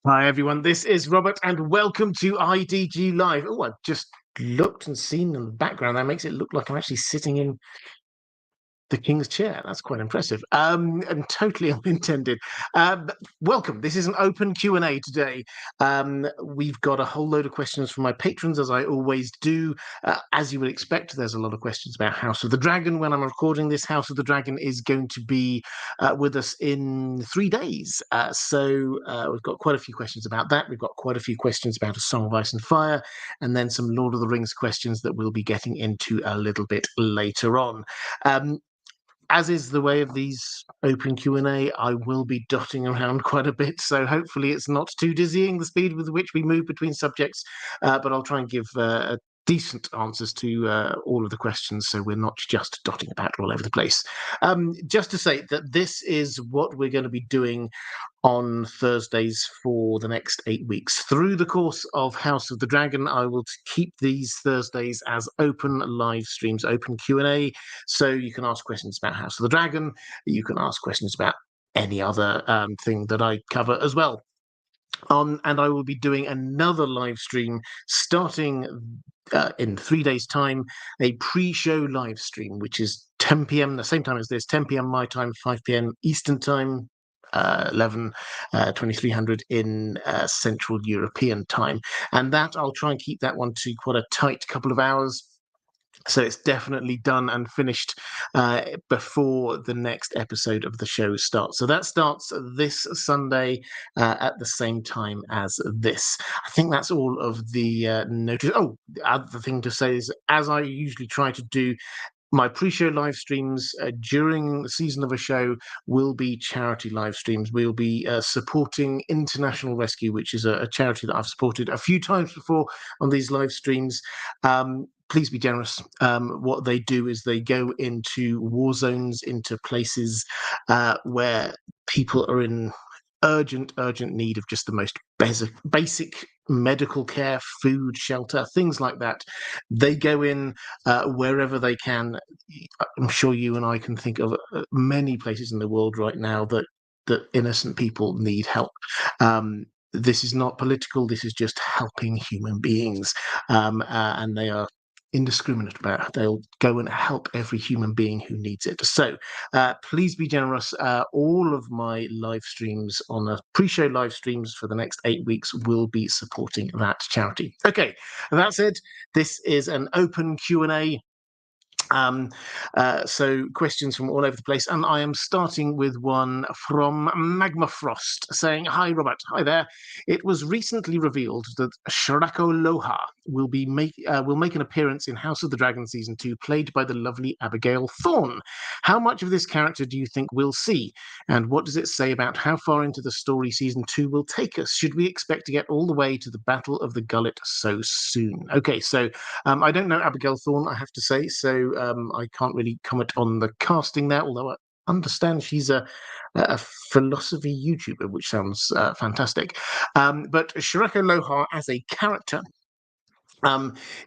Hi everyone, this is Robert and welcome to IDG Live. Oh, I've just looked and seen in the background. That makes it look like I'm actually sitting in the King's chair. That's quite impressive. And totally unintended. Welcome. This is an open Q&A today. We've got a whole load of questions from my patrons, as I always do. As you would expect, there's a lot of questions about House of the Dragon. When I'm recording this, House of the Dragon is going to be with us in 3 days. So we've got quite a few questions about that. We've got quite a few questions about A Song of Ice and Fire, and then some Lord of the Rings questions that we'll be getting into a little bit later on. As is the way of these open Q&A, I will be dotting around quite a bit, so hopefully it's not too dizzying, the speed with which we move between subjects, but I'll try and give decent answers to all of the questions, so we're not just dotting about all over the place. Just to say that this is what we're going to be doing on Thursdays for the next 8 weeks. Through the course of House of the Dragon, I will keep these Thursdays as open live streams, open Q&A, so you can ask questions about House of the Dragon, you can ask questions about any other thing that I cover as well. And I will be doing another live stream starting in 3 days' time, a pre-show live stream, which is 10 p.m., the same time as this, 10 p.m. my time, 5 p.m. Eastern time, 2300 in Central European time. And that I'll try and keep that one to quite a tight couple of hours. So it's definitely done and finished before the next episode of the show starts. So that starts this Sunday at the same time as this. I think that's all of the notice. Oh, the other thing to say is, as I usually try to do, my pre-show live streams during the season of a show will be charity live streams. We'll be supporting International Rescue, which is a charity that I've supported a few times before on these live streams. Please be generous. What they do is they go into war zones, into places where people are in urgent need of just the most basic medical care, food, shelter, things like that. They go in wherever they can. I'm sure you and I can think of many places in the world right now that innocent people need help. This is not political. This is just helping human beings, and they are indiscriminate about it. They'll go and help every human being who needs it. So please be generous. All of my live streams on the pre-show live streams for the next 8 weeks will be supporting that charity. Okay, that said, this is an open Q&A. So questions from all over the place, and I am starting with one from Magma Frost saying, "Hi Robert, hi there. It was recently revealed that Shrako Loha will make an appearance in House of the Dragon season 2, played by the lovely Abigail Thorne. How much of this character do you think we'll see, and what does it say about how far into the story season 2 will take us? Should we expect to get all the way to the Battle of the Gullet so soon?" Okay, so I don't know Abigail Thorne, I have to say, so I can't really comment on the casting there, although I understand she's a philosophy YouTuber, which sounds fantastic. But Shreko Lohar as a character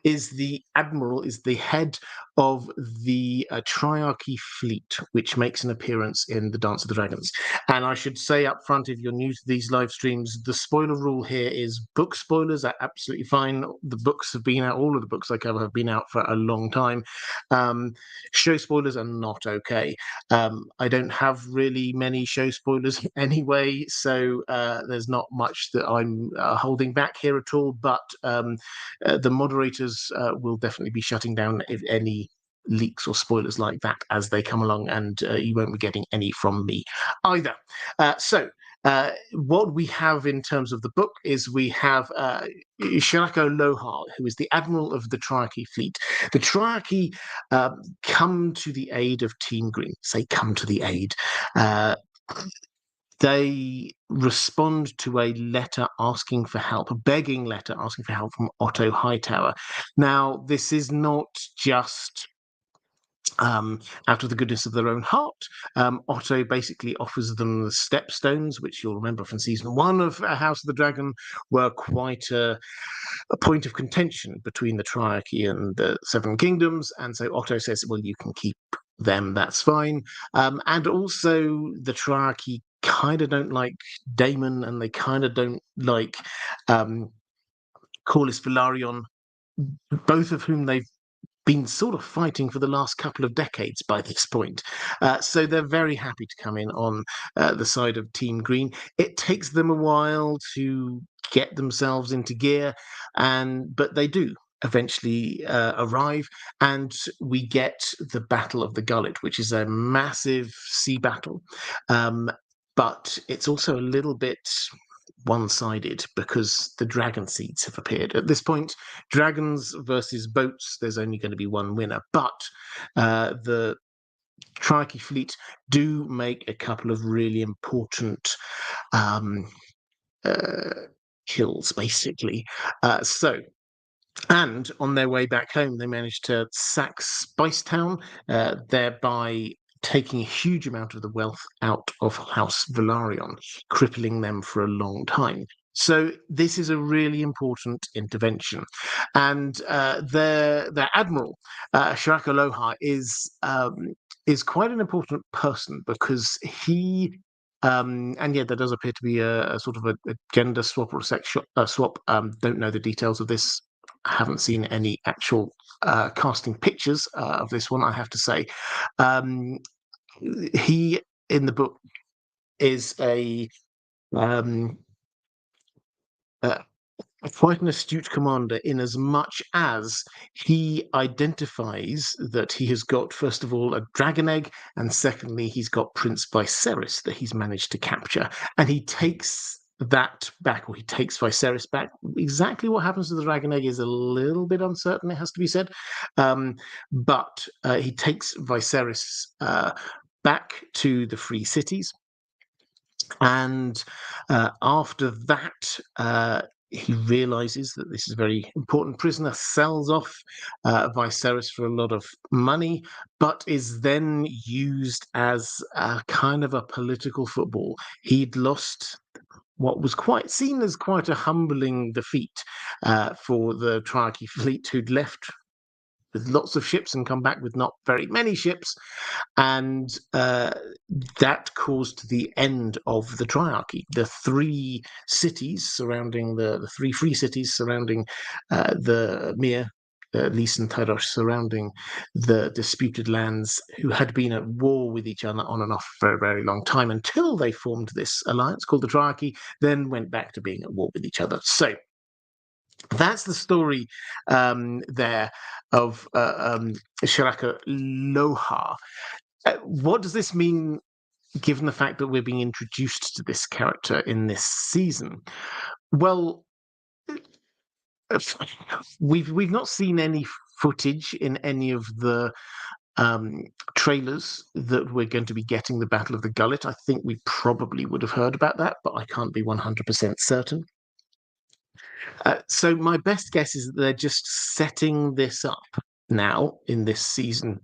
is the admiral, is the head of the Triarchy fleet, which makes an appearance in the Dance of the Dragons. And I should say up front, if you're new to these live streams, the spoiler rule here is book spoilers are absolutely fine. The books have been out, all of the books I cover have been out for a long time. Show spoilers are not okay. I don't have really many show spoilers anyway, so there's not much that I'm holding back here at all, but the moderators will definitely be shutting down if any leaks or spoilers like that as they come along, and you won't be getting any from me either. What we have in terms of the book is we have Shrako Lohar, who is the admiral of the Triarchy fleet. The Triarchy come to the aid of Team Green. Say come to the aid. They respond to a letter asking for help, a begging letter asking for help from Otto Hightower. Now, this is not just out of the goodness of their own heart. Otto basically offers them the stepstones, which you'll remember from season 1 of House of the Dragon, were quite a point of contention between the Triarchy and the Seven Kingdoms. And so Otto says, well, you can keep them, that's fine. And also the Triarchy kind of don't like Damon, and they kind of don't like Corlys Velaryon, both of whom they've been sort of fighting for the last couple of decades by this point. So they're very happy to come in on the side of Team Green. It takes them a while to get themselves into gear, but they do eventually arrive, and we get the Battle of the Gullet, which is a massive sea battle. But it's also a little bit one-sided because the dragon seeds have appeared. At this point, dragons versus boats, there's only going to be one winner. But the Triarchy fleet do make a couple of really important kills, basically. And on their way back home, they managed to sack Spicetown, thereby taking a huge amount of the wealth out of House Velaryon, crippling them for a long time. So this is a really important intervention. And their admiral, Shiraka Aloha, is quite an important person because he and yeah, there does appear to be a sort of a gender swap or a sex swap. Don't know the details of this. I haven't seen any actual casting pictures of this one, I have to say. He, in the book, is um, quite an astute commander in as much as he identifies that he has got, first of all, a dragon egg, and secondly, he's got Prince Viserys that he's managed to capture. And he takes that back, or he takes Viserys back. Exactly what happens to the dragon egg is a little bit uncertain, it has to be said. But he takes Viserys back to the Free Cities. And after that, he realizes that this is a very important prisoner, sells off Viserys for a lot of money, but is then used as a kind of a political football. He'd lost what was quite seen as quite a humbling defeat for the Triarchy fleet, who'd left with lots of ships and come back with not very many ships, and that caused the end of the Triarchy. The three cities surrounding the three free cities surrounding the Mere, Lys and Tyrosh, surrounding the disputed lands, who had been at war with each other on and off for a very long time until they formed this alliance called the Triarchy, then went back to being at war with each other. So that's the story there of Shiraka Loha. What does this mean, given the fact that we're being introduced to this character in this season? Well, we've not seen any footage in any of the trailers that we're going to be getting the Battle of the Gullet. I think we probably would have heard about that, but I can't be 100% certain. So my best guess is that they're just setting this up now in this season.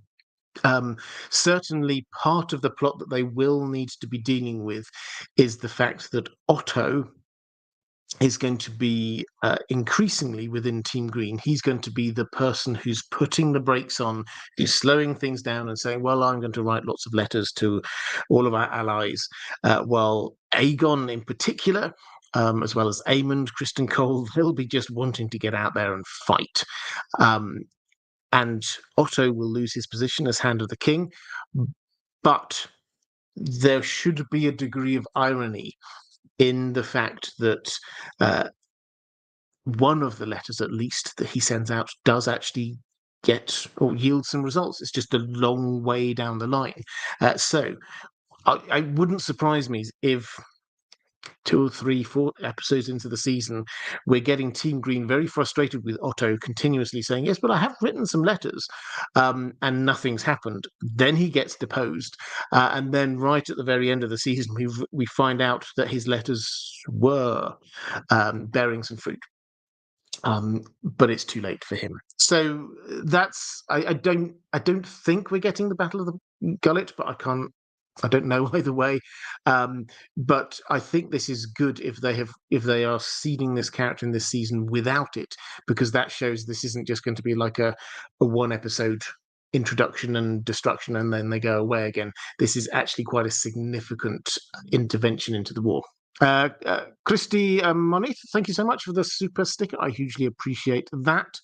Certainly part of the plot that they will need to be dealing with is the fact that Otto is going to be increasingly within Team Green. He's going to be the person who's putting the brakes on, who's slowing things down and saying, well, I'm going to write lots of letters to all of our allies. While Aegon in particular, as well as Aemond, Kristen Cole, they'll be just wanting to get out there and fight. And Otto will lose his position as Hand of the King, but there should be a degree of irony in the fact that one of the letters, at least, that he sends out does actually get or yield some results. It's just a long way down the line. So I wouldn't surprise me if 2 or 3, 4 episodes into the season, we're getting Team Green very frustrated with Otto continuously saying, yes, but I have written some letters, and nothing's happened. Then he gets deposed. And then right at the very end of the season, we find out that his letters were bearing some fruit. But it's too late for him. So that's I don't think we're getting the Battle of the Gullet, but I don't know either way. But I think this is good if they are seeding this character in this season without it, because that shows this isn't just going to be like a one episode introduction and destruction, and then they go away again. This is actually quite a significant intervention into the war. Christy Monith, thank you so much for the super sticker. I hugely appreciate that.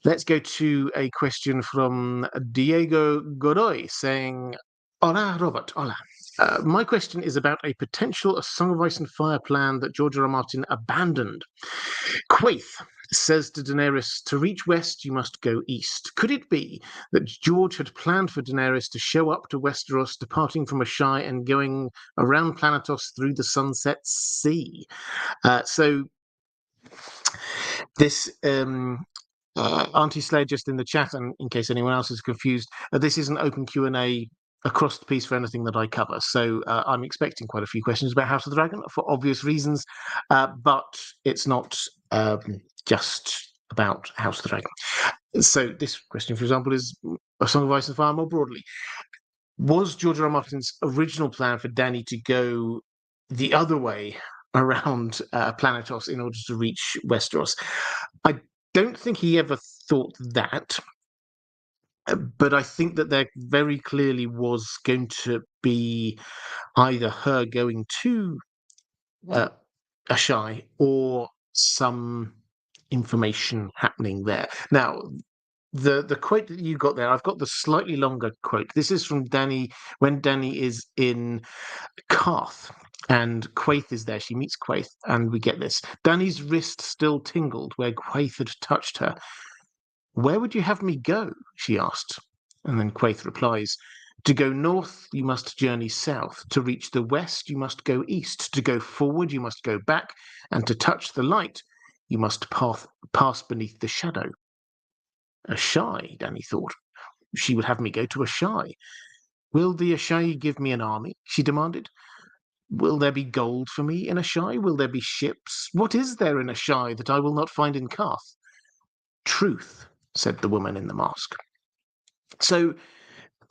Let's go to a question from Diego Godoy saying, Hola, Robert. Hola. My question is about a potential A Song of Ice and Fire plan that George R. R. Martin abandoned. Quaithe says to Daenerys, to reach west, you must go east. Could it be that George had planned for Daenerys to show up to Westeros, departing from Asshai and going around Planetos through the Sunset Sea? So this... Auntie Slade just in the chat, and in case anyone else is confused, this is an open Q&A across the piece for anything that I cover. So I'm expecting quite a few questions about House of the Dragon for obvious reasons, but it's not just about House of the Dragon. So this question, for example, is A Song of Ice and Fire more broadly. Was George R. R. Martin's original plan for Dany to go the other way around Planetos in order to reach Westeros? I don't think he ever thought that, but I think that there very clearly was going to be either her going to Asshai or some information happening there. Now, the quote that you got there, I've got the slightly longer quote. This is from Dany when Dany is in Karth. And Quaithe is there. She meets Quaithe, and we get this. Dany's wrist still tingled where Quaithe had touched her. Where would you have me go? She asked. And then Quaithe replies, to go north, you must journey south. To reach the west, you must go east. To go forward, you must go back. And to touch the light, you must pass beneath the shadow. Asshai, Dany thought. She would have me go to Asshai. Will the Asshai give me an army? She demanded. Will there be gold for me in Asshai? Will there be ships? What is there in Asshai that I will not find in Karth? Truth, said the woman in the mask. So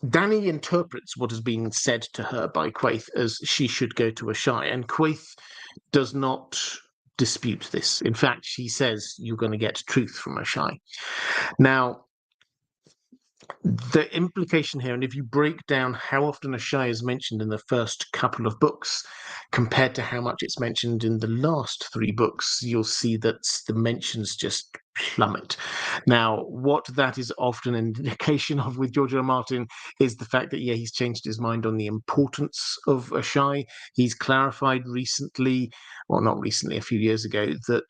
Dany interprets what has been said to her by Quaithe as she should go to Asshai, and Quaithe does not dispute this. In fact, she says you're going to get truth from Asshai. Now, the implication here, and if you break down how often Asshai is mentioned in the first couple of books compared to how much it's mentioned in the last 3 books, you'll see that the mentions just plummet. Now, what that is often an indication of with George R. R. Martin is the fact that, he's changed his mind on the importance of Asshai. He's clarified recently, well, not recently, a few years ago, that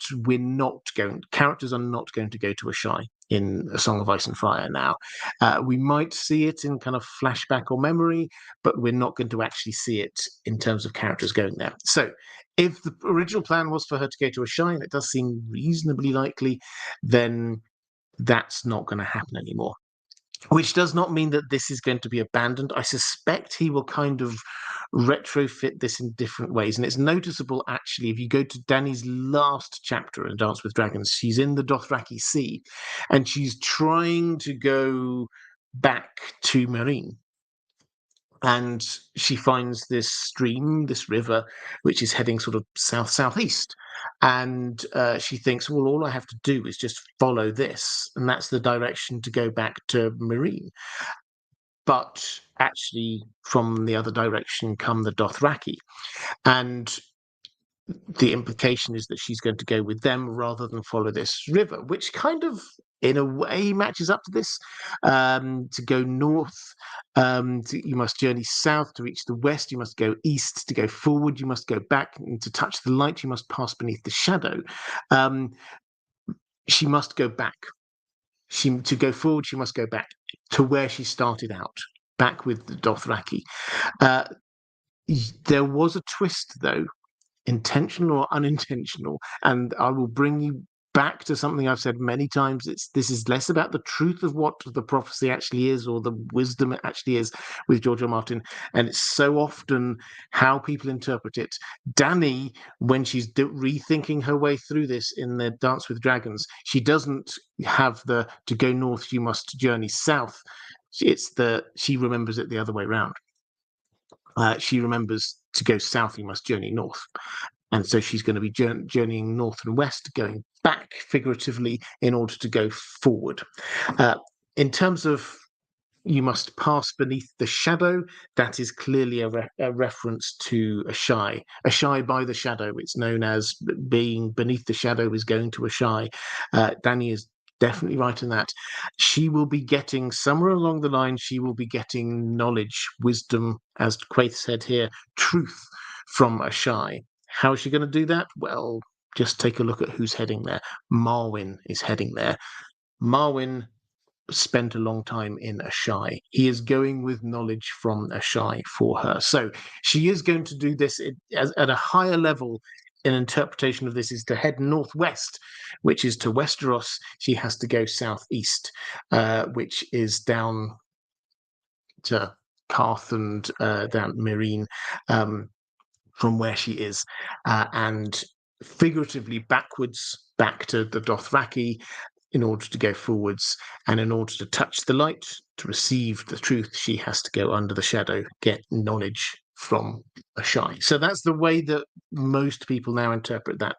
characters are not going to go to Asshai in A Song of Ice and Fire now. We might see it in kind of flashback or memory, but we're not going to actually see it in terms of characters going there. So if the original plan was for her to go to Asshai, and it does seem reasonably likely, then that's not going to happen anymore. Which does not mean that this is going to be abandoned. I suspect he will kind of retrofit this in different ways. And it's noticeable, actually, if you go to Dany's last chapter in Dance with Dragons, she's in the Dothraki Sea, and she's trying to go back to Meereen. And she finds this stream, this river, which is heading sort of south-southeast. And she thinks, well, all I have to do is just follow this. And that's the direction to go back to Meereen. But actually, from the other direction come the Dothraki. And the implication is that she's going to go with them rather than follow this river, which kind of, in a way, matches up to this. To go north, you must journey south. To reach the west, you must go east. To go forward, you must go back. And to touch the light, you must pass beneath the shadow. She must go back. To go forward, she must go back to where she started out, back with the Dothraki. There was a twist, though, intentional or unintentional, and I will bring you back to something I've said many times. This is less about the truth of what the prophecy actually is or the wisdom it actually is with George R. R. Martin, and it's so often how people interpret it. Dany, when she's rethinking her way through this in the Dance with Dragons, she doesn't have to go north, you must journey south. She remembers it the other way around. She remembers to go south, you must journey north. And so she's going to be journeying north and west, going back figuratively in order to go forward. In terms of you must pass beneath the shadow, that is clearly a reference to a shy by the shadow. It's known as being beneath the shadow is going to a shy. Danny is definitely right in that. She will be getting somewhere along the line, she will be getting knowledge, wisdom, as Quaith said here, truth from a shy. How is she going to do that? Well, just take a look at who's heading there. Marwyn is heading there. Marwyn spent a long time in a shy. He is going with knowledge from a shy for her. So she is going to do this at a higher level. An interpretation of this is to head northwest, which is to Westeros. She has to go southeast, which is down to Karth and down Meereen, from where she is, and figuratively backwards back to the Dothraki, in order to go forwards, and in order to touch the light, to receive the truth, she has to go under the shadow, get knowledge from a shy. So that's the way that most people now interpret that.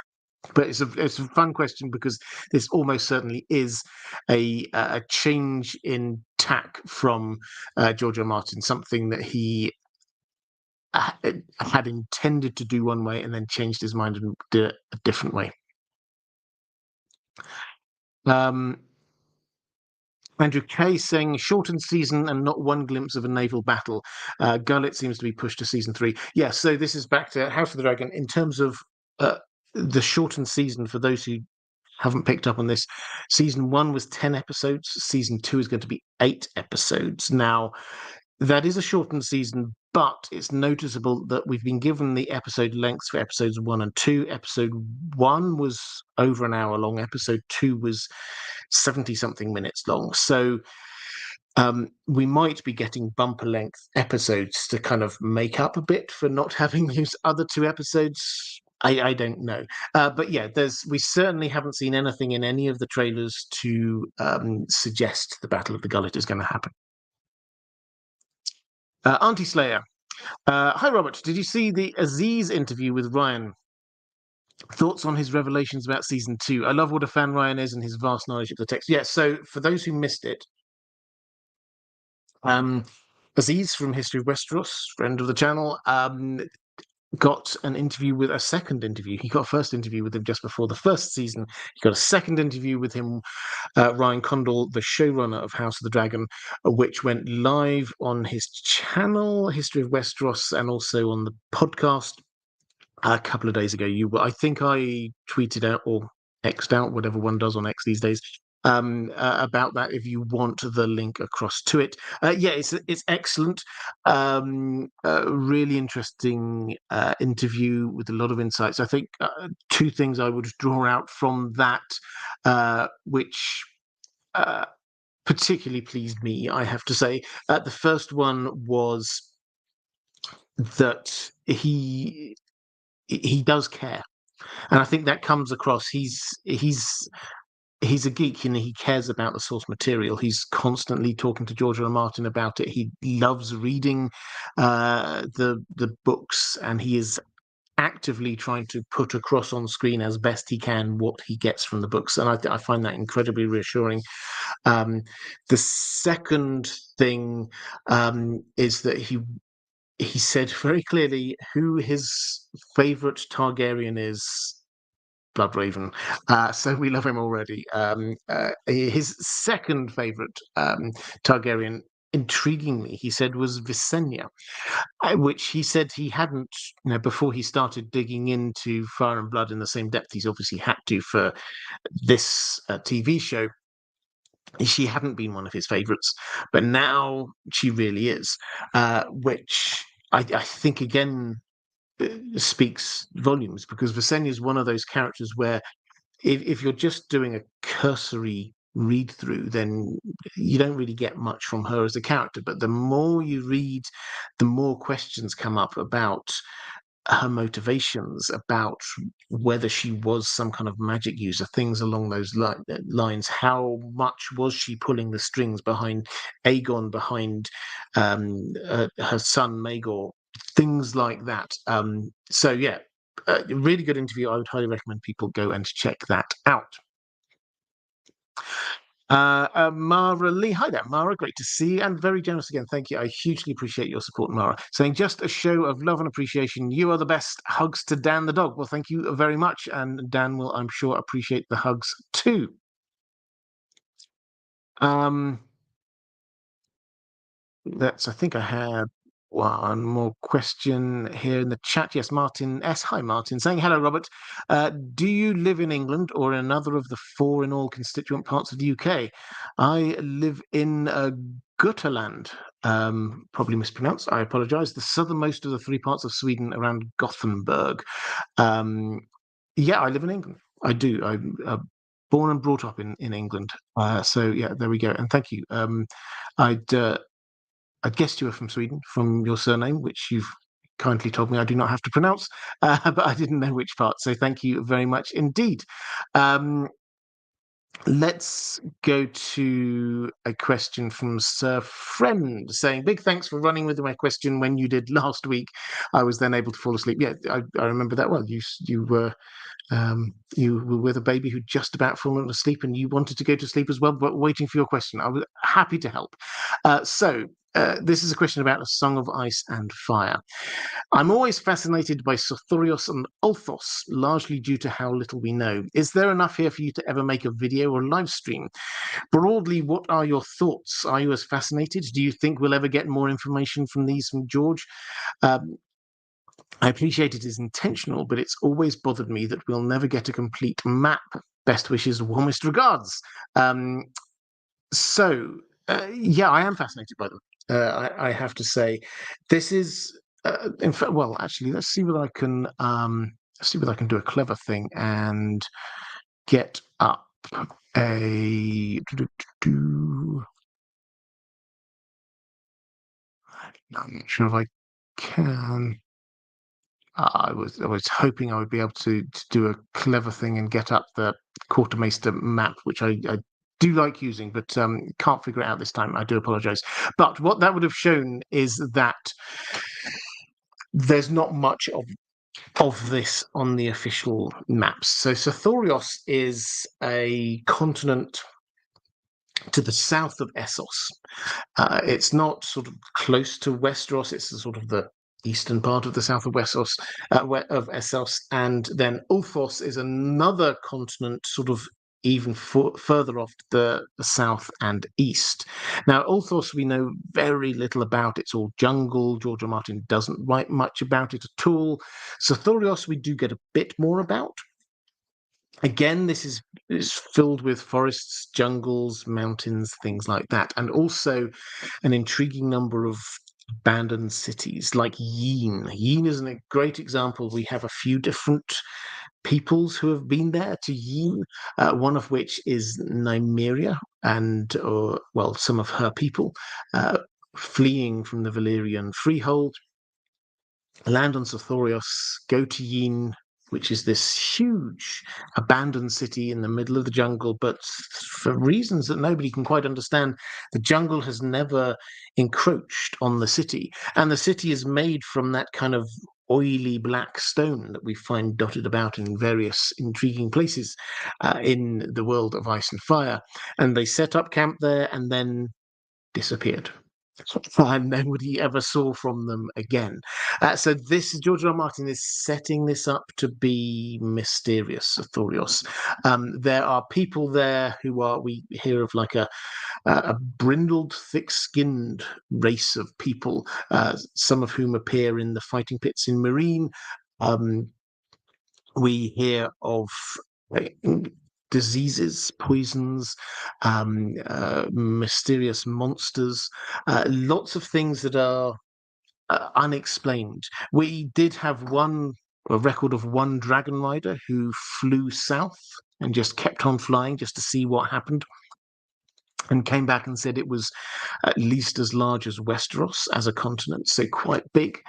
But it's a fun question, because this almost certainly is a change in tack from George R. Martin, something that he had intended to do one way and then changed his mind and did it a different way. Andrew Kay saying shortened season and not one glimpse of a naval battle. Gullet seems to be pushed to season 3. Yeah, so this is back to House of the Dragon. In terms of the shortened season, for those who haven't picked up on this, season 1 was 10 episodes. Season 2 is going to be 8 episodes. Now, that is a shortened season, but it's noticeable that we've been given the episode lengths for episodes 1 and 2. Episode 1 was over an hour long. Episode 2 was 70-something minutes long. So we might be getting bumper length episodes to kind of make up a bit for not having those other 2 episodes. I don't know. But yeah, we certainly haven't seen anything in any of the trailers to suggest the Battle of the Gullet is going to happen. Auntie Slayer. Hi, Robert. Did you see the Aziz interview with Ryan? Thoughts on his revelations about season 2? I love what a fan Ryan is and his vast knowledge of the text. Yeah, so for those who missed it, Aziz from History of Westeros, friend of the channel, got an interview with a second interview. He got a first interview with him just before the first season. He got a second interview with him, Ryan Condal, the showrunner of House of the Dragon, which went live on his channel, History of Westeros, and also on the podcast a couple of days ago. I think I tweeted out or X'd out, whatever one does on X these days, about that, if you want the link across to it. Yeah, it's excellent. Really interesting interview with a lot of insights. I think 2 things I would draw out from that, which particularly pleased me, I have to say. The first one was that he does care, and I think that comes across. He's a geek, and he cares about the source material. He's constantly talking to George R. R. Martin about it. He loves reading the books, and he is actively trying to put across on screen as best he can what he gets from the books, and I find that incredibly reassuring. The second thing is that he said very clearly who his favorite Targaryen is. Bloodraven. So we love him already. His second favorite Targaryen, intriguingly, he said, was Visenya, which he said he hadn't, before he started digging into Fire and Blood in the same depth he's obviously had to for this TV show. She hadn't been one of his favorites, but now she really is, which I think, again, speaks volumes, because Visenya is one of those characters where if you're just doing a cursory read through, then you don't really get much from her as a character. But the more you read, the more questions come up about her motivations, about whether she was some kind of magic user, things along those lines. How much was she pulling the strings behind Aegon, behind her son Maegor, things like that. So yeah, really good interview. I would highly recommend people go and check that out. Maura Lee, hi there, Maura. Great to see you, and very generous again. Thank you. I hugely appreciate your support, Maura. Saying just a show of love and appreciation. You are the best. Hugs to Dan the dog. Well, thank you very much, and Dan will, I'm sure, appreciate the hugs too. I think I had one more question here in the chat. Yes, Martin S. Hi, Martin, saying, hello, Robert. Do you live in England or in another of the 4 in all constituent parts of the UK? I live in Götaland, probably mispronounced. I apologize. The southernmost of the 3 parts of Sweden around Gothenburg. Yeah, I live in England. I do. I'm born and brought up in England. So, yeah, there we go. And thank you. I guessed you were from Sweden from your surname, which you've kindly told me I do not have to pronounce, but I didn't know which part. So thank you very much indeed. Let's go to a question from Sir Friend saying, big thanks for running with my question when you did last week. I was then able to fall asleep. Yeah, I remember that well. You were with a baby who'd just about fallen asleep and you wanted to go to sleep as well, but waiting for your question. I was happy to help. This is a question about A Song of Ice and Fire. I'm always fascinated by Sothorios and Ulthos, largely due to how little we know. Is there enough here for you to ever make a video or live stream? Broadly, what are your thoughts? Are you as fascinated? Do you think we'll ever get more information from these from George? I appreciate it is intentional, but it's always bothered me that we'll never get a complete map. Best wishes, warmest regards. Yeah, I am fascinated by them. I have to say, this is, in fact, well, actually, let's see whether I can do a clever thing and get up a. I'm not sure if I can. I was hoping I would be able to do a clever thing and get up the Quartermaster map, which I do like using, but can't figure it out this time. I do apologize. But what that would have shown is that there's not much of this on the official maps. So Sothorios is a continent to the south of Essos. It's not sort of close to Westeros. It's sort of the eastern part of the south of Westeros, of Essos, and then Ulthos is another continent, sort of even further off the south and east. Now, Ulthos we know very little about. It's all jungle. George R. Martin doesn't write much about it at all. Sothorios we do get a bit more about. Again, this is filled with forests, jungles, mountains, things like that, and also an intriguing number of abandoned cities like Yeen. Yeen is a great example. We have a few different peoples who have been there to Yeen, one of which is Nymeria, and some of her people fleeing from the Valyrian freehold, land on Sothorios, go to Yeen, which is this huge abandoned city in the middle of the jungle, but for reasons that nobody can quite understand, the jungle has never encroached on the city. And the city is made from that kind of oily black stone that we find dotted about in various intriguing places in the world of Ice and Fire. And they set up camp there and then disappeared. And nobody ever saw from them again. So George R. R. Martin is setting this up to be mysterious, Sothorios. There are people there we hear of like a brindled, thick-skinned race of people, some of whom appear in the fighting pits in Meereen. We hear of diseases, poisons, mysterious monsters, lots of things that are unexplained. We did have a record of one dragon rider who flew south and just kept on flying just to see what happened, and came back and said it was at least as large as Westeros as a continent, so quite big.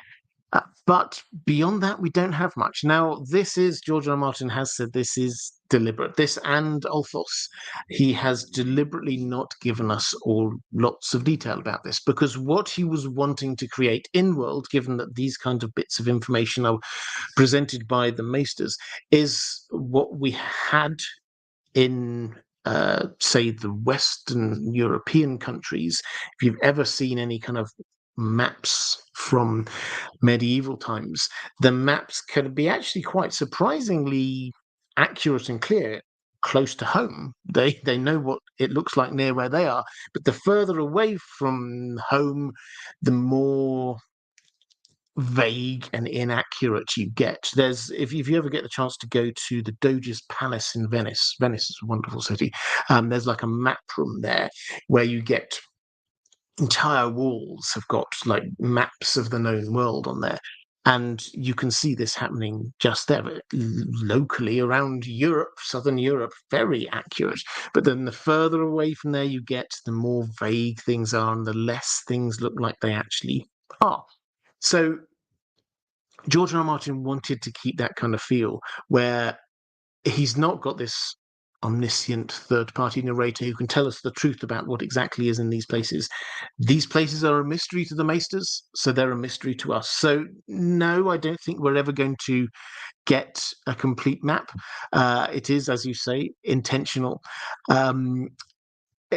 But beyond that, we don't have much. Now, George R. R. Martin has said this is deliberate. This and Ulthos, he has deliberately not given us all lots of detail about this, because what he was wanting to create in world, given that these kinds of bits of information are presented by the Maesters, is what we had in say the Western European countries. If you've ever seen any kind of maps from medieval times, the maps can be actually quite surprisingly accurate and clear close to home. They know what it looks like near where they are, but the further away from home, the more vague and inaccurate you get. There's if you ever get the chance to go to the Doge's Palace in Venice, Venice is a wonderful city. There's like a map room there where you get entire walls have got like maps of the known world on there. And you can see this happening just there, but locally around Europe, Southern Europe, very accurate. But then the further away from there you get, the more vague things are and the less things look like they actually are. So George R. R. Martin wanted to keep that kind of feel where he's not got this omniscient third-party narrator who can tell us the truth about what exactly is in these places. These places are a mystery to the Maesters, so they're a mystery to us. So no, I don't think we're ever going to get a complete map. It is, as you say, intentional.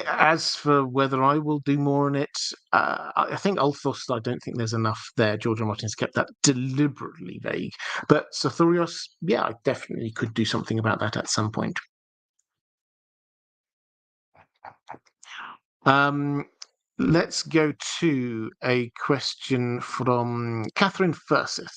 As for whether I will do more on it, I think Ulthos, I don't think there's enough there. George R. R. Martin's kept that deliberately vague. But Sartorius, yeah, I definitely could do something about that at some point. Let's go to a question from Catherine Furseth.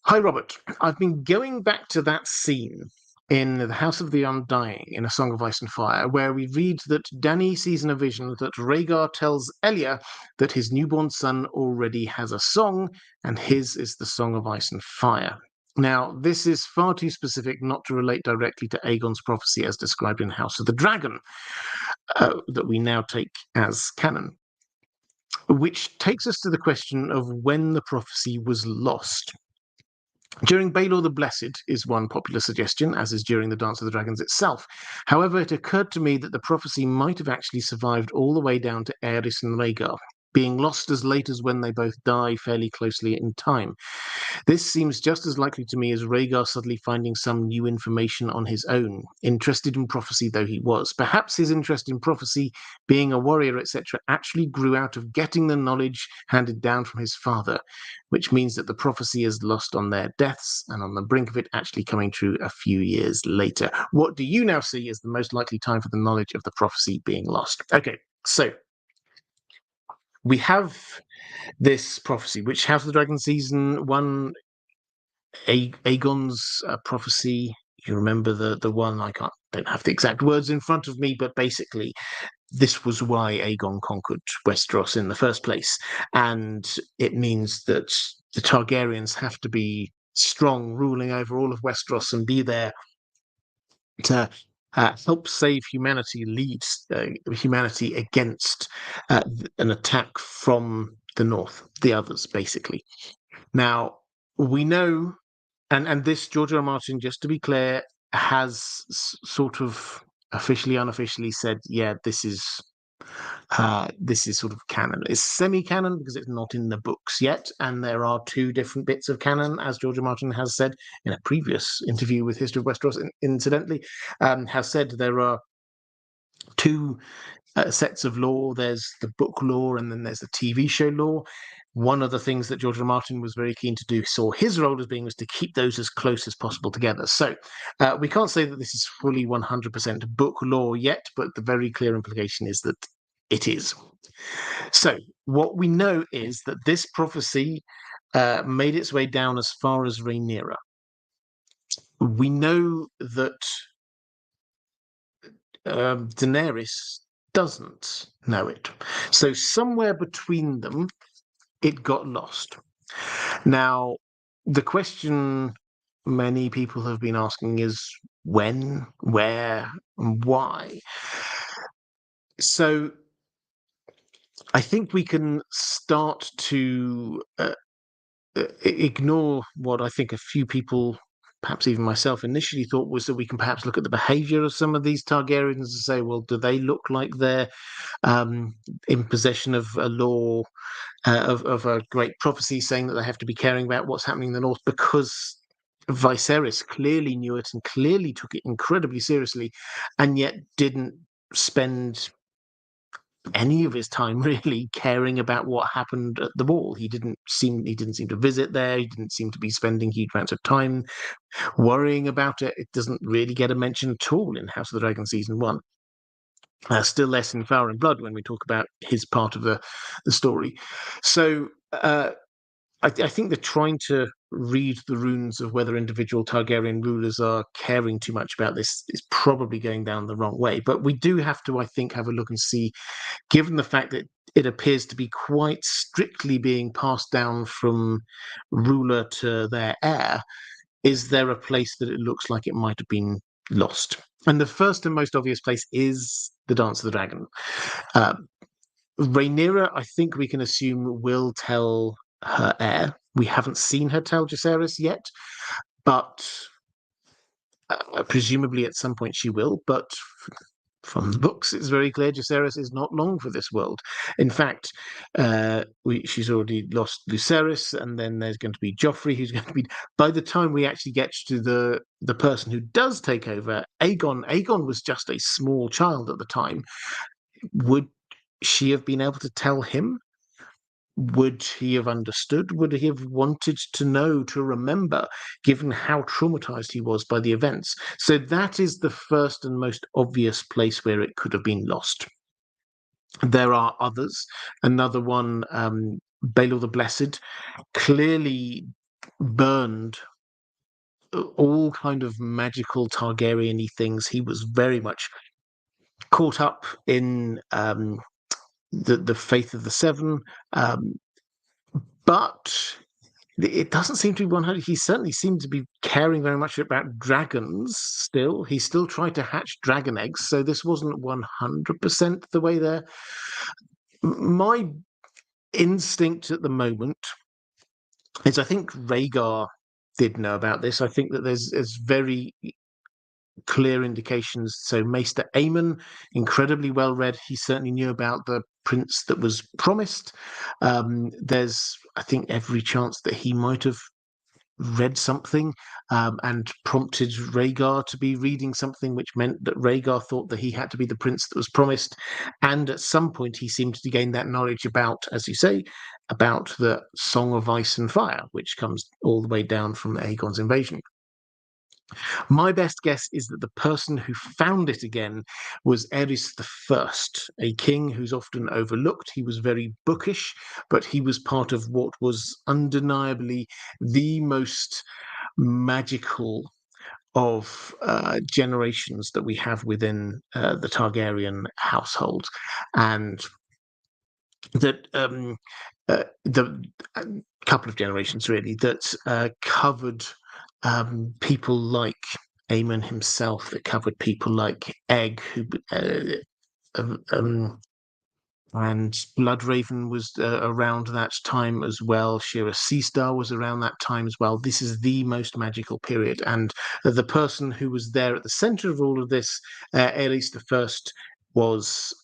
Hi, Robert. I've been going back to that scene in The House of the Undying in A Song of Ice and Fire, where we read that Danny sees in a vision that Rhaegar tells Elia that his newborn son already has a song, and his is the Song of Ice and Fire. Now, this is far too specific not to relate directly to Aegon's prophecy as described in House of the Dragon, that we now take as canon. Which takes us to the question of when the prophecy was lost. During Baelor the Blessed is one popular suggestion, as is during the Dance of the Dragons itself. However, it occurred to me that the prophecy might have actually survived all the way down to Aerys and Rhaegar, being lost as late as when they both die fairly closely in time. This seems just as likely to me as Rhaegar suddenly finding some new information on his own, interested in prophecy though he was. Perhaps his interest in prophecy, being a warrior, etc., actually grew out of getting the knowledge handed down from his father, which means that the prophecy is lost on their deaths and on the brink of it actually coming true a few years later. What do you now see as the most likely time for the knowledge of the prophecy being lost? Okay, so we have this prophecy, which House of the Dragon season 1, Aegon's prophecy. You remember the one, don't have the exact words in front of me, but basically this was why Aegon conquered Westeros in the first place. And it means that the Targaryens have to be strong, ruling over all of Westeros and be there to help save humanity, lead humanity against an attack from the north, the others, basically. Now, we know, and this, George R. R. Martin, just to be clear, has sort of officially, unofficially said, yeah, this is sort of canon. It's semi-canon because it's not in the books yet, and there are two different bits of canon, as George R. R. Martin has said in a previous interview with History of Westeros, incidentally, has said there are two sets of law. There's the book law, and then there's the TV show law. One of the things that George R. R. Martin was very keen to do, saw his role as being, was to keep those as close as possible together. So we can't say that this is fully 100% book law yet, but the very clear implication is that it is. So what we know is that this prophecy made its way down as far as Rhaenyra. We know that Daenerys doesn't know it. So somewhere between them, it got lost. Now, the question many people have been asking is when, where, and why. So I think we can start to ignore what I think a few people perhaps even myself initially thought was that we can perhaps look at the behavior of some of these Targaryens and say, well, do they look like they're in possession of a law, of a great prophecy saying that they have to be caring about what's happening in the north, because Viserys clearly knew it and clearly took it incredibly seriously, and yet didn't spend any of his time really caring about what happened at the wall. He didn't seem to visit there. He didn't seem to be spending huge amounts of time worrying about it. It doesn't really get a mention at all in House of the Dragon season 1. Still less in Fire and Blood when we talk about his part of the story. So I think they're trying to read the runes of whether individual Targaryen rulers are caring too much about this is probably going down the wrong way. But we do have to, I think, have a look and see, given the fact that it appears to be quite strictly being passed down from ruler to their heir, is there a place that it looks like it might have been lost? And the first and most obvious place is the Dance of the Dragon. Rhaenyra, I think we can assume, will tell her heir. We haven't seen her tell Jacaerys yet, but presumably at some point she will. But from the books, it's very clear Jacaerys is not long for this world. In fact, she's already lost Lucerys, and then there's going to be Joffrey, who's going to be... By the time we actually get to the person who does take over, Aegon was just a small child at the time. Would she have been able to tell him? Would he have understood? Would he have wanted to know, to remember, given how traumatized he was by the events? So that is the first and most obvious place where it could have been lost. There are others. Another one, Baelor the Blessed, clearly burned all kind of magical Targaryen-y things. He was very much caught up in the faith of the Seven, but it doesn't seem to be 100. He certainly seemed to be caring very much about dragons still. He still tried to hatch dragon eggs, so this wasn't 100% the way there. My instinct at the moment is I think Rhaegar did know about this. I think that there's very clear indications. So Maester Aemon, incredibly well read, he certainly knew about the prince that was promised. There's, I think, every chance that he might have read something and prompted Rhaegar to be reading something, which meant that Rhaegar thought that he had to be the prince that was promised. And at some point he seemed to gain that knowledge about, as you say, about the Song of Ice and Fire, which comes all the way down from Aegon's invasion. My best guess is that the person who found it again was Aerys I, a king who's often overlooked. He was very bookish, but he was part of what was undeniably the most magical of generations that we have within the Targaryen household. And that the couple of generations really that covered people like Aemon himself, that covered people like Egg, who and Bloodraven was around that time as well. Shira Seastar was around that time as well. This is the most magical period, and the person who was there at the center of all of this, Aerys I, was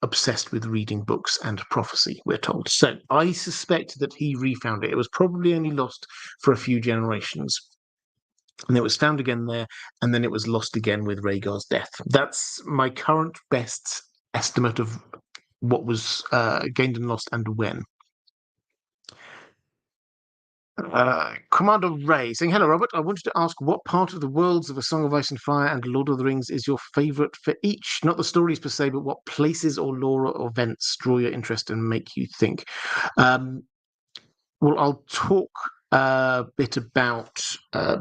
obsessed with reading books and prophecy, we're told. So I suspect that he refound it. It was probably only lost for a few generations. And it was found again there, and then it was lost again with Rhaegar's death. That's my current best estimate of what was gained and lost and when. Commander Ray saying, hello, Robert. I wanted to ask what part of the worlds of A Song of Ice and Fire and Lord of the Rings is your favourite for each? Not the stories per se, but what places or lore or events draw your interest and make you think? Well, I'll talk a bit about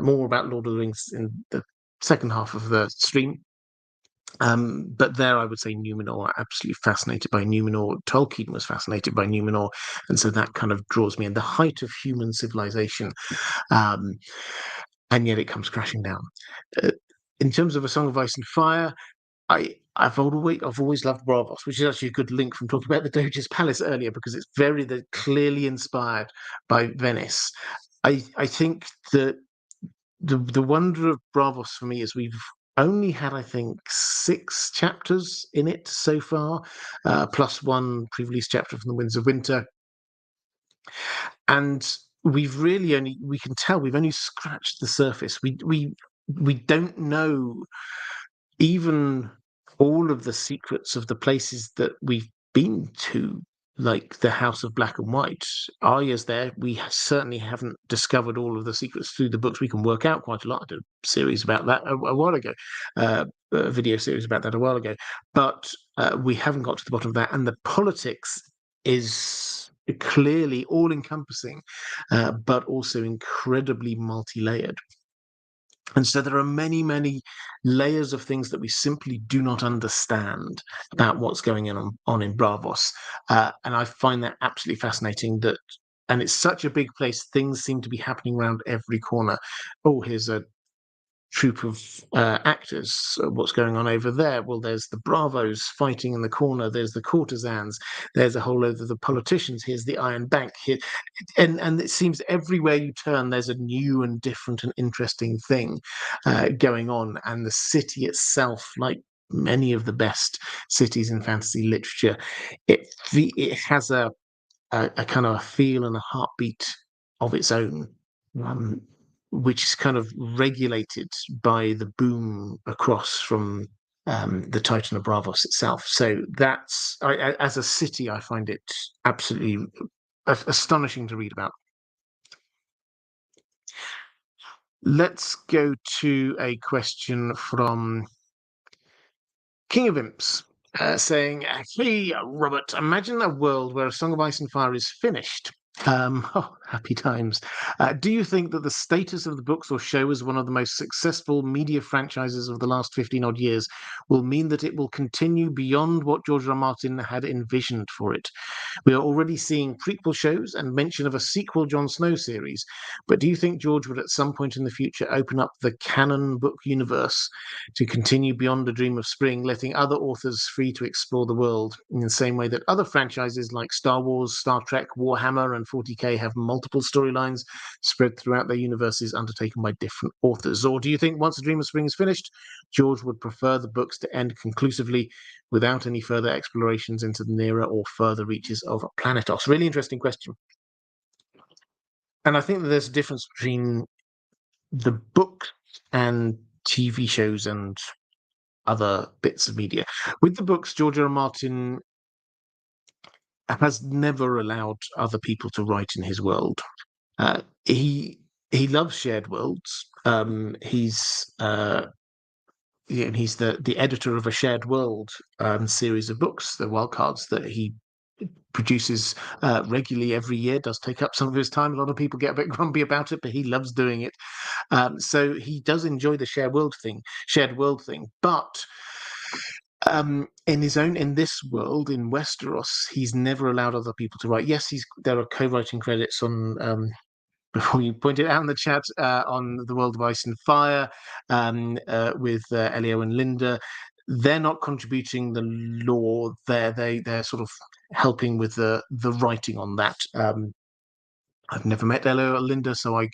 more about Lord of the Rings in the second half of the stream. But there I would say Numenor, absolutely fascinated by Numenor. Tolkien was fascinated by Numenor, and so that kind of draws me in. The height of human civilization, and yet it comes crashing down. In terms of A Song of Ice and Fire, I've always loved Braavos, which is actually a good link from talking about the Doge's Palace earlier, because it's very clearly inspired by Venice. I think that the wonder of Bravos for me is we've only had, I think, 6 chapters in it so far, plus one pre-release chapter from the Winds of Winter, and we can tell we've only scratched the surface. We don't know even all of the secrets of the places that we've been to, like the House of Black and White. Arya's there. We certainly haven't discovered all of the secrets through the books. We can work out quite a lot. I did a series about that a while ago, a video series about that a while ago. But we haven't got to the bottom of that. And the politics is clearly all-encompassing, but also incredibly multi-layered. And so there are many, many layers of things that we simply do not understand about what's going on in Bravos. And I find that absolutely fascinating and it's such a big place, things seem to be happening around every corner. Oh, here's a troupe of actors. What's going on over there? Well, there's the bravos fighting in the corner. There's the courtesans. There's a whole load of the politicians. Here's the Iron Bank. Here, and it seems everywhere you turn, there's a new and different and interesting thing going on. And the city itself, like many of the best cities in fantasy literature, it has a kind of a feel and a heartbeat of its own. Which is kind of regulated by the boom across from the Titan of Bravos itself. So as a city, I find it absolutely astonishing to read about. Let's go to a question from King of Imps, saying, "Hey, Robert, imagine a world where A Song of Ice and Fire is finished. Happy times. Do you think that the status of the books or show as one of the most successful media franchises of the last 15 odd years will mean that it will continue beyond what George R. R. Martin had envisioned for it? We are already seeing prequel shows and mention of a sequel Jon Snow series, but do you think George would at some point in the future open up the canon book universe to continue beyond A Dream of Spring, letting other authors free to explore the world in the same way that other franchises like Star Wars, Star Trek, Warhammer, and 40k have multiple storylines spread throughout their universes undertaken by different authors? Or do you think once A Dream of Spring is finished, George would prefer the books to end conclusively without any further explorations into the nearer or further reaches of Planetos? Really interesting question. And I think that there's a difference between the book and TV shows and other bits of media. With the books, George R. R. Martin has never allowed other people to write in his world. He loves shared worlds. He's the editor of a shared world series of books, the Wildcards, that he produces regularly every year. Does take up some of his time. A lot of people get a bit grumpy about it, but he loves doing it. So he does enjoy the shared world thing. But in this world, in Westeros, he's never allowed other people to write. Yes, there are co-writing credits on before you pointed out in the chat, on The World of Ice and Fire, with Elio and Linda. They're not contributing the lore. They're sort of helping with the writing on that. I've never met Elio or Linda, so I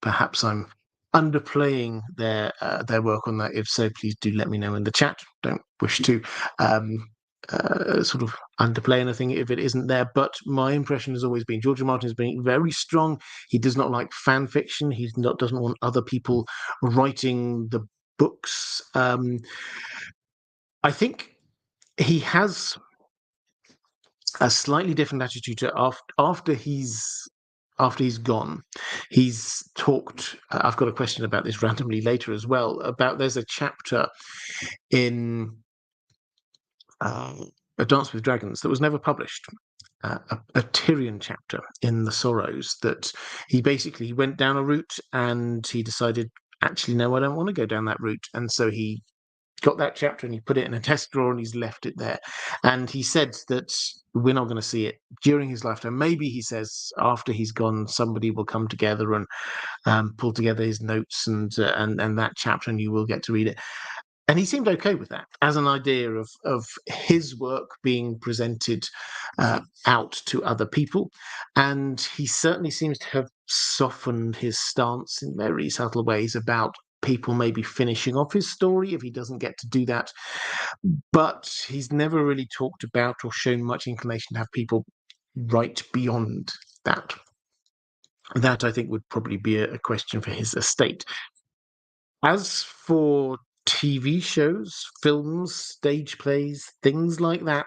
perhaps I'm underplaying their work on that. If so, please do let me know in the chat. Don't wish to sort of underplay anything if it isn't there, but my impression has always been George R. Martin has been very strong. He does not like fan fiction. Doesn't want other people writing the books. I think he has a slightly different attitude to after he's gone. He's talked. I've got a question about this randomly later as well. There's a chapter in A Dance with Dragons that was never published, a Tyrion chapter in The Sorrows, that he basically went down a route and he decided, actually, no, I don't want to go down that route. And so he got that chapter and he put it in a test drawer and he's left it there. And he said that we're not going to see it during his lifetime. Maybe, he says, after he's gone, somebody will come together and pull together his notes and that chapter, and you will get to read it. And he seemed okay with that as an idea of his work being presented out to other people. And he certainly seems to have softened his stance in very subtle ways about people maybe finishing off his story if he doesn't get to do that. But he's never really talked about or shown much inclination to have people write beyond that. That, I think, would probably be a question for his estate. As for TV shows, films, stage plays, things like that,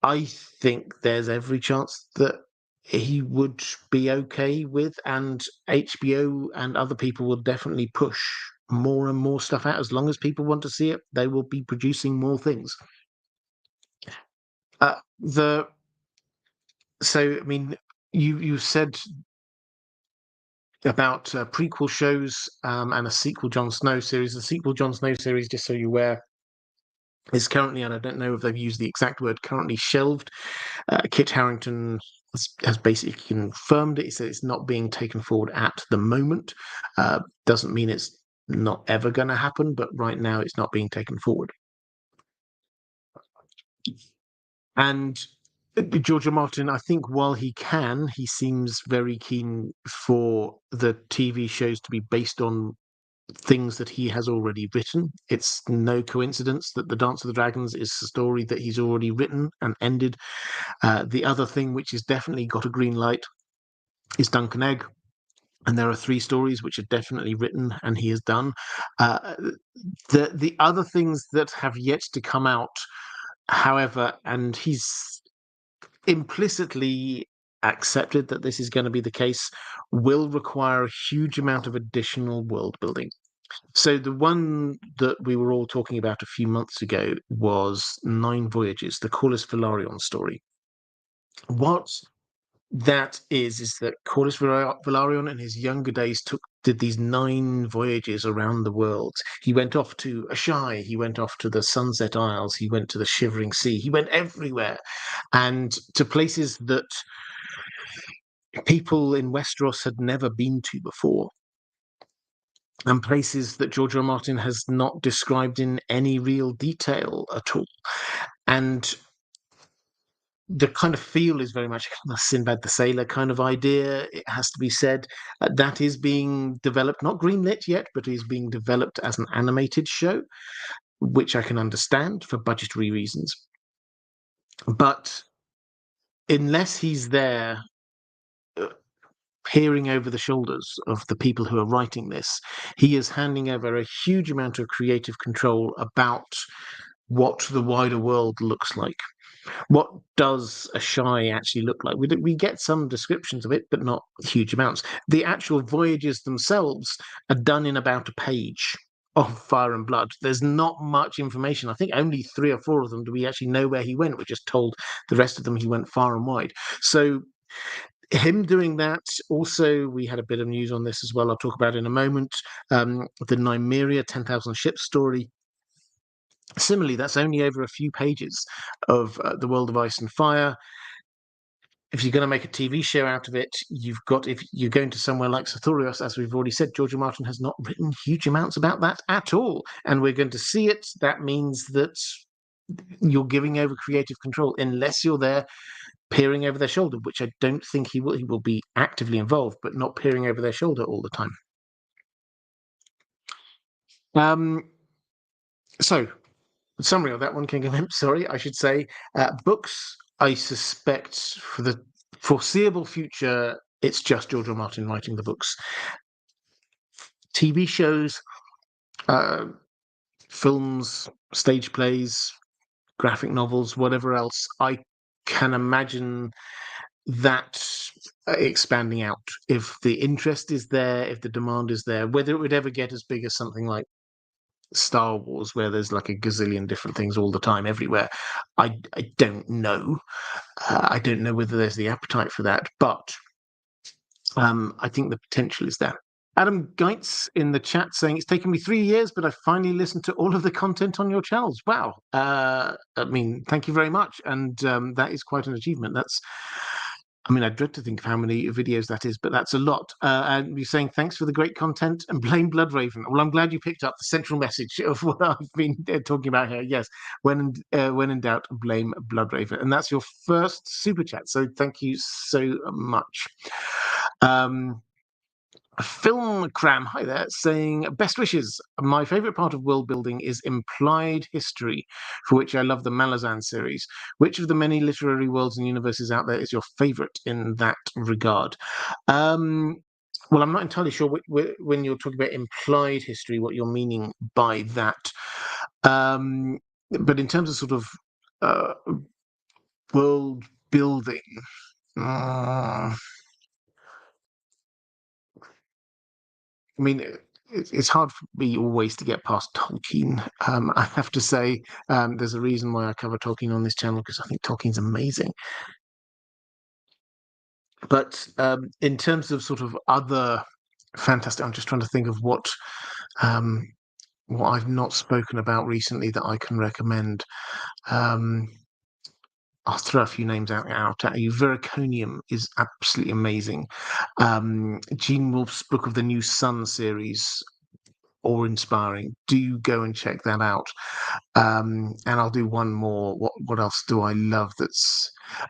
I think there's every chance that he would be okay with, and HBO and other people will definitely push more and more stuff out. As long as people want to see it, they will be producing more things. So, I mean, you said about prequel shows and a sequel Jon Snow series. The sequel Jon Snow series, just so you're aware, is currently, and I don't know if they've used the exact word, currently shelved. Kit Harington has basically confirmed it. He said it's not being taken forward at the moment. Doesn't mean it's not ever going to happen, but right now it's not being taken forward. And George R. Martin, I think while he can, he seems very keen for the TV shows to be based on things that he has already written. It's no coincidence that The Dance of the Dragons is a story that he's already written and ended. The other thing which has definitely got a green light is Duncan Egg. And there are 3 stories which are definitely written and he has done. The other things that have yet to come out, however, and he's implicitly accepted that this is going to be the case, will require a huge amount of additional world building. So the one that we were all talking about a few months ago was 9 Voyages, the Corlys Velaryon story. What that is that Corlys Velaryon in his younger days did these 9 voyages around the world. He went off to Ashai, he went off to the Sunset Isles, he went to the Shivering Sea, he went everywhere, and to places that people in Westeros had never been to before, and places that George R. R. Martin has not described in any real detail at all. And the kind of feel is very much a Sinbad the Sailor kind of idea, it has to be said. That is being developed, not greenlit yet, but is being developed as an animated show, which I can understand for budgetary reasons. But unless he's there peering over the shoulders of the people who are writing this, he is handing over a huge amount of creative control about what the wider world looks like. What does Ashai actually look like? We get some descriptions of it, but not huge amounts. The actual voyages themselves are done in about a page of Fire and Blood. There's not much information. I think only 3 or 4 of them do we actually know where he went. We're just told the rest of them he went far and wide. So him doing that, also, we had a bit of news on this as well, I'll talk about in a moment. The Nymeria 10,000 ships story. Similarly, that's only over a few pages of the world of ice and fire. If you're going to make a TV show out of it, if you're going to somewhere like Sartorius, as we've already said, George R. Martin has not written huge amounts about that at all. And we're going to see it. That means that you're giving over creative control, unless you're there peering over their shoulder, which I don't think he will. He will be actively involved, but not peering over their shoulder all the time. So, summary of that one, King of Imp, sorry, I should say. Books, I suspect for the foreseeable future, it's just George R. Martin writing the books. TV shows, films, stage plays, graphic novels, whatever else, I can imagine that expanding out if the interest is there, if the demand is there. Whether it would ever get as big as something like Star Wars, where there's like a gazillion different things all the time everywhere, I don't know. I don't know whether there's the appetite for that, but I think the potential is there. Adam Geitz in the chat saying, it's taken me 3 years, but I finally listened to all of the content on your channels. Wow. I mean, thank you very much. And that is quite an achievement. I dread to think of how many videos that is, but that's a lot. And you're saying, thanks for the great content and blame Bloodraven. Well, I'm glad you picked up the central message of what I've been talking about here. Yes, when in doubt, blame Bloodraven. And that's your first super chat. So thank you so much. Film Cram, hi there, saying best wishes. My favourite part of world building is implied history, for which I love the Malazan series. Which of the many literary worlds and universes out there is your favourite in that regard? Well, I'm not entirely sure when you're talking about implied history, what you're meaning by that. But in terms of sort of uh, world building, uh, I mean, it's hard for me always to get past Tolkien. I have to say, there's a reason why I cover Tolkien on this channel because I think Tolkien's amazing. But in terms of sort of other fantastic, I'm just trying to think of um, what I've not spoken about recently that I can recommend. Um, I'll throw a few names out at you. Vericonium is absolutely amazing. Gene Wolfe's Book of the New Sun series, awe-inspiring. Do go and check that out. And I'll do one more. What else do I love?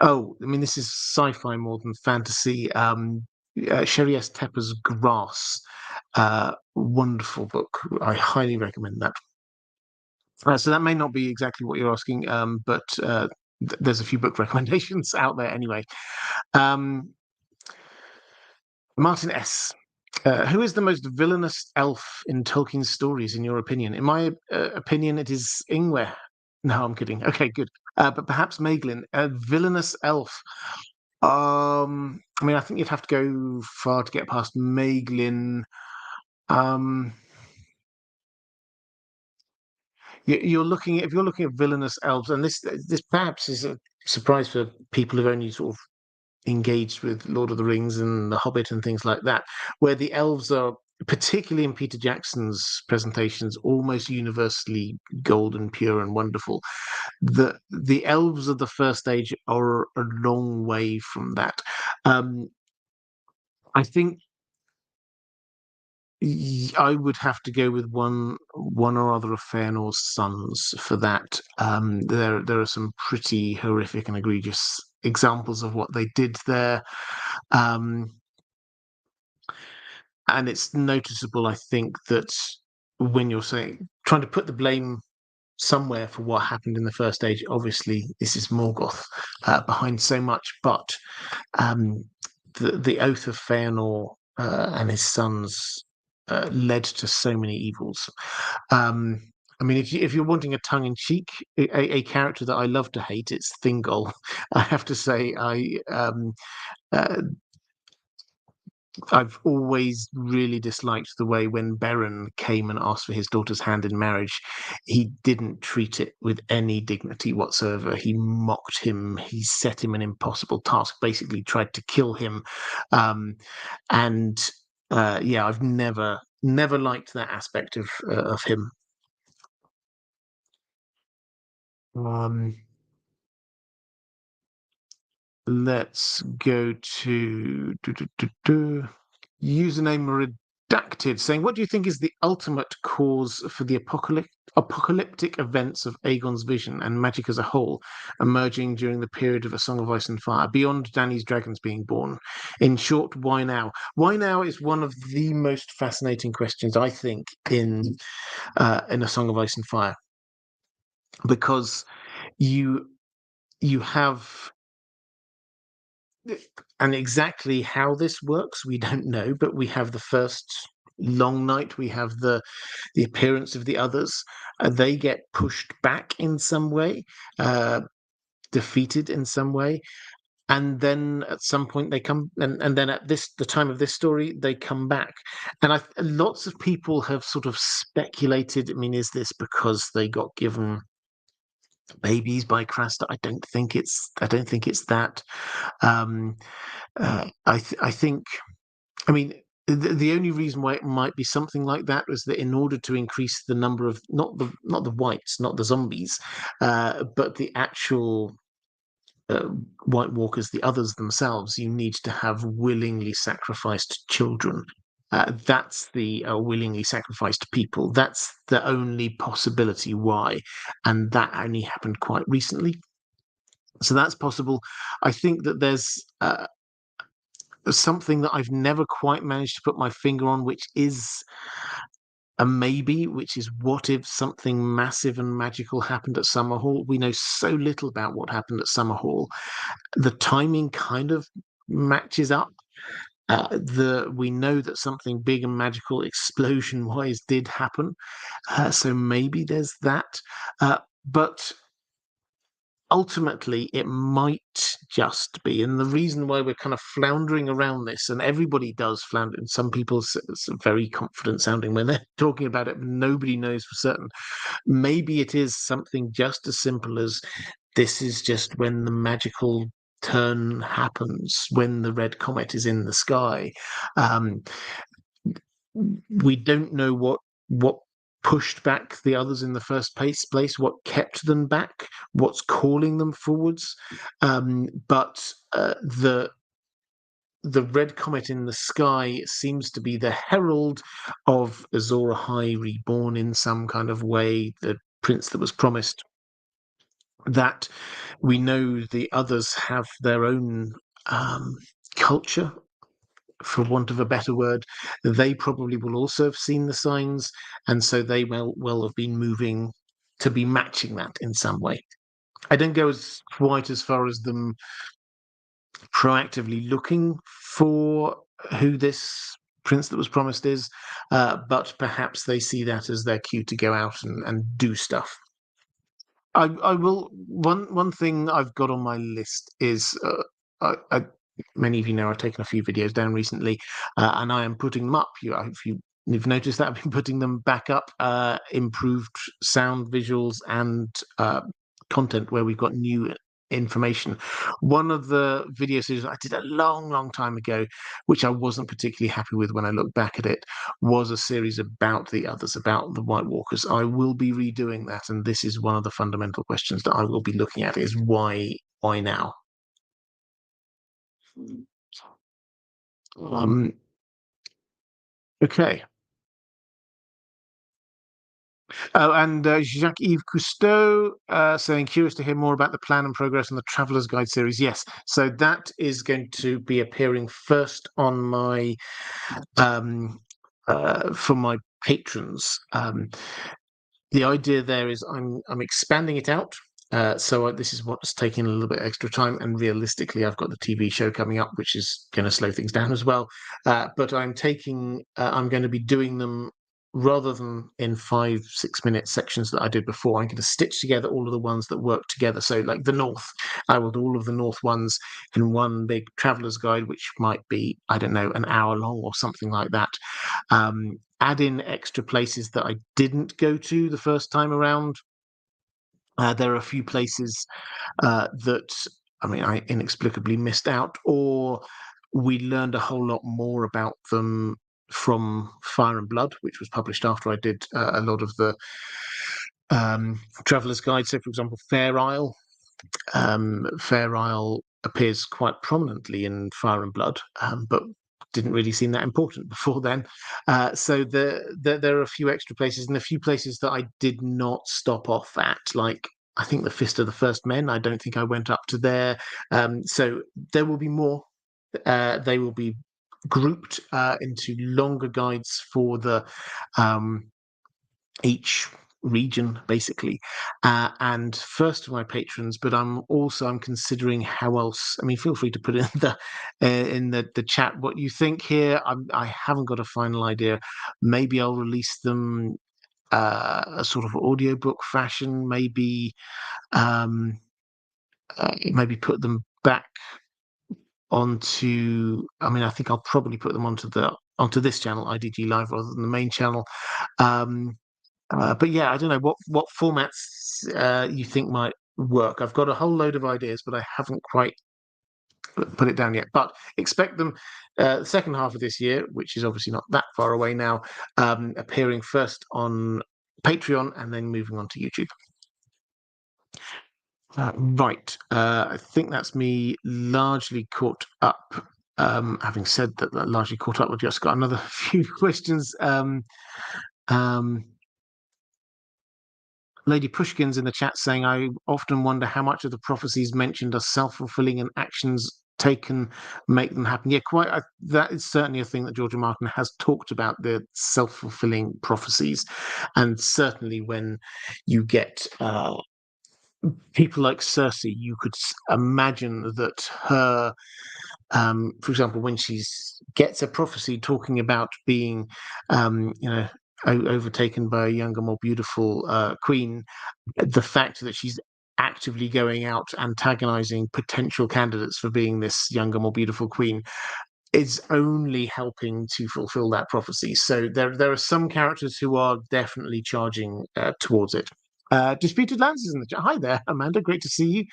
Oh, I mean, this is sci-fi more than fantasy. Sherry S. Tepper's Grass, wonderful book. I highly recommend that. So that may not be exactly what you're asking, but there's a few book recommendations out there anyway. Um, Martin S. Who is the most villainous elf in Tolkien's stories, in your opinion? In my opinion, it is Ingwer. No, I'm kidding. Okay, good. But perhaps Maeglin, a villainous elf. I mean, I think you'd have to go far to get past Maeglin. Um, you're looking at, if you're looking at villainous elves, and this perhaps is a surprise for people who've only sort of engaged with Lord of the Rings and The Hobbit and things like that, where the elves are, particularly in Peter Jackson's presentations, almost universally golden, pure, and wonderful. The elves of the first age are a long way from that. Um, I think I would have to go with one or other of Feanor's sons for that. There are some pretty horrific and egregious examples of what they did there. Um, and it's noticeable, I think, that when you're saying trying to put the blame somewhere for what happened in the first age, obviously this is Morgoth behind so much, but um, the oath of Feanor and his sons led to so many evils. Um, I mean, if you're wanting a tongue-in-cheek, a character that I love to hate, it's Thingol. I have to say, uh, I've always really disliked the way when Beren came and asked for his daughter's hand in marriage, he didn't treat it with any dignity whatsoever. He mocked him. He set him an impossible task, basically tried to kill him. Um, and yeah, I've never liked that aspect of him. Um, let's go to username redacted, saying, "What do you think is the ultimate cause for the apocalyptic events of Aegon's vision and magic as a whole emerging during the period of A Song of Ice and Fire, beyond Dany's dragons being born? In short, why now? Why now is one of the most fascinating questions, I think, in A Song of Ice and Fire, because you you have." And exactly how this works, we don't know, but we have the first long night, we have the appearance of the others. They get pushed back in some way, uh, defeated in some way, and then at some point they come, and then at the time of this story, they come back. And lots of people have sort of speculated. I mean, is this because they got given babies by Craster? I don't think it's that. Um, I think, I mean, the only reason why it might be something like that was that in order to increase the number of not the whites, not the zombies, but the actual uh, White Walkers, the others themselves, you need to have willingly sacrificed children. That's the willingly sacrificed people. That's the only possibility why, and that only happened quite recently. So that's possible. I think that there's something that I've never quite managed to put my finger on, which is a maybe, which is what if something massive and magical happened at Summerhall? We know so little about what happened at Summerhall. The timing kind of matches up. We know that something big and magical explosion wise did happen, so maybe there's that, but ultimately it might just be, and the reason why we're kind of floundering around this, and everybody does flounder, and some people it's very confident sounding when they're talking about it, but nobody knows for certain. Maybe it is something just as simple as this is just when the magical turn happens, when the red comet is in the sky. Um, we don't know what pushed back the others in the first place, what kept them back, what's calling them forwards. But the red comet in the sky seems to be the herald of Azor Ahai reborn in some kind of way, the prince that was promised. That we know the others have their own culture, for want of a better word. They probably will also have seen the signs, and so they will have been moving to be matching that in some way. I don't go quite as far as them proactively looking for who this prince that was promised is, but perhaps they see that as their cue to go out and do stuff. I will. One thing I've got on my list is many of you know I've taken a few videos down recently, and I am putting them up. If you've noticed that I've been putting them back up, improved sound, visuals, and content where we've got new information. One of the video series I did a long time ago, which I wasn't particularly happy with when I look back at it, was a series about the others, about the White Walkers. I will be redoing that, and this is one of the fundamental questions that I will be looking at: is why now? Okay. Oh, and Jacques-Yves Cousteau saying, curious to hear more about the plan and progress on the Traveller's Guide series. Yes, so that is going to be appearing first on my for my patrons. The idea there is I'm expanding it out. So this is what's taking a little bit extra time, and realistically, I've got the TV show coming up, which is going to slow things down as well. But I'm going to be doing them rather than in 5-6 minute sections that I did before. I'm going to stitch together all of the ones that work together. So, like the North, I will do all of the North ones in one big traveler's guide, which might be, I don't know, an hour long or something like that. Add in extra places that I didn't go to the first time around. There are a few places that, I mean, I inexplicably missed out, or we learned a whole lot more about them from Fire and Blood, which was published after I did a lot of the Traveller's Guide. So, for example, Fair Isle. Fair Isle appears quite prominently in Fire and Blood, but didn't really seem that important before then. So there are a few extra places, and a few places that I did not stop off at, like I think the Fist of the First Men. I don't think I went up to there. So there will be more. They will be grouped into longer guides for the each region, basically, and first to my patrons. But I'm considering how else. I mean, feel free to put in the chat what you think here. I haven't got a final idea. Maybe I'll release them a sort of audiobook fashion. Maybe maybe put them back onto. I mean, I think I'll probably put them onto this channel, IDG Live, rather than the main channel. But yeah, I don't know what formats you think might work. I've got a whole load of ideas, but I haven't quite put it down yet. But expect them the second half of this year, which is obviously not that far away now, appearing first on Patreon and then moving on to YouTube. Right. I think that's me largely caught up. Having said that, largely caught up, we've just got another few questions. Lady Pushkin's in the chat saying, I often wonder how much of the prophecies mentioned are self-fulfilling and actions taken make them happen. Yeah, quite. That is certainly a thing that George R. Martin has talked about, the self-fulfilling prophecies, and certainly when you get people like Cersei, you could imagine that her, for example, when she gets a prophecy talking about being, overtaken by a younger, more beautiful queen, the fact that she's actively going out antagonizing potential candidates for being this younger, more beautiful queen is only helping to fulfill that prophecy. So there are some characters who are definitely charging towards it. Disputed Lands is in the chat. Hi there, Amanda. Great to see you.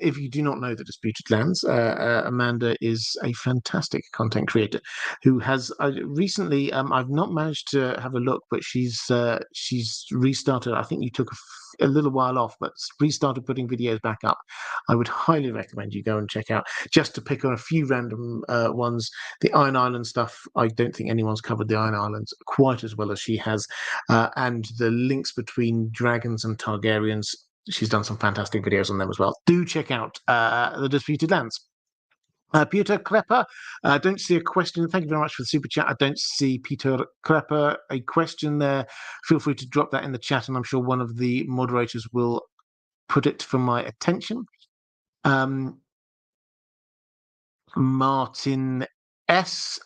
If you do not know the Disputed Lands, Amanda is a fantastic content creator who has recently. I've not managed to have a look, but she's restarted. I think you took a little while off, but restarted putting videos back up. I would highly recommend you go and check out. Just to pick on a few random ones, the Iron Island stuff. I don't think anyone's covered the Iron Islands quite as well as she has, and the links between dragons and Targaryens. She's done some fantastic videos on them as well. Do check out the Disputed Lands. Peter Krepper, I don't see a question. Thank you very much for the super chat. I don't see Peter Krepper a question there. Feel free to drop that in the chat, and I'm sure one of the moderators will put it for my attention. Martin S.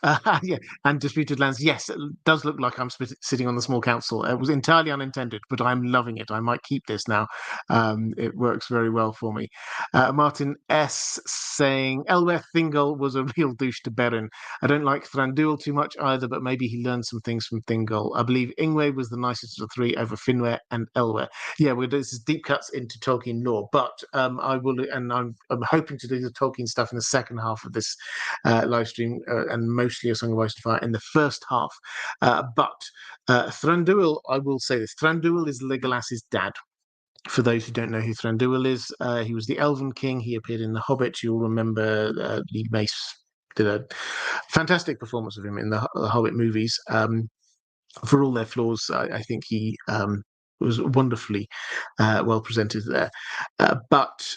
Yeah, and Disputed Lands. Yes, it does look like I'm sitting on the small council. It was entirely unintended, but I'm loving it. I might keep this now. It works very well for me. Martin S. saying, Elweth Thingol was a real douche to Beren. I don't like Thranduil too much either, but maybe he learned some things from Thingol. I believe Ingwe was the nicest of the three over Finwë and Elwë. Yeah, well, this is deep cuts into Tolkien lore, but I will, and I'm hoping to do the Tolkien stuff in the second half of this live stream, and mostly A Song of Ice and Fire in the first half. But Thranduil, I will say this: Thranduil is Legolas's dad. For those who don't know who Thranduil is, he was the Elven King. He appeared in The Hobbit. You'll remember Lee Mace did a fantastic performance of him in the Hobbit movies. For all their flaws, I think he was wonderfully well presented there. But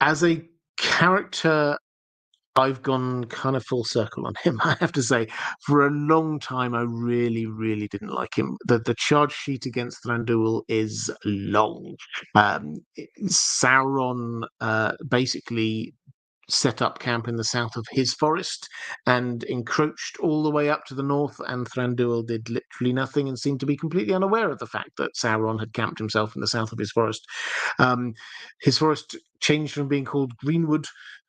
as a character, I've gone kind of full circle on him. I have to say, for a long time, I really, really didn't like him. The charge sheet against Thranduil is long. Sauron basically set up camp in the south of his forest and encroached all the way up to the north, and Thranduil did literally nothing and seemed to be completely unaware of the fact that Sauron had camped himself in the south of his forest. His forest changed from being called Greenwood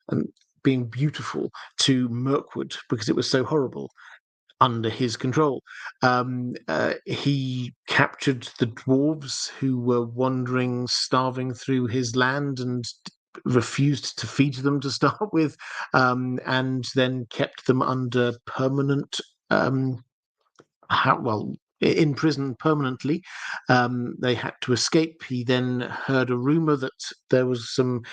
and being beautiful to Mirkwood because it was so horrible under his control. He captured the dwarves who were wandering, starving through his land, and refused to feed them to start with, and then kept them under permanent, in prison permanently. They had to escape. He then heard a rumor that there was some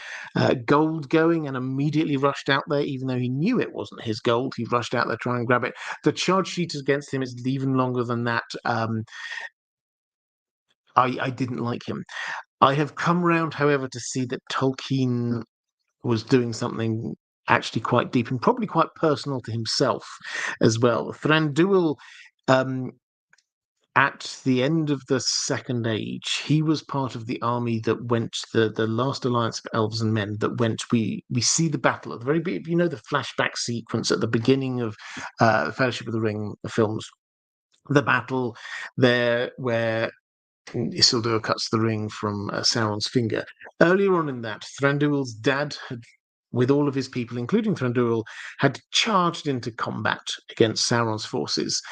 gold going and immediately rushed out there, even though he knew it wasn't his gold. He rushed out there to try and grab it. The charge sheet against him is even longer than that. I didn't like him. I have come round, however, to see that Tolkien was doing something actually quite deep and probably quite personal to himself as well. Thranduil, at the end of the Second Age, he was part of the army that went, the last alliance of elves and men that went. We see the battle at the very beginning, the flashback sequence at the beginning of Fellowship of the Ring, the films. The battle there where Isildur cuts the ring from Sauron's finger. Earlier on in that, Thranduil's dad had, with all of his people, including Thranduil, had charged into combat against Sauron's forces,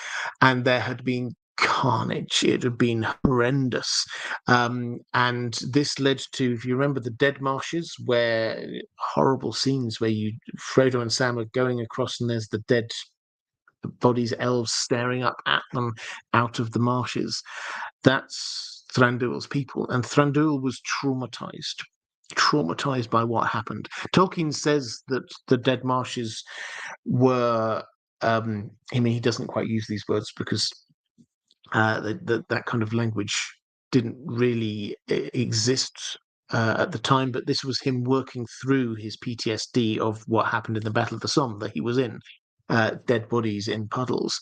and there had been carnage. It had been horrendous. And this led to, if you remember, the Dead Marshes, where horrible scenes where Frodo and Sam are going across and there's the dead bodies, elves staring up at them out of the marshes. That's Thranduil's people, and Thranduil was traumatized by what happened. Tolkien says that the Dead Marshes were, he doesn't quite use these words because that kind of language didn't really exist at the time, but this was him working through his PTSD of what happened in the Battle of the Somme that he was in, dead bodies in puddles.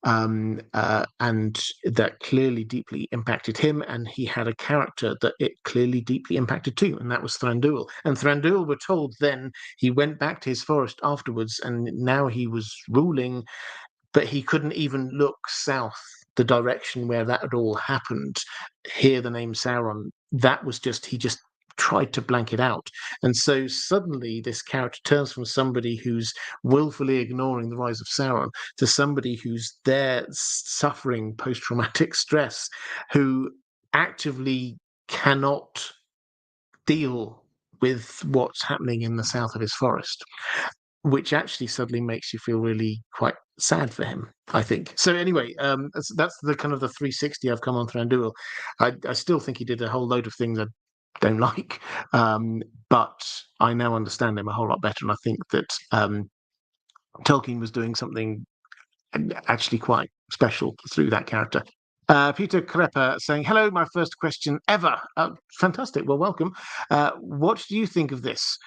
And that clearly deeply impacted him, and he had a character that it clearly deeply impacted too, and that was Thranduil. And Thranduil, we're told, then he went back to his forest afterwards, and now he was ruling, but he couldn't even look south, the direction where that had all happened, hear the name Sauron. That was just, he just tried to blank it out. And so suddenly this character turns from somebody who's willfully ignoring the rise of Sauron to somebody who's there suffering post-traumatic stress, who actively cannot deal with what's happening in the south of his forest, which actually suddenly makes you feel really quite sad for him, I think. So anyway, that's the kind of the 360 I've come on Thranduil. I still think he did a whole load of things I don't like, but I now understand him a whole lot better, and I think that Tolkien was doing something actually quite special through that character. Peter Krepper saying, hello, my first question ever. Fantastic. Well, welcome. What do you think of this?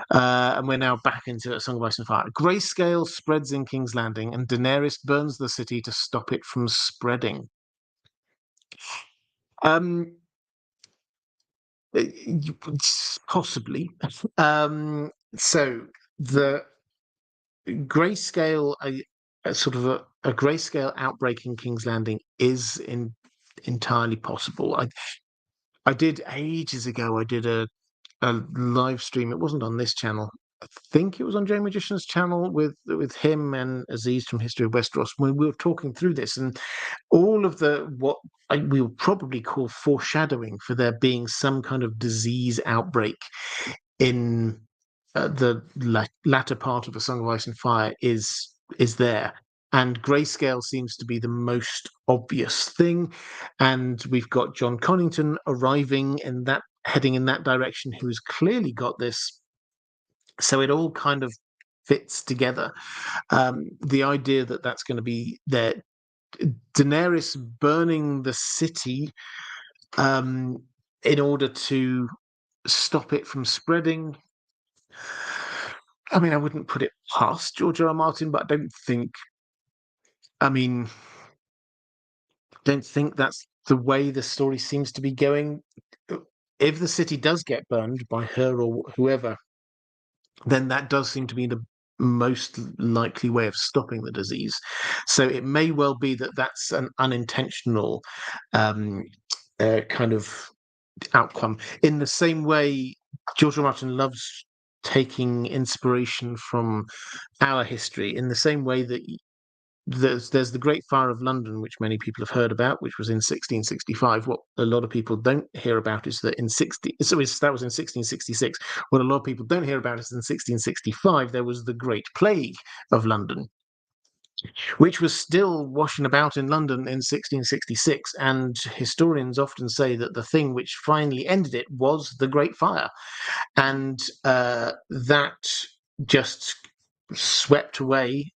And we're now back into A Song of Ice and Fire. Grayscale spreads in King's Landing, and Daenerys burns the city to stop it from spreading. Possibly. So the grayscale, a sort of a grayscale outbreak in King's Landing is entirely possible. I did ages ago. I did a live stream. It wasn't on this channel. I think it was on Jay Magician's channel with him and Aziz from History of Westeros, when we were talking through this, and all of what we will probably call foreshadowing for there being some kind of disease outbreak in the latter part of A Song of Ice and Fire is there. And grayscale seems to be the most obvious thing. And we've got John Connington arriving heading in that direction, who's clearly got this. So it all kind of fits together. The idea that that's going to be there. Daenerys burning the city in order to stop it from spreading. I mean, I wouldn't put it past George R. R. Martin, but I don't think that's the way the story seems to be going. If the city does get burned by her or whoever, then that does seem to be the most likely way of stopping the disease. So it may well be that that's an unintentional kind of outcome. In the same way, George R. R. Martin loves taking inspiration from our history, in the same way that there's the Great Fire of London, which many people have heard about, which was in 1665. What a lot of people don't hear about is that that was in 1666. What a lot of people don't hear about is in 1665 there was the Great Plague of London, which was still washing about in London in 1666. And historians often say that the thing which finally ended it was the Great Fire. And that just swept away,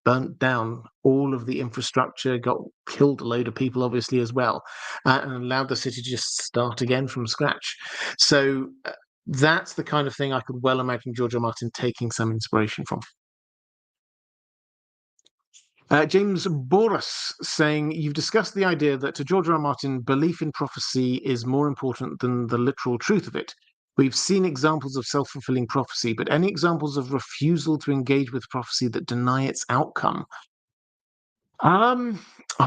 burnt down all of the infrastructure, killed a load of people, obviously, as well, and allowed the city to just start again from scratch. So that's the kind of thing I could well imagine George R. R. Martin taking some inspiration from. James Boris saying, you've discussed the idea that to George R. R. Martin, belief in prophecy is more important than the literal truth of it. We've seen examples of self-fulfilling prophecy, but any examples of refusal to engage with prophecy that deny its outcome? Oh,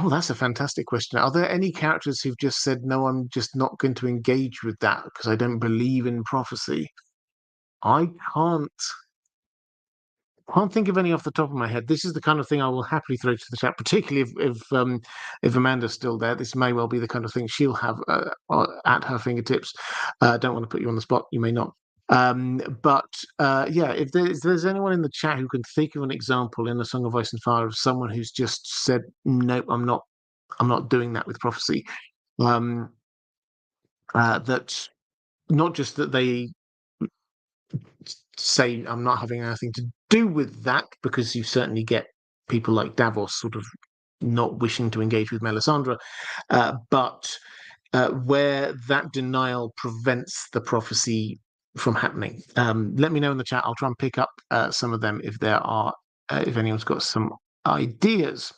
that's a fantastic question. Are there any characters who've just said, no, I'm just not going to engage with that because I don't believe in prophecy? I can't think of any off the top of my head. This is the kind of thing I will happily throw to the chat, particularly if Amanda's still there. This may well be the kind of thing she'll have at her fingertips. I don't want to put you on the spot. You may not. But if there's anyone in the chat who can think of an example in A Song of Ice and Fire of someone who's just said, nope, I'm not doing that with prophecy. That not just that they say I'm not having anything to do with that, because you certainly get people like Davos sort of not wishing to engage with Melisandre, but where that denial prevents the prophecy from happening. Let me know in the chat. I'll try and pick up some of them if there are, if anyone's got some ideas.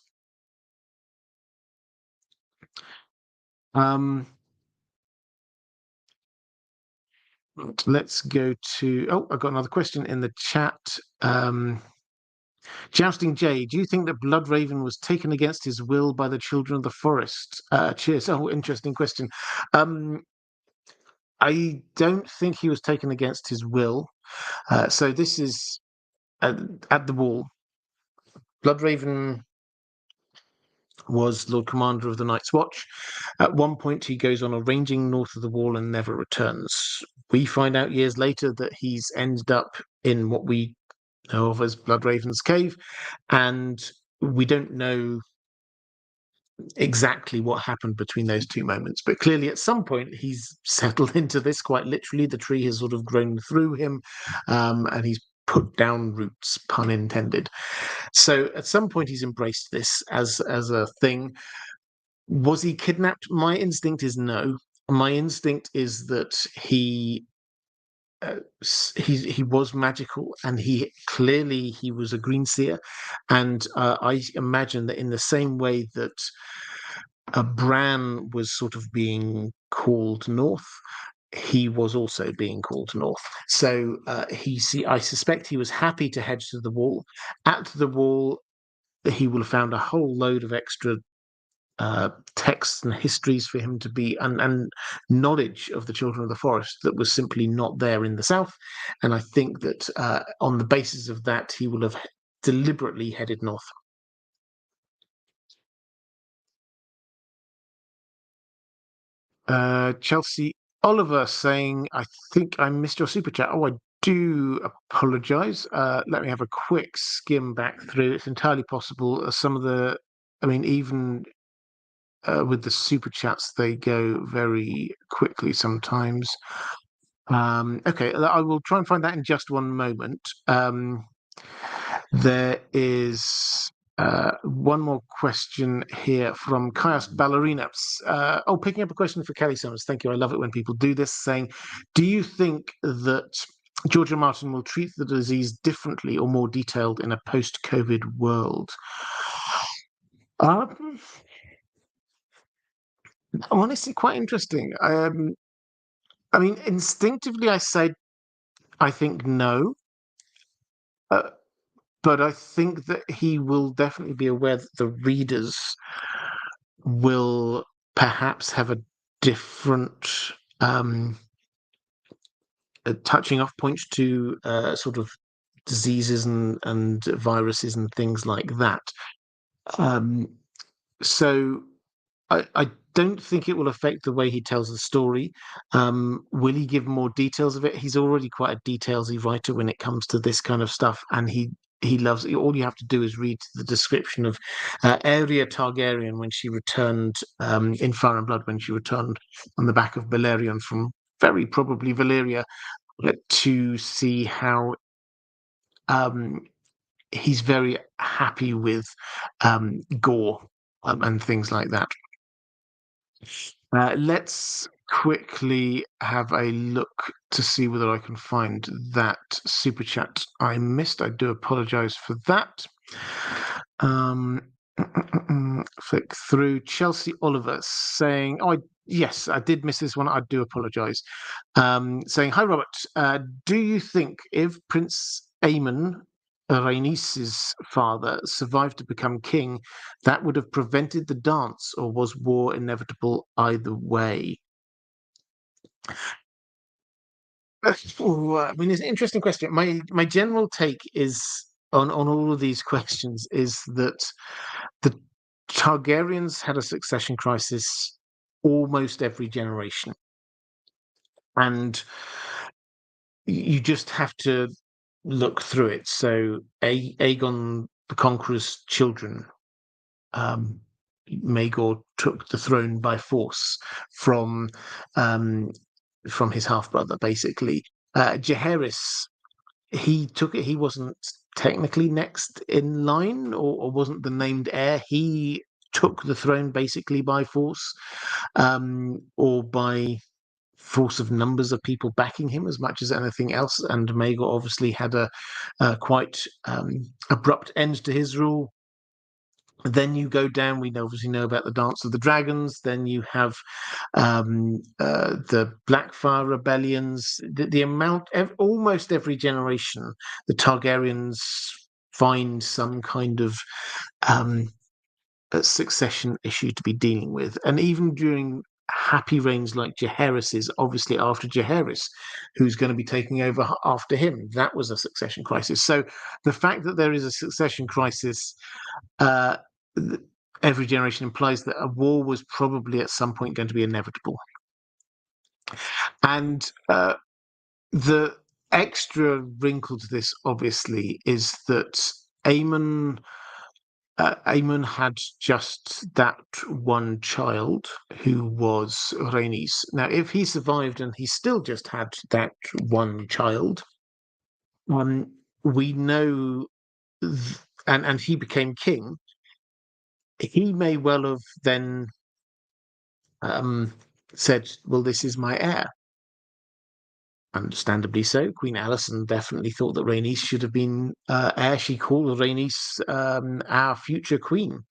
Let's go to. Oh, I got another question in the chat. Jousting J, do you think that Bloodraven was taken against his will by the children of the forest? Cheers. Oh, interesting question. I don't think he was taken against his will. So this is at the wall. Bloodraven was Lord Commander of the Night's Watch. At one point, he goes on a ranging north of the wall and never returns. We find out years later that he's ended up in what we know of as Bloodraven's Cave, and we don't know exactly what happened between those two moments. But clearly, at some point, he's settled into this quite literally. The tree has sort of grown through him, and he's put down roots, pun intended. So at some point, he's embraced this as a thing. Was he kidnapped? My instinct is no. My instinct is that he was magical, and he was a green seer, and I imagine that in the same way that Bran was sort of being called north, he was also being called north. So I suspect he was happy to head to the wall. At the wall, he will have found a whole load of extra texts and histories for him to be, and knowledge of the children of the forest that was simply not there in the south. And I think that on the basis of that, he will have deliberately headed north. Chelsea Oliver saying, I think I missed your super chat. Oh, I do apologize. Let me have a quick skim back through. It's entirely possible. Some of the, I mean, even with the super chats, they go very quickly sometimes. Okay, I will try and find that in just one moment. There is one more question here from Caius Ballerinas. Picking up a question for Kelly Summers. Thank you. I love it when people do this, saying, do you think that George R. Martin will treat the disease differently or more detailed in a post-COVID world? Honestly, quite interesting. I mean, instinctively, I think no. But I think that he will definitely be aware that the readers will perhaps have a different touching off points to sort of diseases and viruses and things like that. So I don't think it will affect the way he tells the story. Will he give more details of it? He's already quite a detailsy writer when it comes to this kind of stuff, and he loves it. All you have to do is read the description of Aeria Targaryen when she returned in Fire and Blood, when she returned on the back of Balerion from very probably Valyria, to see how he's very happy with gore and things like that. Let's quickly have a look to see whether I can find that super chat I missed. I do apologize for that. Flick through. Chelsea Oliver saying, yes, I did miss this one. I do apologize. Saying, hi, Robert. Do you think if Prince Aemon, Rhaenys's father, survived to become king, that would have prevented the dance, or was war inevitable either way? I mean, it's an interesting question. My general take is on all of these questions is that the Targaryens had a succession crisis almost every generation, and you just have to look through it. So Aegon the Conqueror's children, Maegor took the throne by force from his half brother, basically. Jaehaerys, he took it. He wasn't technically next in line, or wasn't the named heir. He took the throne basically by force, or by force of numbers of people backing him as much as anything else. And Maegor obviously had a quite abrupt end to his rule. Then you go down, we obviously know about the Dance of the Dragons. Then you have the Blackfire rebellions. The amount, almost every generation, the Targaryens find some kind of a succession issue to be dealing with. And even during happy reigns like Jaehaerys's, obviously after Jaehaerys, who's going to be taking over after him, that was a succession crisis. So the fact that there is a succession crisis uh, every generation implies that a war was probably at some point going to be inevitable. And the extra wrinkle to this, obviously, is that Aemon had just that one child, who was Rhaenys. Now, if he survived and he still just had that one child, we know, and he became king, he may well have then said, well, this is my heir. Understandably so. Queen Alysanne definitely thought that Rhaenys should have been heir. She called Rhaenys our future queen.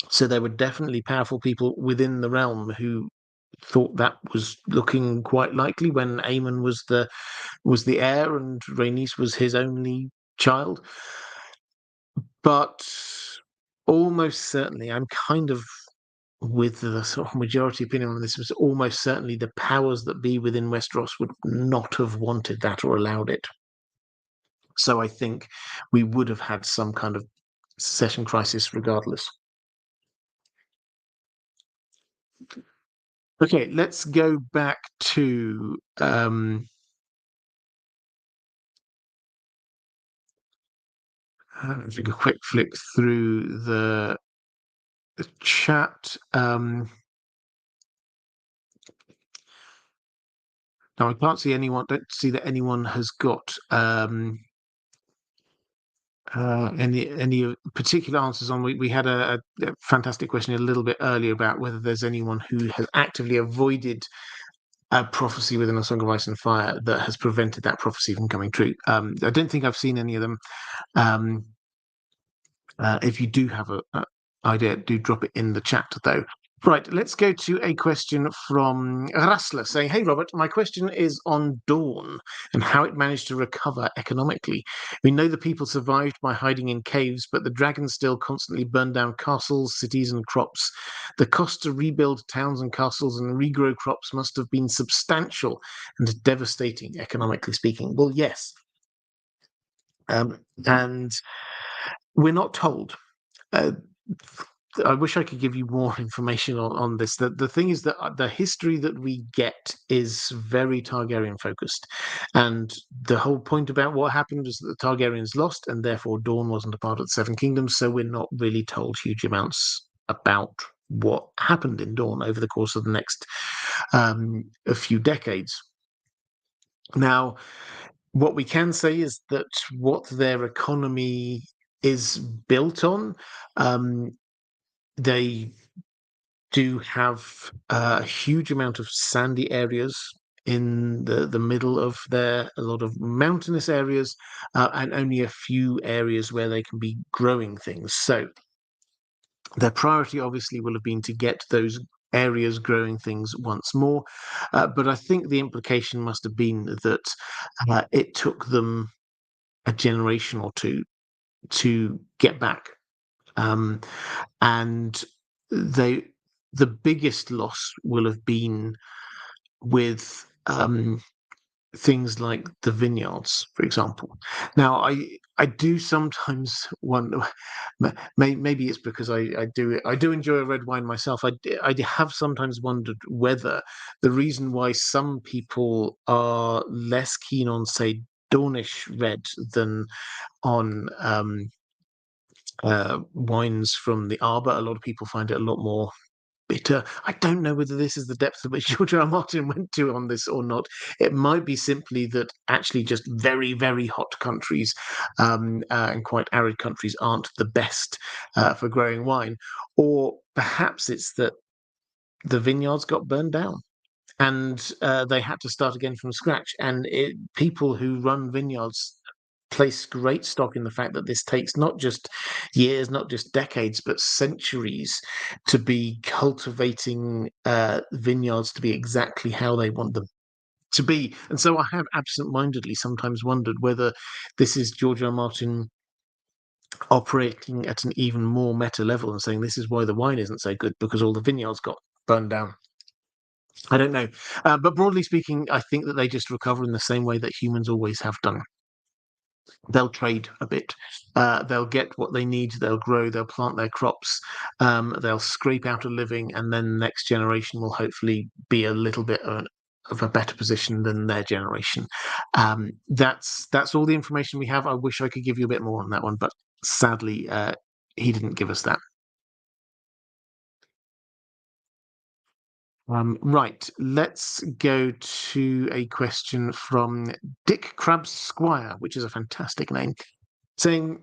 So there were definitely powerful people within the realm who thought that was looking quite likely when Aemon was the heir and Rhaenys was his only child. But almost certainly, I'm kind of with the sort of majority opinion on this, was almost certainly the powers that be within Westeros would not have wanted that or allowed it. So I think we would have had some kind of succession crisis regardless. Okay, let's go back to take a quick flick through the chat. Now I can't see anyone. Don't see that anyone has got any particular answers on. We had a fantastic question a little bit earlier about whether there's anyone who has actively avoided a prophecy within A Song of Ice and Fire that has prevented that prophecy from coming true. I don't think I've seen any of them. If you do have an idea, do drop it in the chat, though. Right, let's go to a question from Rassler saying, hey, Robert, my question is on Dawn and how it managed to recover economically. We know the people survived by hiding in caves, but the dragons still constantly burn down castles, cities, and crops. The cost to rebuild towns and castles and regrow crops must have been substantial and devastating, economically speaking. Well, yes. And we're not told. I wish I could give you more information on this. The thing is that the history that we get is very Targaryen focused. And the whole point about what happened was that the Targaryens lost, and therefore Dawn wasn't a part of the Seven Kingdoms. So we're not really told huge amounts about what happened in Dawn over the course of the next a few decades. Now, what we can say is that what their economy is built on, they do have a huge amount of sandy areas in the middle of a lot of mountainous areas, and only a few areas where they can be growing things. So their priority obviously will have been to get those areas growing things once more. But I think the implication must have been that it took them a generation or two to get back. And the biggest loss will have been with things like the vineyards, for example. Now, I do sometimes wonder. Maybe it's because I do enjoy a red wine myself. I have sometimes wondered whether the reason why some people are less keen on, say, Dornish red than on wines from the Arbor. A lot of people find it a lot more bitter. I don't know whether this is the depth of which George R. R. Martin went to on this or not. It might be simply that actually just very, very hot countries and quite arid countries aren't the best for growing wine. Or perhaps it's that the vineyards got burned down and they had to start again from scratch. And people who run vineyards place great stock in the fact that this takes not just years, not just decades, but centuries to be cultivating vineyards to be exactly how they want them to be. And so I have absent-mindedly sometimes wondered whether this is George R. R. Martin operating at an even more meta level and saying this is why the wine isn't so good, because all the vineyards got burned down. I don't know. But broadly speaking, I think that they just recover in the same way that humans always have done. They'll trade a bit. They'll get what they need. They'll grow. They'll plant their crops. They'll scrape out a living, and then the next generation will hopefully be a little bit of a better position than their generation. That's all the information we have. I wish I could give you a bit more on that one, but sadly, he didn't give us that. Right, let's go to a question from DickCrabb'sSquire, which is a fantastic name, saying,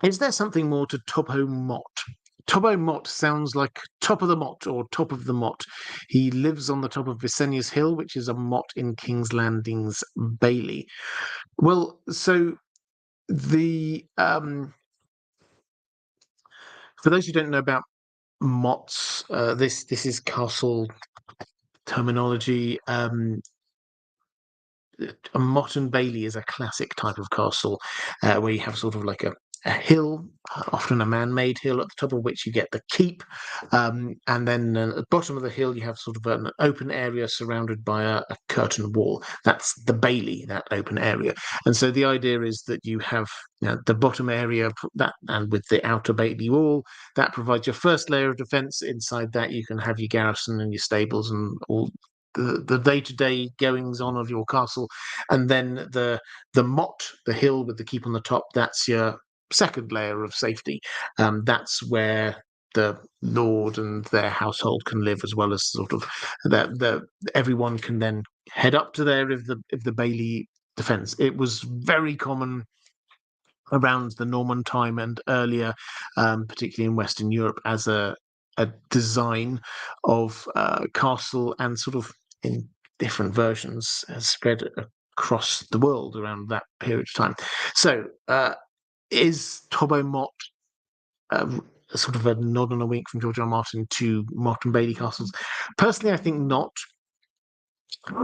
is there something more to Topo Mott? Topo Mott sounds like top of the Mott or top of the Mott. He lives on the top of Visenius Hill, which is a Mott in King's Landing's Bailey. Well, so the for those who don't know about Motts, this is castle terminology. A Mott and Bailey is a classic type of castle where you have sort of like a hill, often a man-made hill, at the top of which you get the keep, and then at the bottom of the hill you have sort of an open area surrounded by a curtain wall. That's the Bailey, that open area. And so the idea is that you have the bottom area, that, and with the outer Bailey wall, that provides your first layer of defence. Inside that you can have your garrison and your stables and all the day-to-day goings on of your castle, and then the Mott, the hill with the keep on the top, that's your second layer of safety. That's where the lord and their household can live, as well as sort of everyone can then head up to there if the Bailey defence. It was very common around the Norman time and earlier, particularly in Western Europe, as a design of castle, and sort of in different versions has spread across the world around that period of time. So is Tobo Mott sort of a nod and a wink from George R. R. Martin to Mott and Bailey castles? Personally, I think not.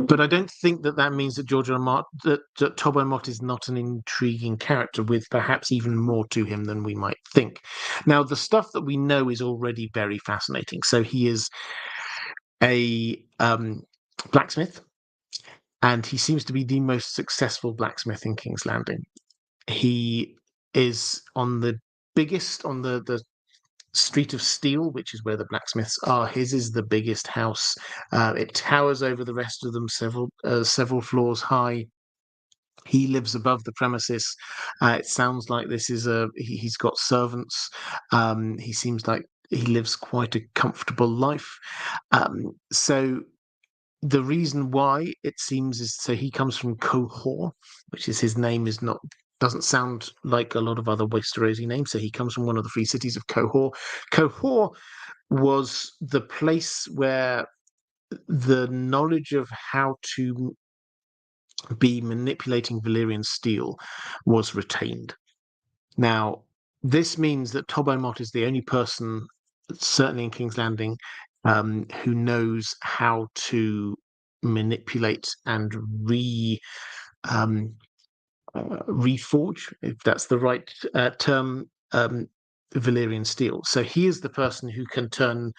But I don't think that means that George R. R. Martin, that Tobo Mott is not an intriguing character with perhaps even more to him than we might think. Now, the stuff that we know is already very fascinating. So he is a blacksmith, and he seems to be the most successful blacksmith in King's Landing. He is on the Street of Steel, which is where the blacksmiths are. His is the biggest house. It towers over the rest of them, several floors high. He lives above the premises. It sounds like this is he's got servants. He seems like he lives quite a comfortable life. So the reason why it seems is, so he comes from Cohor, which is his name is not doesn't sound like a lot of other Westerosi names. So he comes from one of the free cities of Cohor. Cohor was the place where the knowledge of how to be manipulating Valyrian steel was retained. Now, this means that Tobo Mott is the only person, certainly in King's Landing, who knows how to manipulate and reforge, if that's the right term, Valyrian steel. So he is the person who can turn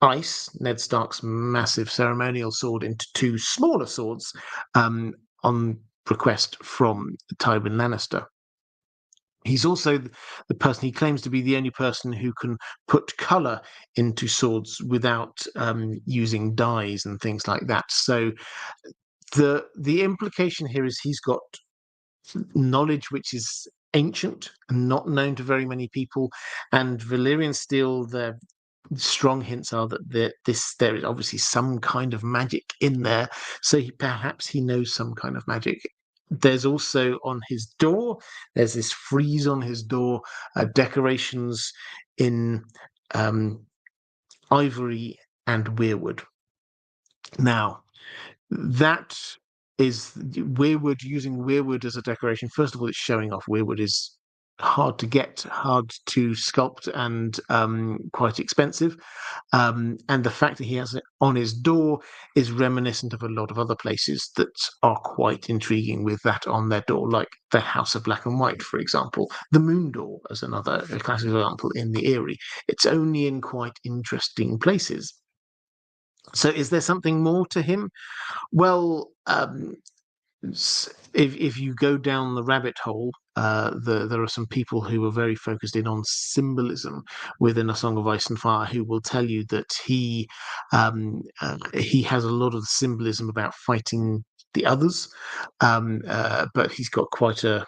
ice, Ned Stark's massive ceremonial sword, into two smaller swords on request from Tywin Lannister. He's also the person, he claims to be the only person who can put colour into swords without using dyes and things like that. So the implication here is he's got knowledge which is ancient and not known to very many people, and Valyrian steel, strong hints are that there is obviously some kind of magic in there. So perhaps he knows some kind of magic. There's also on his door, there's this frieze on his door, decorations in ivory and weirwood. Now, that is weirwood, using weirwood as a decoration. First of all, it's showing off. Weirwood is hard to get, hard to sculpt, and quite expensive. And the fact that he has it on his door is reminiscent of a lot of other places that are quite intriguing with that on their door, like the House of Black and White, for example. The Moon Door as another classic example in the Eyrie. It's only in quite interesting places. So is there something more to him? Well, if you go down the rabbit hole, there are some people who are very focused in on symbolism within A Song of Ice and Fire, who will tell you that he has a lot of symbolism about fighting the others, but he's got quite a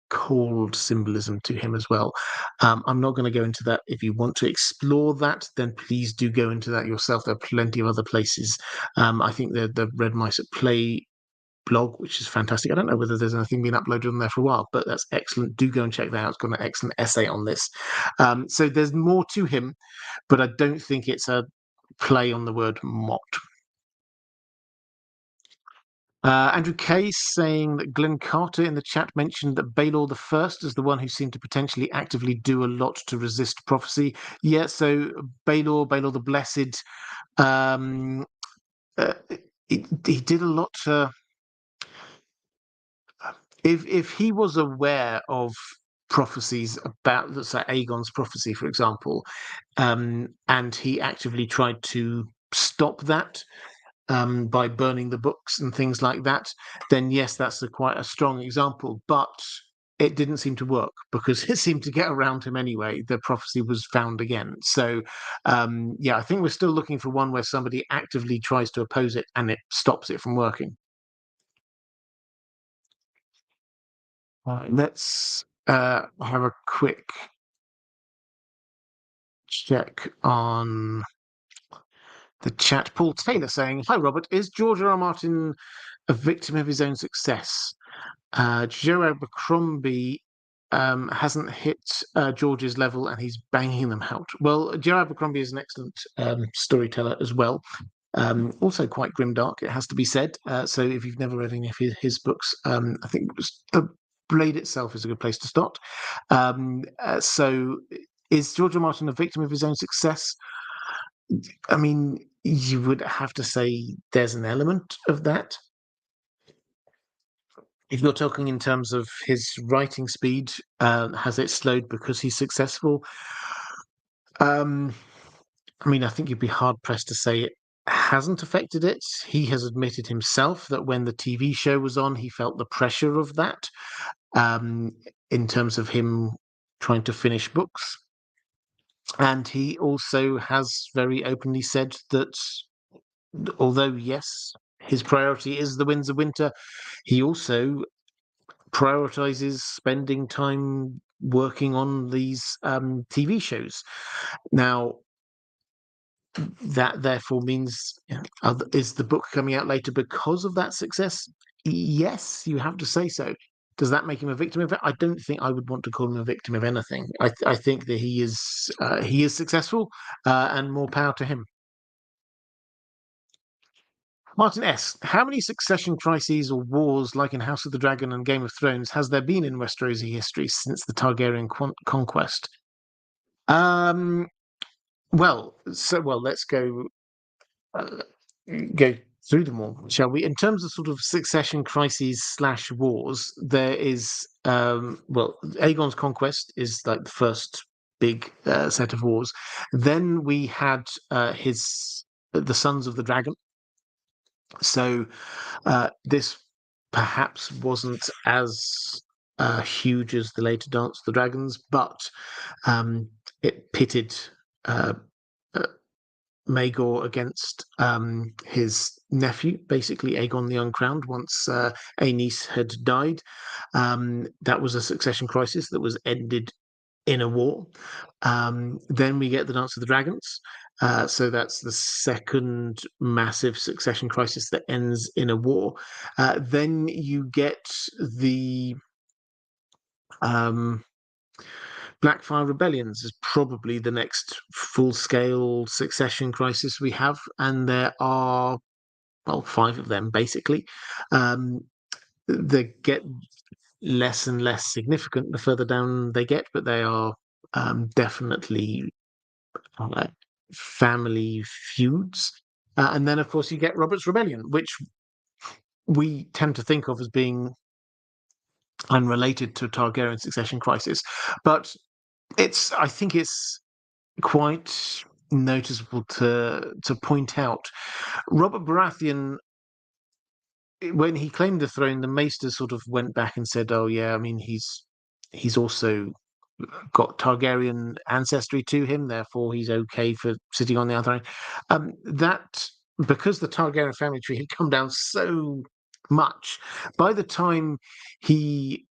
cold symbolism to him as well. I'm not going to go into that. If you want to explore that, then please do go into that yourself. There are plenty of other places. I think the Red Mice at Play blog, which is fantastic. I don't know whether there's anything been uploaded on there for a while, but that's excellent. Do go and check that out. It's got an excellent essay on this. So there's more to him, but I don't think it's a play on the word mott. Andrew Kay saying that Glenn Carter in the chat mentioned that Balor the First is the one who seemed to potentially actively do a lot to resist prophecy. Yeah, so Balor the Blessed, he did a lot to. If he was aware of prophecies about, let's say, Aegon's prophecy, for example, and he actively tried to stop that by burning the books and things like that, then yes, that's quite a strong example. But it didn't seem to work because it seemed to get around him anyway. The prophecy was found again. So, yeah, I think we're still looking for one where somebody actively tries to oppose it and it stops it from working. Let's have a quick check on the chat. Paul Taylor saying, "Hi, Robert. Is George R. R. Martin a victim of his own success? Joe Abercrombie hasn't hit George's level and he's banging them out." Well, Joe Abercrombie is an excellent storyteller as well. Also quite grimdark, it has to be said. So if you've never read any of his books, I think The Blade itself is a good place to start. So is George R. Martin a victim of his own success? I mean, you would have to say there's an element of that. If you're talking in terms of his writing speed, has it slowed because he's successful? I mean, I think you'd be hard pressed to say it hasn't affected it. He has admitted himself that when the TV show was on, he felt the pressure of that, in terms of him trying to finish books. And he also has very openly said that although, yes, his priority is the Winds of Winter, he also prioritizes spending time working on these TV shows. Now, that therefore means, is the book coming out later because of that success? Yes, you have to say so. Does that make him a victim of it? I don't think I would want to call him a victim of anything. I think that he is successful, and more power to him. Martin S., how many succession crises or wars, like in House of the Dragon and Game of Thrones, has there been in Westerosi history since the Targaryen conquest? Well, let's go go through them all, shall we? In terms of sort of succession crises / wars, there is Aegon's conquest is like the first big set of wars. Then we had the Sons of the Dragon. So this perhaps wasn't as huge as the later Dance of the Dragons, but it pitted Maegor against his nephew, basically Aegon the Uncrowned, once Aenys had died. That was a succession crisis that was ended in a war. Then we get the Dance of the Dragons. So that's the second massive succession crisis that ends in a war. Then you get the Blackfire Rebellions is probably the next full-scale succession crisis we have, and there are, well, 5 of them basically. They get less and less significant the further down they get, but they are definitely family feuds. And then, of course, you get Robert's Rebellion, which we tend to think of as being unrelated to Targaryen succession crisis, but I think it's quite noticeable to point out. Robert Baratheon, when he claimed the throne, the Maesters sort of went back and said, "Oh yeah, I mean he's also got Targaryen ancestry to him, therefore he's okay for sitting on the Iron Throne." That because the Targaryen family tree had come down so much, by the time he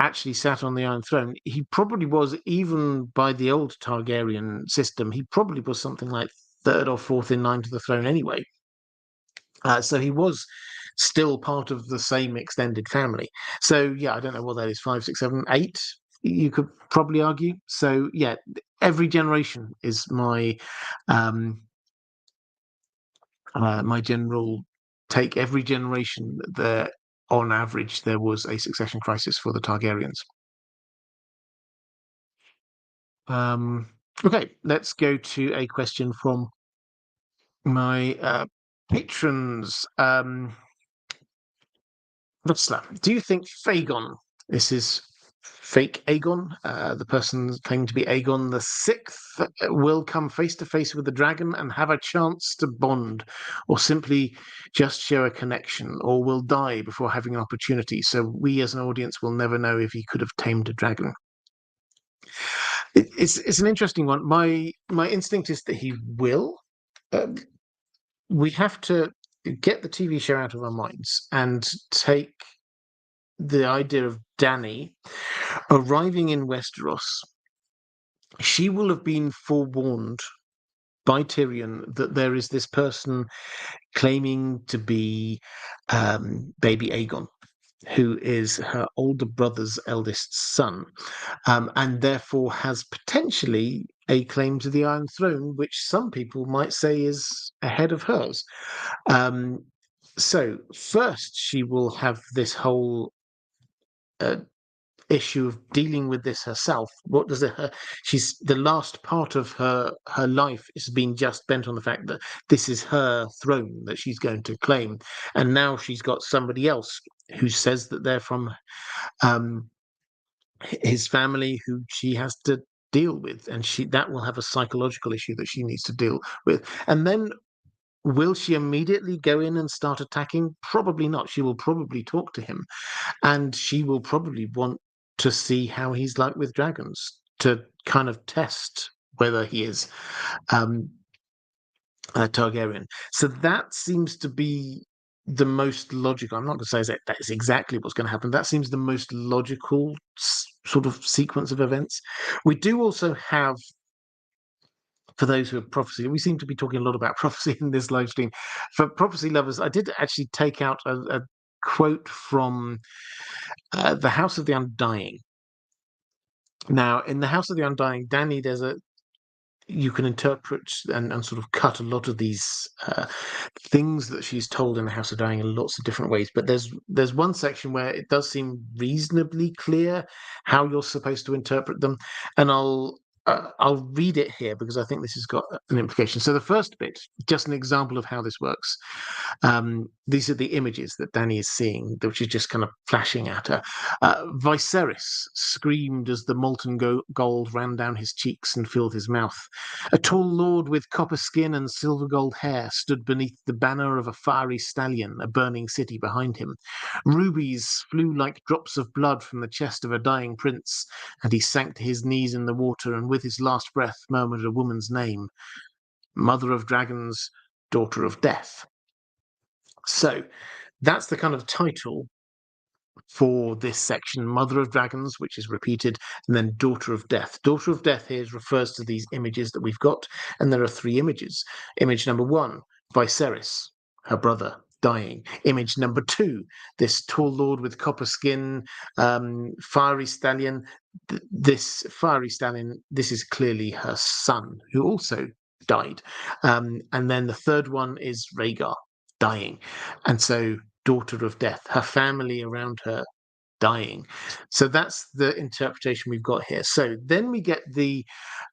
actually sat on the Iron Throne, he probably was, even by the old Targaryen system, he probably was something like third or fourth in line to the throne anyway. So he was still part of the same extended family. So yeah, I don't know what that is, 5, 6, 7, 8. You could probably argue. So yeah, every generation is my my general take. Every generation, there on average there was a succession crisis for the Targaryens. Okay, let's go to a question from my patrons. Russler, do you think Fagon, this is fake Aegon, the person claiming to be Aegon the Sixth, will come face to face with the dragon and have a chance to bond, or simply just show a connection, or will die before having an opportunity, so we as an audience will never know if he could have tamed a dragon? It's an interesting one. My instinct is that he will. We have to get the TV show out of our minds and take the idea of Dany arriving in Westeros. She will have been forewarned by Tyrion that there is this person claiming to be baby Aegon, who is her older brother's eldest son, and therefore has potentially a claim to the Iron Throne, which some people might say is ahead of hers. So first, she will have this whole issue of dealing with this herself. What does it? She's the last part of her life has been just bent on the fact that this is her throne that she's going to claim, and now she's got somebody else who says that they're from his family who she has to deal with, and that will have a psychological issue that she needs to deal with. And then will she immediately go in and start attacking? Probably not. She will probably talk to him, and she will probably want to see how he's like with dragons, to kind of test whether he is a Targaryen. So that seems to be the most logical. I'm not going to say that is exactly what's going to happen. That seems the most logical sort of sequence of events. We do also have, for those who have prophecy, we seem to be talking a lot about prophecy in this live stream. For prophecy lovers, I did actually take out a quote from the House of the Undying. Now, in the House of the Undying, Dany, you can interpret and sort of cut a lot of these things that she's told in the House of Dying in lots of different ways. But there's one section where it does seem reasonably clear how you're supposed to interpret them, and I'll read it here because I think this has got an implication. So the first bit, just an example of how this works. These are the images that Dany is seeing, which is just kind of flashing at her. Viserys screamed as the molten gold ran down his cheeks and filled his mouth. A tall lord with copper skin and silver gold hair stood beneath the banner of a fiery stallion, a burning city behind him. Rubies flew like drops of blood from the chest of a dying prince, and he sank to his knees in the water and with his last breath murmured a woman's name: Mother of Dragons, Daughter of Death. So that's the kind of title for this section: Mother of Dragons, which is repeated, and then Daughter of Death. Daughter of Death here refers to these images that we've got, and there are 3 images. Image number 1, Viserys, her brother, dying. Image number 2, this tall lord with copper skin, fiery stallion. This fiery stallion, this is clearly her son, who also died. And then the third one is Rhaegar, dying. And so Daughter of Death, her family around her dying. So that's the interpretation we've got here. So then we get the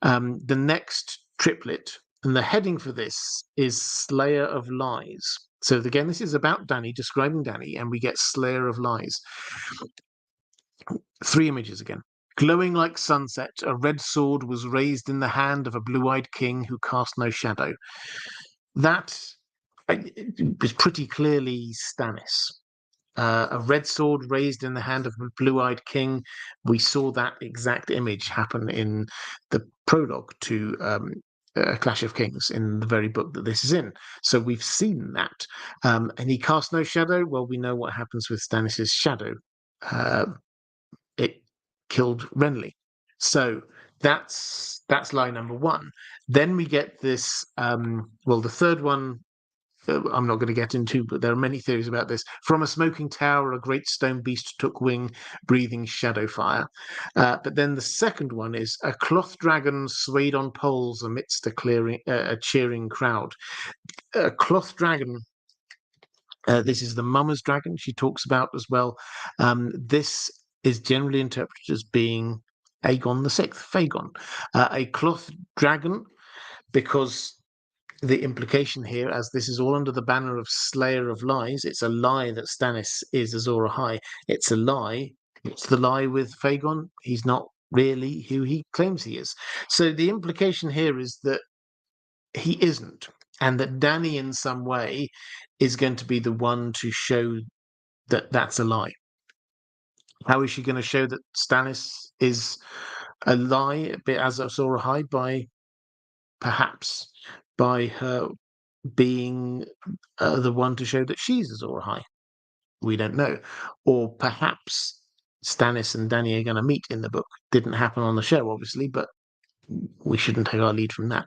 next triplet, and the heading for this is Slayer of Lies. So again, this is about Dany, describing Dany, and we get Slayer of Lies. 3 images again. Glowing like sunset, a red sword was raised in the hand of a blue-eyed king who cast no shadow. That is pretty clearly Stannis. A red sword raised in the hand of a blue-eyed king. We saw that exact image happen in the prologue to Clash of Kings, in the very book that this is in. So we've seen that. And he cast no shadow. Well, we know what happens with Stannis' shadow. It killed Renly. So that's line number 1. Then we get this, the third one, I'm not going to get into, but there are many theories about this. From a smoking tower, a great stone beast took wing, breathing shadow fire. But then the second one is a cloth dragon swayed on poles amidst a cheering crowd. A cloth dragon. This is the Mama's dragon she talks about as well. This is generally interpreted as being Aegon the Sixth, Fagon, a cloth dragon, because the implication here, as this is all under the banner of Slayer of Lies, it's a lie that Stannis is Azor Ahai. It's a lie. It's the lie with Fagon. He's not really who he claims he is. So the implication here is that he isn't, and that Dany in some way is going to be the one to show that that's a lie. How is she going to show that Stannis is a lie, a bit as Azor Ahai? Perhaps by her being the one to show that she's Azor Ahai. We don't know. Or perhaps Stannis and Dany are going to meet in the book. Didn't happen on the show, obviously, but we shouldn't take our lead from that.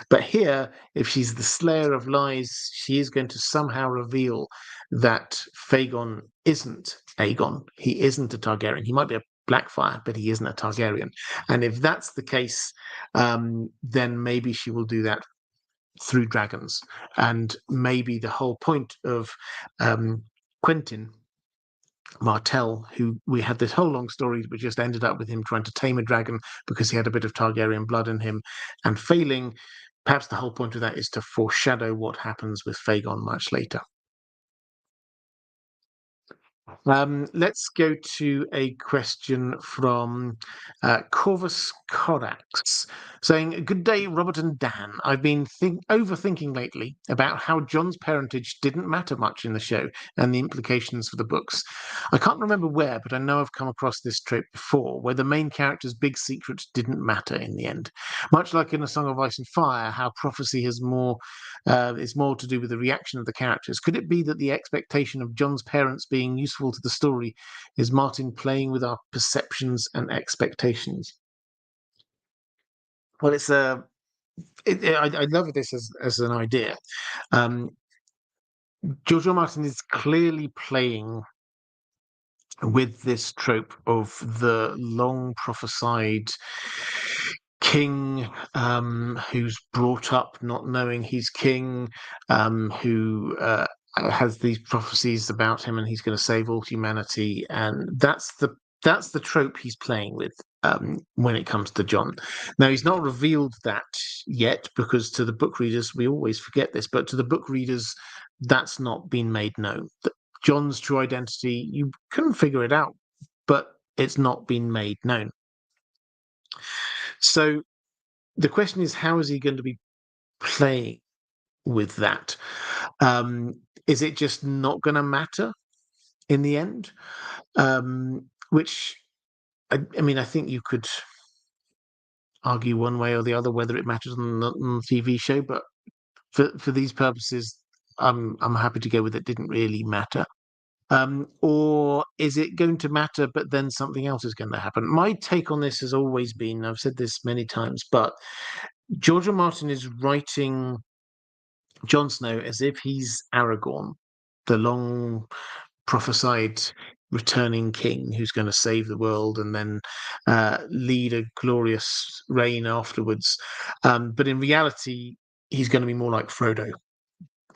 But here, if she's the Slayer of Lies, she is going to somehow reveal that Fagon isn't Aegon. He isn't a Targaryen. He might be a Blackfire, but he isn't a Targaryen. And if that's the case, then maybe she will do that through dragons. And maybe the whole point of Quentin Martell, who we had this whole long story which just ended up with him trying to tame a dragon because he had a bit of Targaryen blood in him and failing. Perhaps the whole point of that is to foreshadow what happens with Fagon much later. Let's go to a question from Corvus Corax, saying, "Good day, Robert and Dan. I've been overthinking lately about how Jon's parentage didn't matter much in the show and the implications for the books. I can't remember where, but I know I've come across this trope before, where the main character's big secret didn't matter in the end. Much like in A Song of Ice and Fire, how prophecy is more to do with the reaction of the characters. Could it be that the expectation of Jon's parents being useful to the story is Martin playing with our perceptions and expectations?" Well, I love this as an idea. George R. Martin is clearly playing with this trope of the long prophesied king who's brought up not knowing he's king, who has these prophecies about him and he's going to save all humanity, and that's the trope he's playing with when it comes to Jon. Now, he's not revealed that yet, because to the book readers, we always forget this, but to the book readers, that's not been made known. Jon's true identity, you couldn't figure it out, but it's not been made known. So the question is, how is he going to be playing with that? Is it just not going to matter in the end? Which, I mean, I think you could argue one way or the other whether it matters on the TV show, but for these purposes, I'm happy to go with it didn't really matter. Or is it going to matter, but then something else is going to happen? My take on this has always been, I've said this many times, but George R. R. Martin is writing Jon Snow as if he's Aragorn, the long prophesied returning king who's going to save the world and then lead a glorious reign afterwards. But in reality, he's going to be more like Frodo.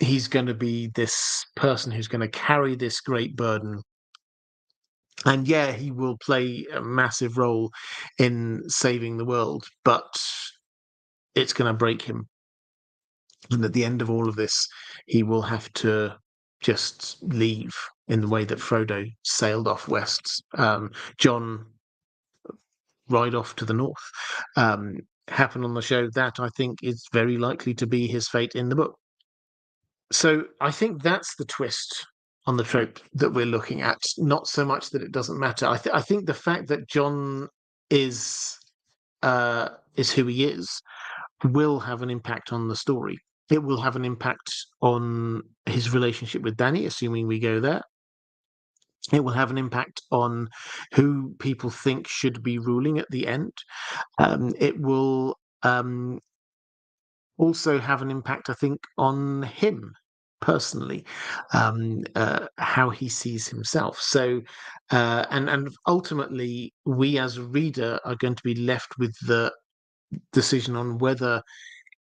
He's going to be this person who's going to carry this great burden. And yeah, he will play a massive role in saving the world, but it's going to break him. And at the end of all of this, he will have to just leave in the way that Frodo sailed off west. Jon ride off to the north. Happen on the show. That I think is very likely to be his fate in the book. So I think that's the twist on the trope that we're looking at. Not so much that it doesn't matter. I think the fact that Jon is who he is will have an impact on the story. It will have an impact on his relationship with Dany, assuming we go there. It will have an impact on who people think should be ruling at the end. It will also have an impact, I think, on him personally, how he sees himself. So, and ultimately, we as a reader are going to be left with the decision on whether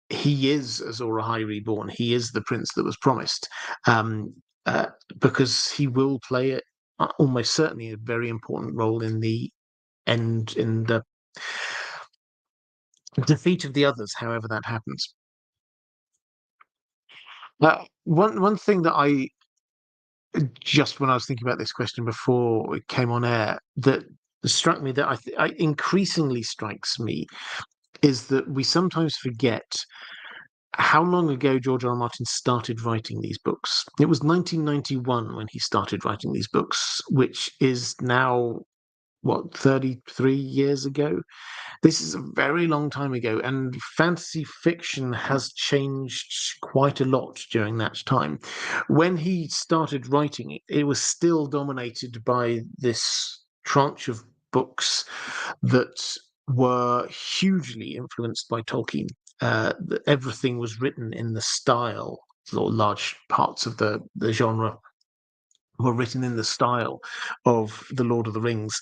he is Azor Ahai reborn. He is the prince that was promised, um, uh, because he will play almost certainly a very important role in the end, in the defeat of the others, however that happens. One thing that I just when I was thinking about this question before it came on air that struck me that I increasingly strikes me is that we sometimes forget how long ago George R. R. Martin started writing these books. It was 1991 when he started writing these books, which is now, what, 33 years ago? This is a very long time ago, and fantasy fiction has changed quite a lot during that time. When he started writing it, it was still dominated by this tranche of books that were hugely influenced by Tolkien. Everything was written in the style, or large parts of the genre were written in the style of The Lord of the Rings,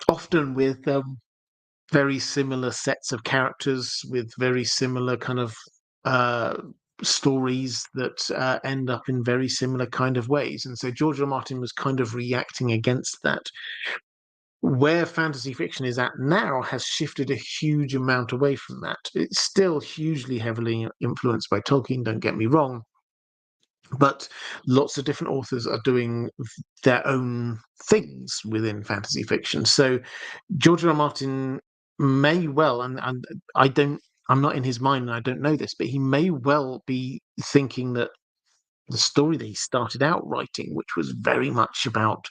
often with very similar sets of characters, with very similar kind of uh, stories that end up in very similar kind of ways. And so George R. R. Martin was kind of reacting against that. Where fantasy fiction is at now has shifted a huge amount away from that. It's still hugely heavily influenced by Tolkien, don't get me wrong, but lots of different authors are doing their own things within fantasy fiction. So George R. R. Martin may well, and I'm not in his mind and I don't know this, but he may well be thinking that the story that he started out writing, which was very much about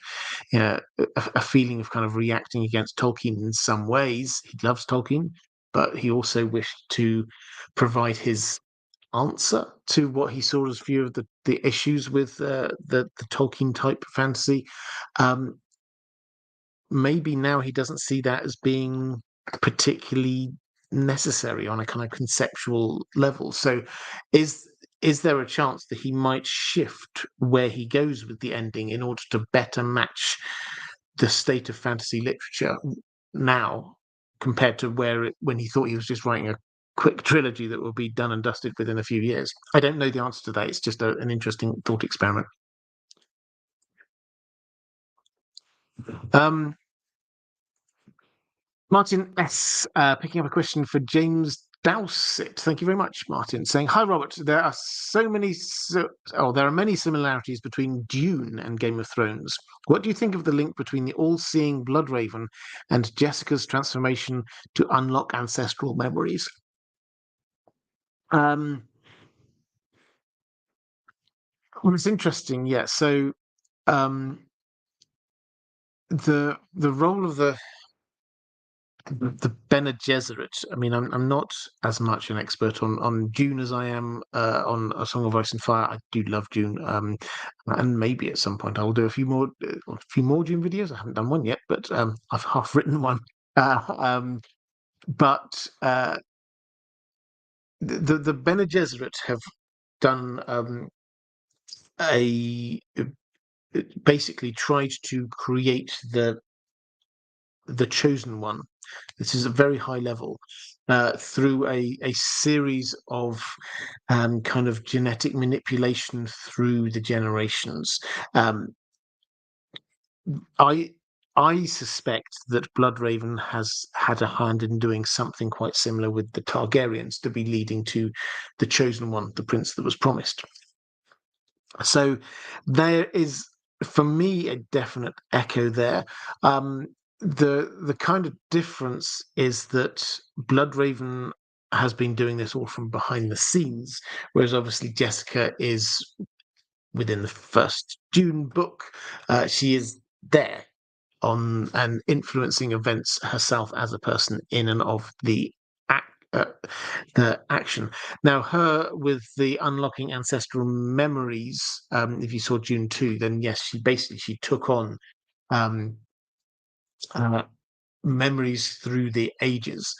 a feeling of kind of reacting against Tolkien in some ways. He loves Tolkien, but he also wished to provide his answer to what he saw as few of the issues with the Tolkien type fantasy. Um, Maybe now he doesn't see that as being particularly necessary on a kind of conceptual level. So, is there a chance that he might shift where he goes with the ending in order to better match the state of fantasy literature now compared to when he thought he was just writing a quick trilogy that will be done and dusted within a few years? I don't know the answer to that. It's just an interesting thought experiment. Um, Martin S. Picking up a question for James Dowsett. Thank you very much, Martin. Saying, "Hi, Robert. There are there are many similarities between Dune and Game of Thrones. What do you think of the link between the all-seeing Bloodraven and Jessica's transformation to unlock ancestral memories?" Um, well, it's interesting. Yeah. So um, the role of the the Bene Gesserit. I mean, I'm not as much an expert on Dune as I am on A Song of Ice and Fire. I do love Dune, and maybe at some point I will do a few more Dune videos. I haven't done one yet, but I've half written one. Uh, um, but the Bene Gesserit have done a basically tried to create the chosen one. This is a very high level through a series of kind of genetic manipulation through the generations. Um, I I suspect that Bloodraven has had a hand in doing something quite similar with the Targaryens to be leading to the chosen one, the prince that was promised. So there is, for me, a definite echo there. Um, the kind of difference is that Bloodraven has been doing this all from behind the scenes, whereas obviously Jessica is within the first Dune book. She is there on and influencing events herself as a person in and of uh, the action. Now, her with the unlocking ancestral memories. If you saw June 2, then yes, she took on um, uh, memories through the ages.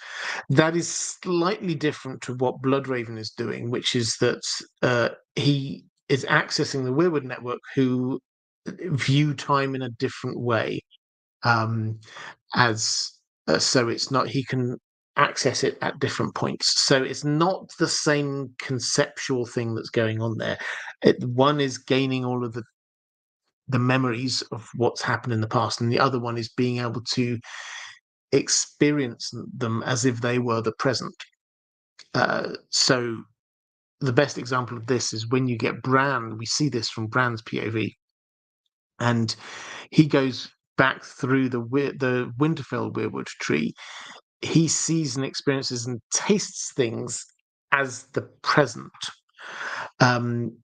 That is slightly different to what Bloodraven is doing, which is that he is accessing the Weirwood network, who view time in a different way. Um, as so it's not he can access it at different points, so it's not the same conceptual thing that's going on there. One is gaining all of the memories of what's happened in the past, and the other one is being able to experience them as if they were the present. So the best example of this is when you get Bran. We see this from Bran's POV, and he goes back through the Winterfell weirwood tree. He sees and experiences and tastes things as the present. Um,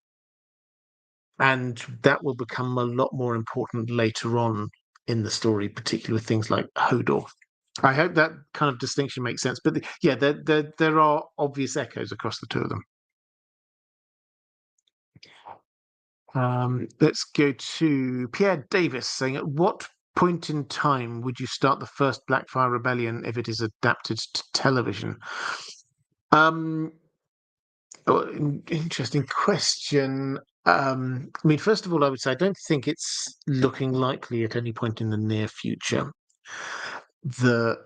and that will become a lot more important later on in the story, particularly with things like Hodor. I hope that kind of distinction makes sense. But yeah, there are obvious echoes across the two of them. Let's go to Pierre Davis saying, at what point in time would you start the first Blackfire Rebellion if it is adapted to television? Um, Interesting question. I mean, first of all, I would say I don't think it's looking likely at any point in the near future. The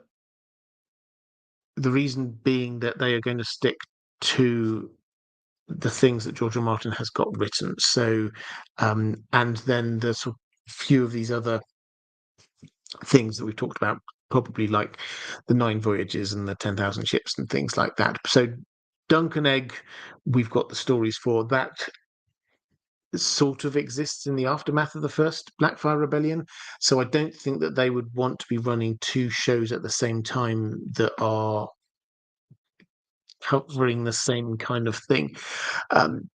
the reason being that they are going to stick to the things that George R. R. Martin has got written. So, and then there's a few of these other things that we've talked about, probably like the 9 voyages and the 10,000 ships and things like that. So, Dunk and Egg, we've got the stories for that. Sort of exists in the aftermath of the first Blackfire Rebellion. So I don't think that they would want to be running 2 shows at the same time that are covering the same kind of thing. Um,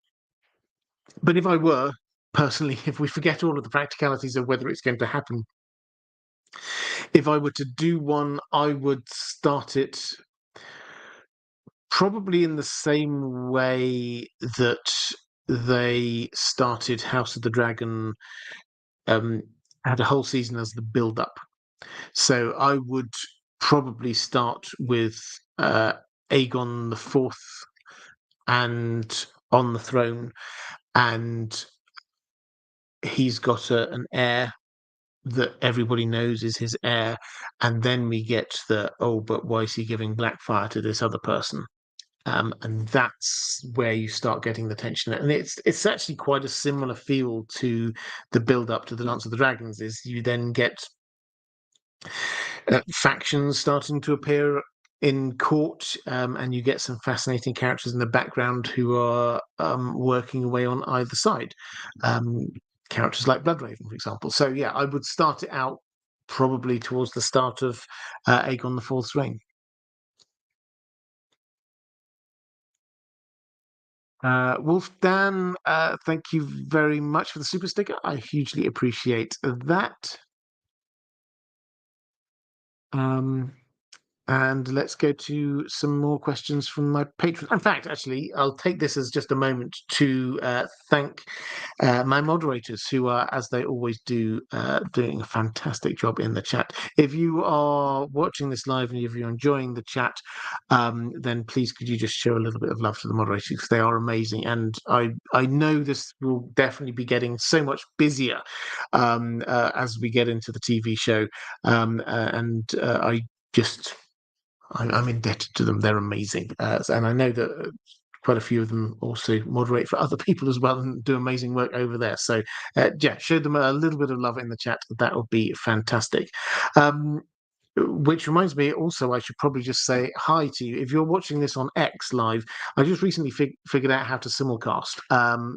but if I were, personally, if we forget all of the practicalities of whether it's going to happen, if I were to do one, I would start it probably in the same way that they started House of the Dragon, um, had a whole season as the build up. So I would probably start with Aegon the Fourth and on the throne, and he's got an heir that everybody knows is his heir, and then we get but why is he giving Blackfire to this other person? And that's where you start getting the tension, and it's actually quite a similar feel to the build up to the Lance of the Dragons. Is you then get factions starting to appear in court, and you get some fascinating characters in the background who are working away on either side. Characters like Bloodraven, for example. So yeah, I would start it out probably towards the start of Aegon the Fourth's reign. Wolf Dan, thank you very much for the super sticker. I hugely appreciate that. Um, And let's go to some more questions from my patrons. In fact, actually, I'll take this as just a moment to thank my moderators, who are, as they always do, doing a fantastic job in the chat. If you are watching this live and if you're enjoying the chat, then please could you just show a little bit of love to the moderators, because they are amazing. And I know this will definitely be getting so much busier as we get into the TV show. I'm indebted to them. They're amazing. And I know that quite a few of them also moderate for other people as well and do amazing work over there. So, yeah, show them a little bit of love in the chat. That would be fantastic. Which reminds me also, I should probably just say hi to you. If you're watching this on X live, I just recently figured out how to simulcast.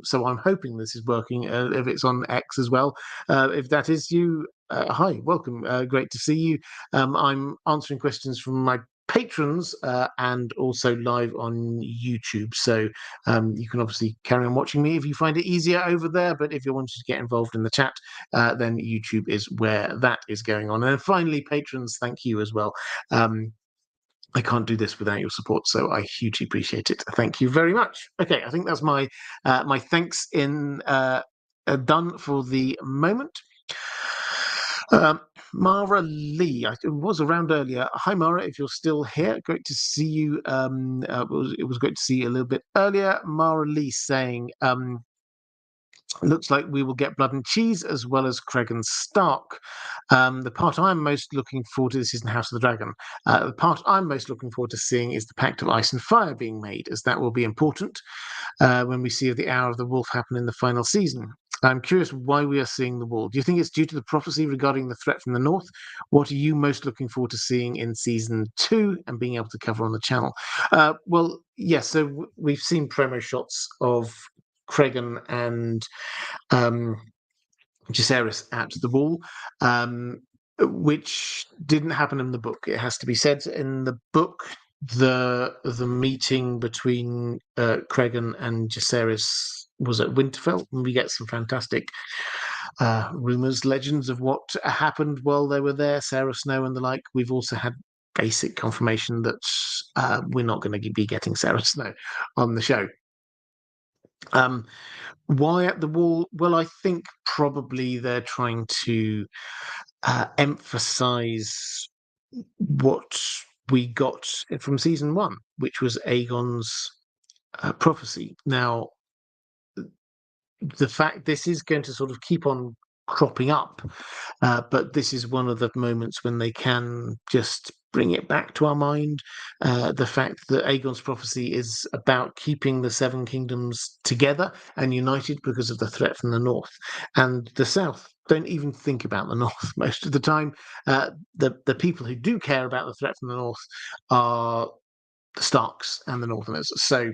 So I'm hoping this is working if it's on X as well. If that is you, hi, welcome. Great to see you. I'm answering questions from my patrons and also live on YouTube. So you can obviously carry on watching me if you find it easier over there. But if you're wanting to get involved in the chat, then YouTube is where that is going on. And finally, patrons, thank you as well. I can't do this without your support, so I hugely appreciate it. Thank you very much. Okay, I think that's my my thanks in done for the moment. Maura Lee, I was around earlier. Hi, Maura, if you're still here, great to see you. It was great to see you a little bit earlier. Maura Lee saying, looks like we will get Blood and Cheese as well as Cregan Stark. The part I'm most looking forward to, this is in House of the Dragon, the part I'm most looking forward to seeing is the Pact of Ice and Fire being made, as that will be important when we see the Hour of the Wolf happen in the final season. I'm curious why we are seeing the wall. Do you think it's due to the prophecy regarding the threat from the north? What are you most looking forward to seeing in season 2 and being able to cover on the channel? Well, yes, so we've seen promo shots of Cregan and Jacaerys at the wall, which didn't happen in the book. It has to be said. In the book, the meeting between Cregan and Jacaerys was at Winterfell, and we get some fantastic rumors, legends of what happened while they were there, Sarah Snow and the like. We've also had basic confirmation that we're not going to be getting Sarah Snow on the show. Why at the wall? Well, I think probably they're trying to emphasize what we got from season 1, which was Aegon's prophecy. Now, the fact this is going to sort of keep on cropping up, but this is one of the moments when they can just bring it back to our mind. The fact that Aegon's prophecy is about keeping the Seven Kingdoms together and united because of the threat from the north, and the south don't even think about the north most of the time. The people who do care about the threat from the north are the Starks and the Northerners. So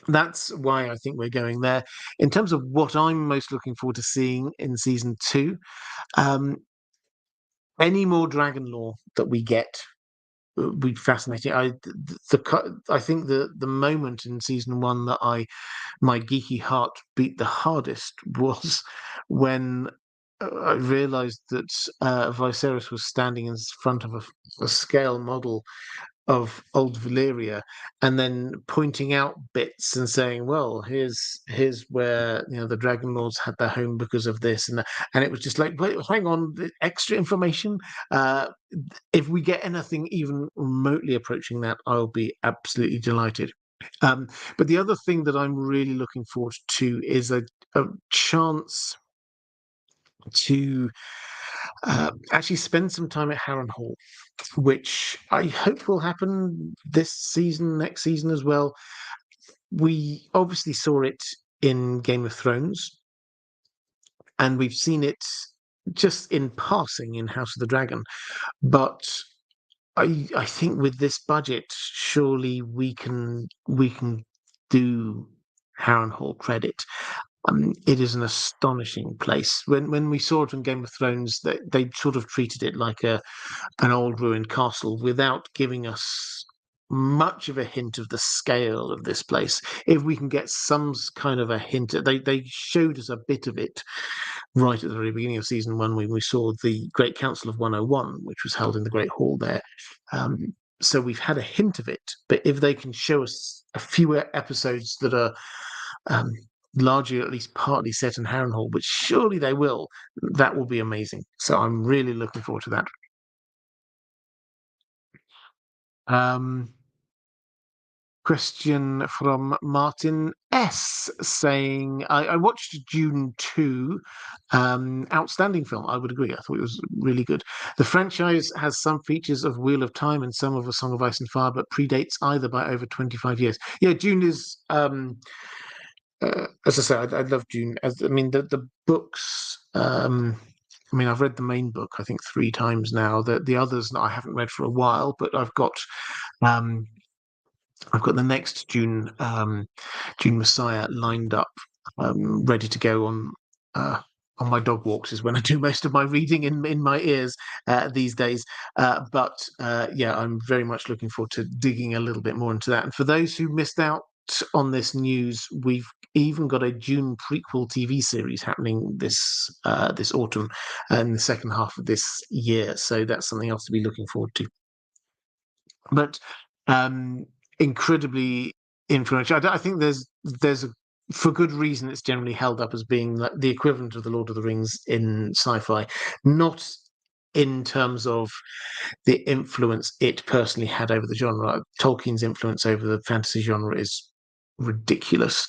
that's why I think we're going there. In terms of what I'm most looking forward to seeing in season 2, any more dragon lore that we get would be fascinating. I think the moment in season 1 that my geeky heart beat the hardest was when I realised that Viserys was standing in front of a scale model of old Valyria, and then pointing out bits and saying, "Well, here's where the Dragon Lords had their home because of this," and that. And it was just like, "Wait, hang on, the extra information." If we get anything even remotely approaching that, I'll be absolutely delighted. But the other thing that I'm really looking forward to is a chance to actually spend some time at Harrenhal, which I hope will happen this season, next season as well. We obviously saw it in Game of Thrones, and we've seen it just in passing in House of the Dragon. But I think with this budget, surely we can do Harrenhal credit. It is an astonishing place. When we saw it in Game of Thrones, they sort of treated it like an old ruined castle without giving us much of a hint of the scale of this place. If we can get some kind of a hint, they showed us a bit of it right at the very beginning of season one when we saw the Great Council of 101, which was held in the Great Hall there. So we've had a hint of it, but if they can show us a few episodes that are largely, at least partly set in Harrenhal, which surely they will, that will be amazing. So I'm really looking forward to that. Question from Martin S. saying, I watched Dune 2. Outstanding film, I would agree. I thought it was really good. The franchise has some features of Wheel of Time and some of A Song of Ice and Fire, but predates either by over 25 years. Yeah, Dune is, as I said, I love Dune. The books, I've read the main book, I think, 3 times now. The others I haven't read for a while, but I've got the next Dune Messiah lined up, ready to go on my dog walks. Is when I do most of my reading in my ears these days. Yeah, I'm very much looking forward to digging a little bit more into that. And for those who missed out on this news, we've even got a Dune prequel TV series happening this autumn in the second half of this year. So that's something else to be looking forward to. But incredibly influential. I think for good reason, it's generally held up as being like the equivalent of the Lord of the Rings in sci-fi, not in terms of the influence it personally had over the genre. Tolkien's influence over the fantasy genre is ridiculous.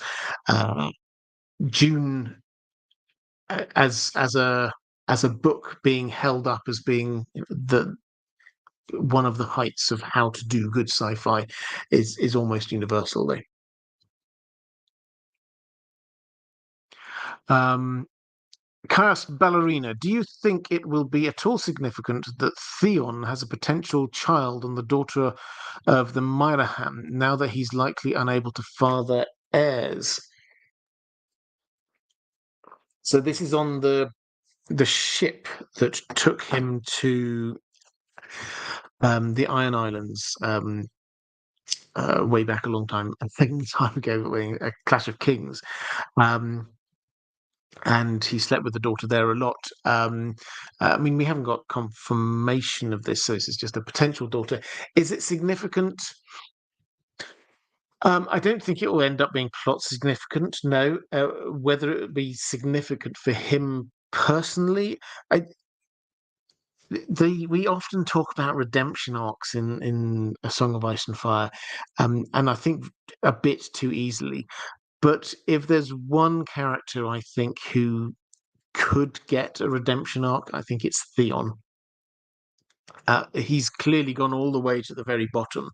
Dune, as a book, being held up as being the one of the heights of how to do good sci-fi is almost universal, though. Chaos Ballerina, do you think it will be at all significant that Theon has a potential child on the daughter of the Myrahan now that he's likely unable to father heirs? So this is on the ship that took him to the Iron Islands way back a long time, I think time ago, a Clash of Kings. And he slept with the daughter there a lot. We haven't got confirmation of this, so this is just a potential daughter. Is it significant? I don't think it will end up being plot significant, no. Whether it would be significant for him personally, we often talk about redemption arcs in A Song of Ice and Fire, and I think a bit too easily. But if there's one character I think who could get a redemption arc, I think it's Theon. He's clearly gone all the way to the very bottom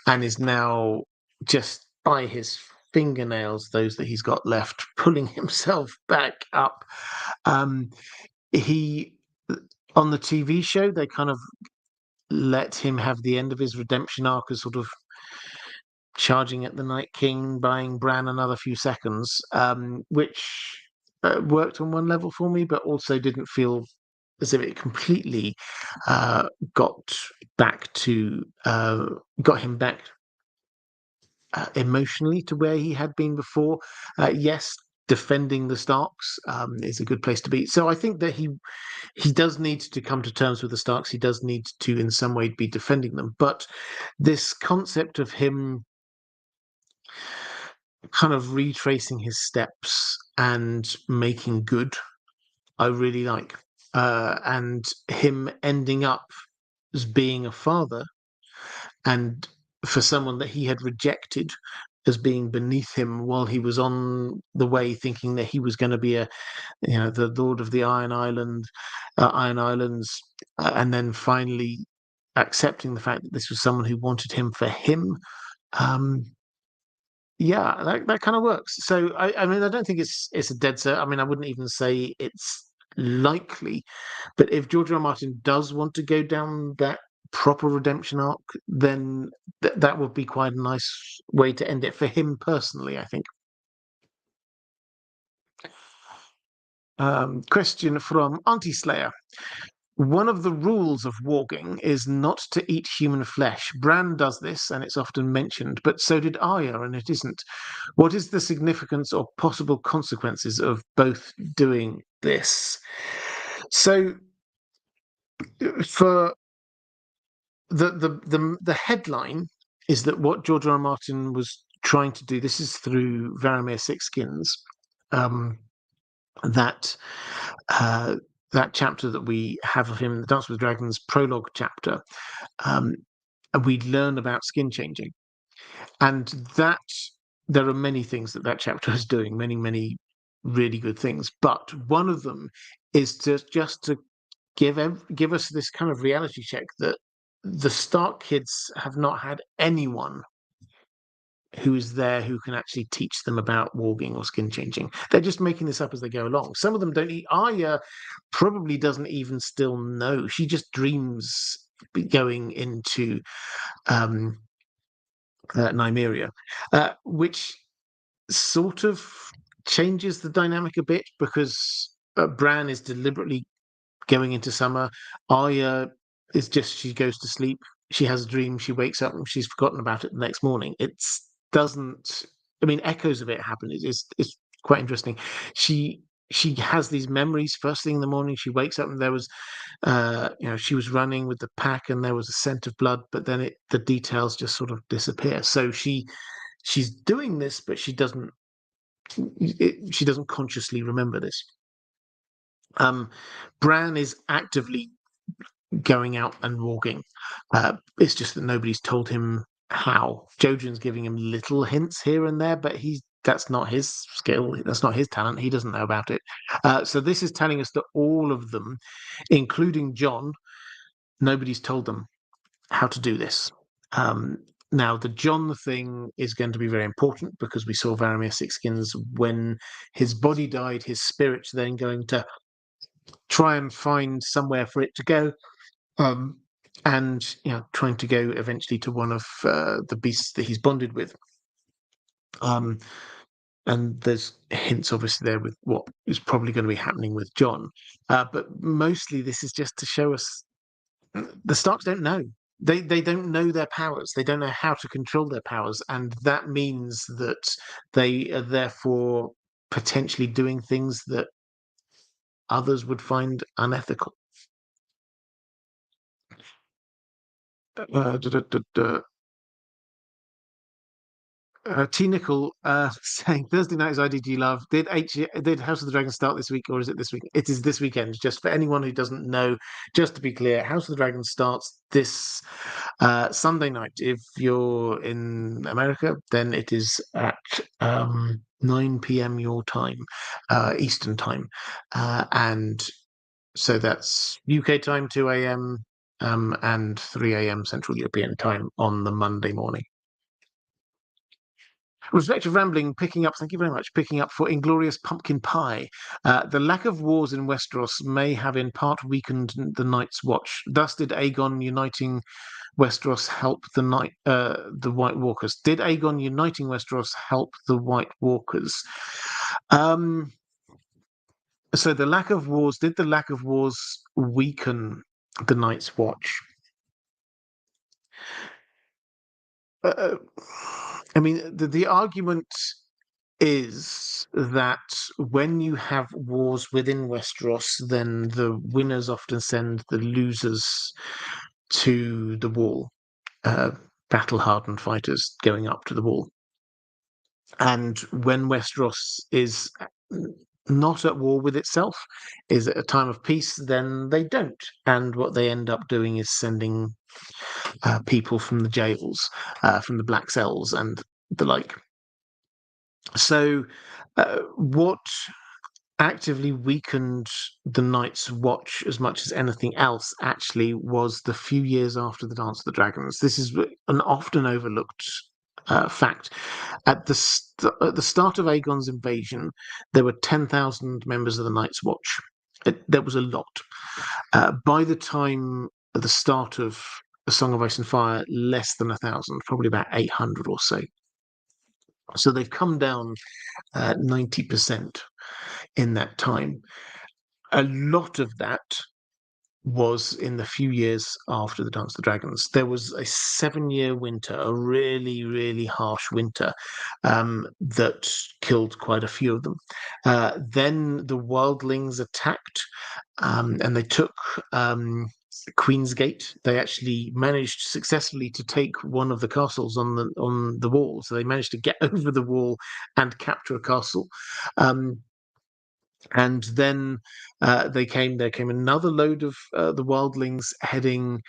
and is now just by his fingernails, those that he's got left, pulling himself back up. He on the TV show, they kind of let him have the end of his redemption arc as sort of charging at the Night King, buying Bran another few seconds, which worked on one level for me, but also didn't feel as if it completely got him back emotionally to where he had been before. Yes, defending the Starks is a good place to be. So I think that he does need to come to terms with the Starks. He does need to, in some way, be defending them. But this concept of him kind of retracing his steps and making good, I really like. And him ending up as being a father, and for someone that he had rejected as being beneath him while he was on the way, thinking that he was going to be the Lord of the Iron Islands, and then finally accepting the fact that this was someone who wanted him for him. Yeah, that kind of works. So I don't think it's a dead set. I wouldn't even say it's likely, but if George R. R. Martin does want to go down that proper redemption arc, then that would be quite a nice way to end it for him personally, I think. Question from Auntie Slayer. one of the rules of warging is not to eat human flesh. Bran does this, and it's often mentioned, but so did Arya, and it isn't. What is the significance or possible consequences of both doing this? So, for the headline is that what George R. R. Martin was trying to do. This is through Varamir Sixskins. That that chapter that we have of him in the Dance with Dragons prologue chapter, we learn about skin changing, and that there are many things that chapter is doing, many really good things, but one of them is just to give us this kind of reality check that the Stark kids have not had anyone who is there who can actually teach them about warging or skin changing. They're just making this up as they go along. Some of them don't eat. Arya probably doesn't even still know. She just dreams going into Nymeria, which sort of changes the dynamic a bit because Bran is deliberately going into summer. Arya is just, she goes to sleep, she has a dream, she wakes up and she's forgotten about it the next morning. It doesn't, I mean, echoes of it happen. It's quite interesting. She has these memories first thing in the morning. She wakes up and there was, she was running with the pack and there was a scent of blood, but then the details just sort of disappear. So she's doing this, but she doesn't consciously remember this. Bran is actively going out and walking. It's just that nobody's told him how. Jojen's giving him little hints here and there, but that's not his skill. That's not his talent. He doesn't know about it. So this is telling us that all of them, including Jon, nobody's told them how to do this. Now, the Jon thing is going to be very important because we saw Varamir Sixskins when his body died, his spirit's then going to try and find somewhere for it to go. And trying to go eventually to one of the beasts that he's bonded with. And there's hints obviously there with what is probably going to be happening with Jon. But mostly this is just to show us the Starks don't know. They don't know their powers. They don't know how to control their powers. And that means that they are therefore potentially doing things that others would find unethical. T Nickel saying Thursday night is IDG Love. Did House of the Dragon start this week or is it this week? It is this weekend. Just for anyone who doesn't know, just to be clear, House of the Dragon starts this Sunday night. If you're in America, then it is at 9 p.m. your time, Eastern time, and so that's UK time 2 a.m. And 3 a.m. Central European time on the Monday morning. Respective Rambling, thank you very much, picking up for Inglorious Pumpkin Pie. The lack of wars in Westeros may have in part weakened the Night's Watch. Thus did Aegon uniting Westeros help the White Walkers. Did Aegon uniting Westeros help the White Walkers? So did the lack of wars weaken the Night's Watch? I mean, the argument is that when you have wars within Westeros, then the winners often send the losers to the wall, battle-hardened fighters going up to the wall. And when Westeros is not at war with itself, is at a time of peace, then they don't. And what they end up doing is sending people from the jails, from the Black Cells and the like. So what actively weakened the Night's Watch as much as anything else actually was the few years after the Dance of the Dragons. This is an often overlooked fact. At the start of Aegon's invasion, there were 10,000 members of the Night's Watch. There was a lot. By the time at the start of A Song of Ice and Fire, less than 1,000, probably about 800 or so. So they've come down 90% in that time. A lot of that was in the few years after the Dance of the Dragons. There was a 7-year winter, a really, really harsh winter that killed quite a few of them. Then the wildlings attacked and they took Queen's Gate. They actually managed successfully to take one of the castles on the wall. So they managed to get over the wall and capture a castle. And then there came another load of the wildlings heading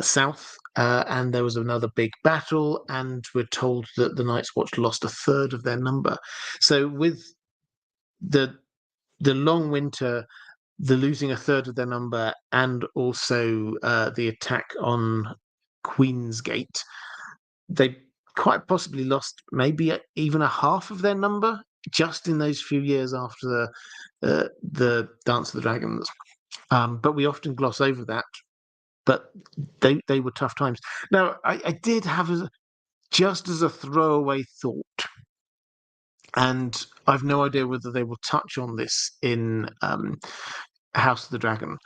south, and there was another big battle, and we're told that the Night's Watch lost a third of their number. So with the long winter, the losing a third of their number, and also the attack on Queen's Gate, they quite possibly lost maybe even a half of their number just in those few years after the Dance of the Dragons. But we often gloss over that. But they were tough times. Now, I did have just as a throwaway thought, and I've no idea whether they will touch on this in House of the Dragon.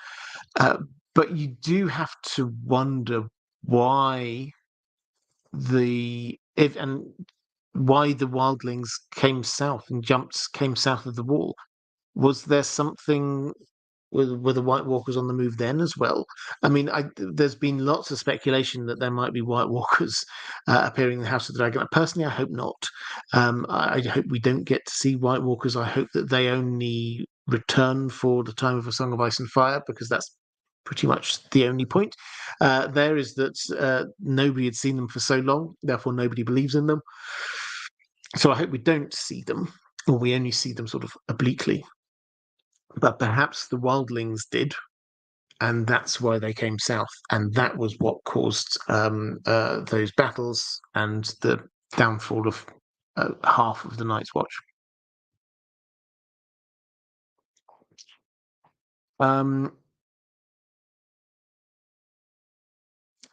But you do have to wonder why why the wildlings came south and came south of the wall. Was there something? Were the White Walkers on the move then as well? I mean, there's been lots of speculation that there might be White Walkers appearing in the House of the Dragon. Personally, I hope not. I hope we don't get to see White Walkers. I hope that they only return for the time of A Song of Ice and Fire, because that's pretty much the only point. There is that nobody had seen them for so long, therefore nobody believes in them. So I hope we don't see them, or we only see them sort of obliquely. But perhaps the wildlings did, and that's why they came south, and that was what caused those battles and the downfall of half of the Night's Watch.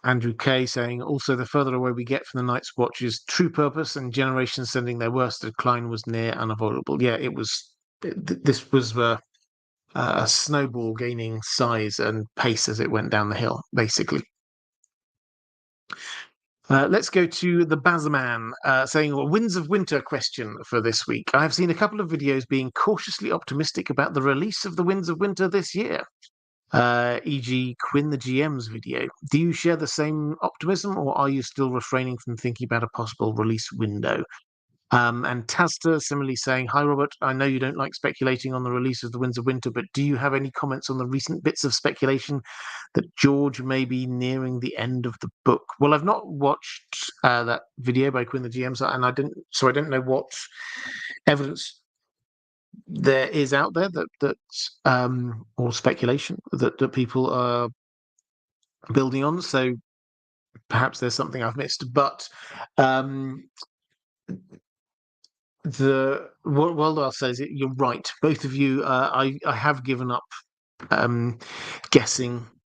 Andrew K saying, also, the further away we get from the Night's Watch's true purpose and generations sending their worst, decline was near unavoidable. Yeah, it was. This was a snowball gaining size and pace as it went down the hill, basically. Let's go to the Bazman saying, Winds of Winter question for this week. I have seen a couple of videos being cautiously optimistic about the release of the Winds of Winter this year, e.g. Quinn the GM's video. Do you share the same optimism, or are you still refraining from thinking about a possible release window? And Tasta similarly saying, hi, Robert, I know you don't like speculating on the release of the Winds of Winter, but do you have any comments on the recent bits of speculation that George may be nearing the end of the book? Well, I've not watched that video by Quinn the GM, and I don't know what evidence there is out there or speculation that people are building on. So perhaps there's something I've missed, but what I'll say is that you're right, both of you. I have given up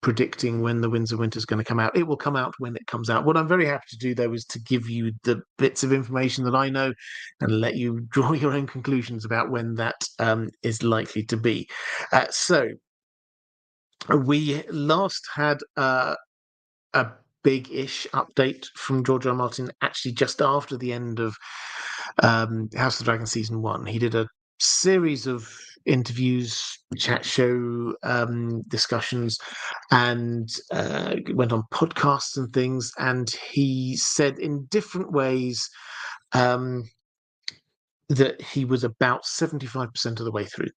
predicting when the Winds of Winter is going to come out. It will come out when it comes out. What I'm very happy to do, though, is to give you the bits of information that I know and let you draw your own conclusions about when that is likely to be. So we last had a big-ish update from George R. R. Martin actually just after the end of House of the Dragon Season 1. He did a series of interviews, chat show discussions, and went on podcasts and things, and he said in different ways that he was about 75% of the way through.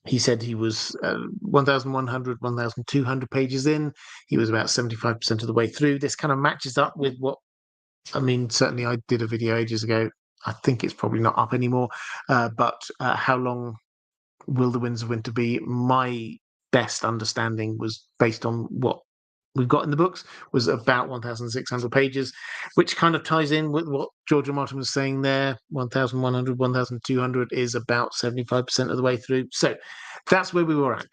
He said he was 1,100, 1,200 pages in. He was about 75% of the way through. This kind of matches up with what, I mean, certainly I did a video ages ago. I think it's probably not up anymore. But how long will the Winds of Winter be? My best understanding was based on what we've got in the books, was about 1,600 pages, which kind of ties in with what George R. Martin was saying there. 1,100, 1,200 is about 75% of the way through. So that's where we were at.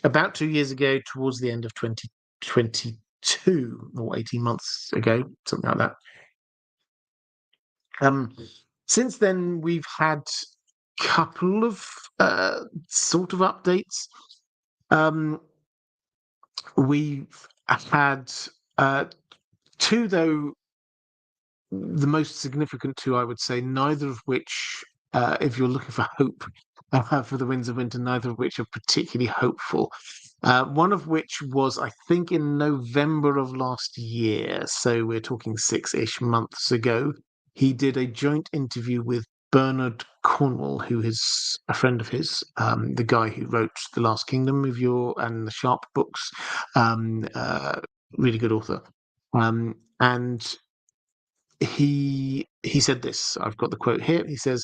About 2 years ago, towards the end of 2022, or 18 months ago, something like that. Since then, we've had a couple of sort of updates. we've had two, though the most significant two, I would say, neither of which, if you're looking for hope for the Winds of Winter, neither of which are particularly hopeful. One of which was, I think, in November of last year, so we're talking 6-ish months ago. He did a joint interview with Bernard Cornwell, who is a friend of his, the guy who wrote The Last Kingdom and the Sharp books, really good author. And he said this. I've got the quote here. He says,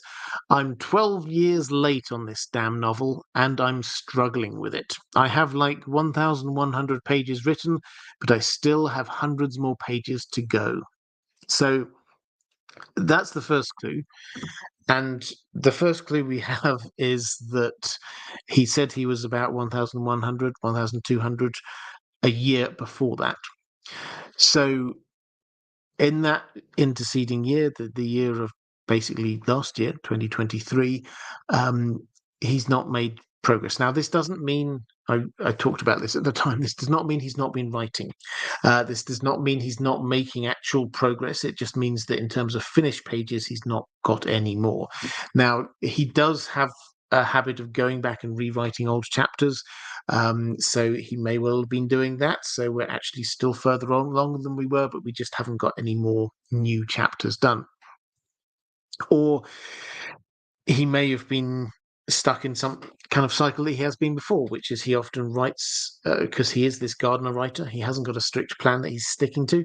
"I'm 12 years late on this damn novel, and I'm struggling with it. I have like 1,100 pages written, but I still have hundreds more pages to go." So that's the first clue. And the first clue we have is that he said he was about 1,100, 1,200 a year before that. So in that interceding year, the year of basically last year, 2023, he's not made progress. Now, this doesn't mean, I talked about this at the time, this does not mean he's not been writing. This does not mean he's not making actual progress. It just means that in terms of finished pages, he's not got any more. Now, he does have a habit of going back and rewriting old chapters. So he may well have been doing that. So we're actually still further on longer than we were, but we just haven't got any more new chapters done. Or he may have been stuck in some kind of cycle that he has been before, which is he often writes, because he is this gardener writer, he hasn't got a strict plan that he's sticking to.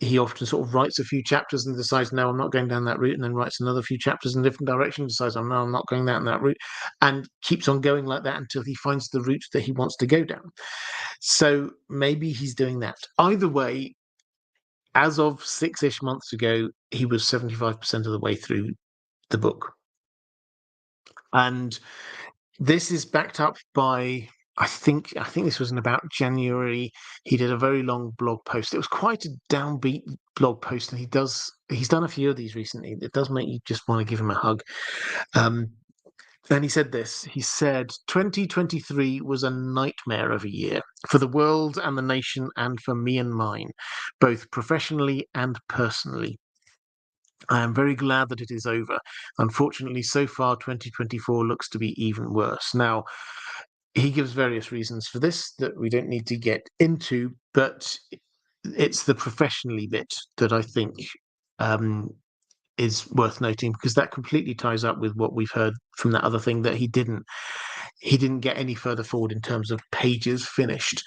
He often sort of writes a few chapters and decides, no, I'm not going down that route, and then writes another few chapters in a different direction, decides, oh, no, I'm not going down that route, and keeps on going like that until he finds the route that he wants to go down. So maybe he's doing that. Either way, as of 6-ish months ago, he was 75% of the way through the book. And this is backed up by, I think this was in about January. He did a very long blog post. It was quite a downbeat blog post, and he's done a few of these recently. It does make you just want to give him a hug. And he said this. He said, 2023 was a nightmare of a year for the world and the nation, and for me and mine, both professionally and personally. I am very glad that it is over. Unfortunately, so far, 2024 looks to be even worse. Now, he gives various reasons for this that we don't need to get into, but it's the professionally bit that I think is worth noting, because that completely ties up with what we've heard from that other thing, that he didn't get any further forward in terms of pages finished,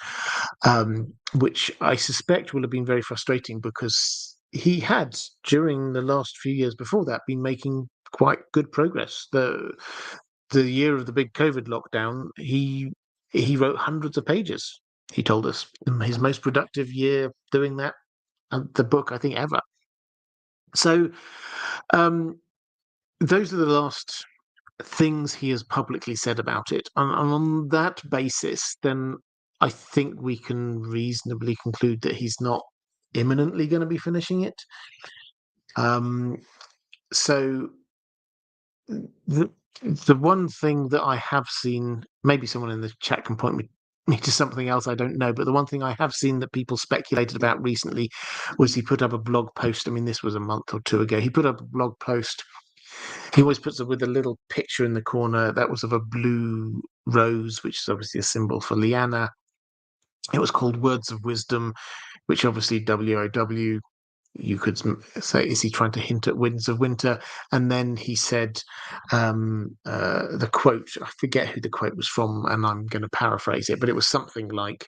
which I suspect will have been very frustrating, because he had, during the last few years before that, been making quite good progress. The year of the big COVID lockdown, he wrote hundreds of pages. He told us, his most productive year doing that, and the book, I think, ever. So those are the last things he has publicly said about it. And on that basis, then I think we can reasonably conclude that he's not imminently going to be finishing it. So the one thing that I have seen, maybe someone in the chat can point me to something else, I don't know, but the one thing I have seen that people speculated about recently was he put up a blog post. I mean, this was a month or two ago. He put up a blog post. He always puts it with a little picture in the corner that was of a blue rose, which is obviously a symbol for Liana. It was called Words of Wisdom, which obviously WOW, you could say, is he trying to hint at Winds of Winter? And then he said the quote, I forget who the quote was from, and I'm going to paraphrase it, but it was something like,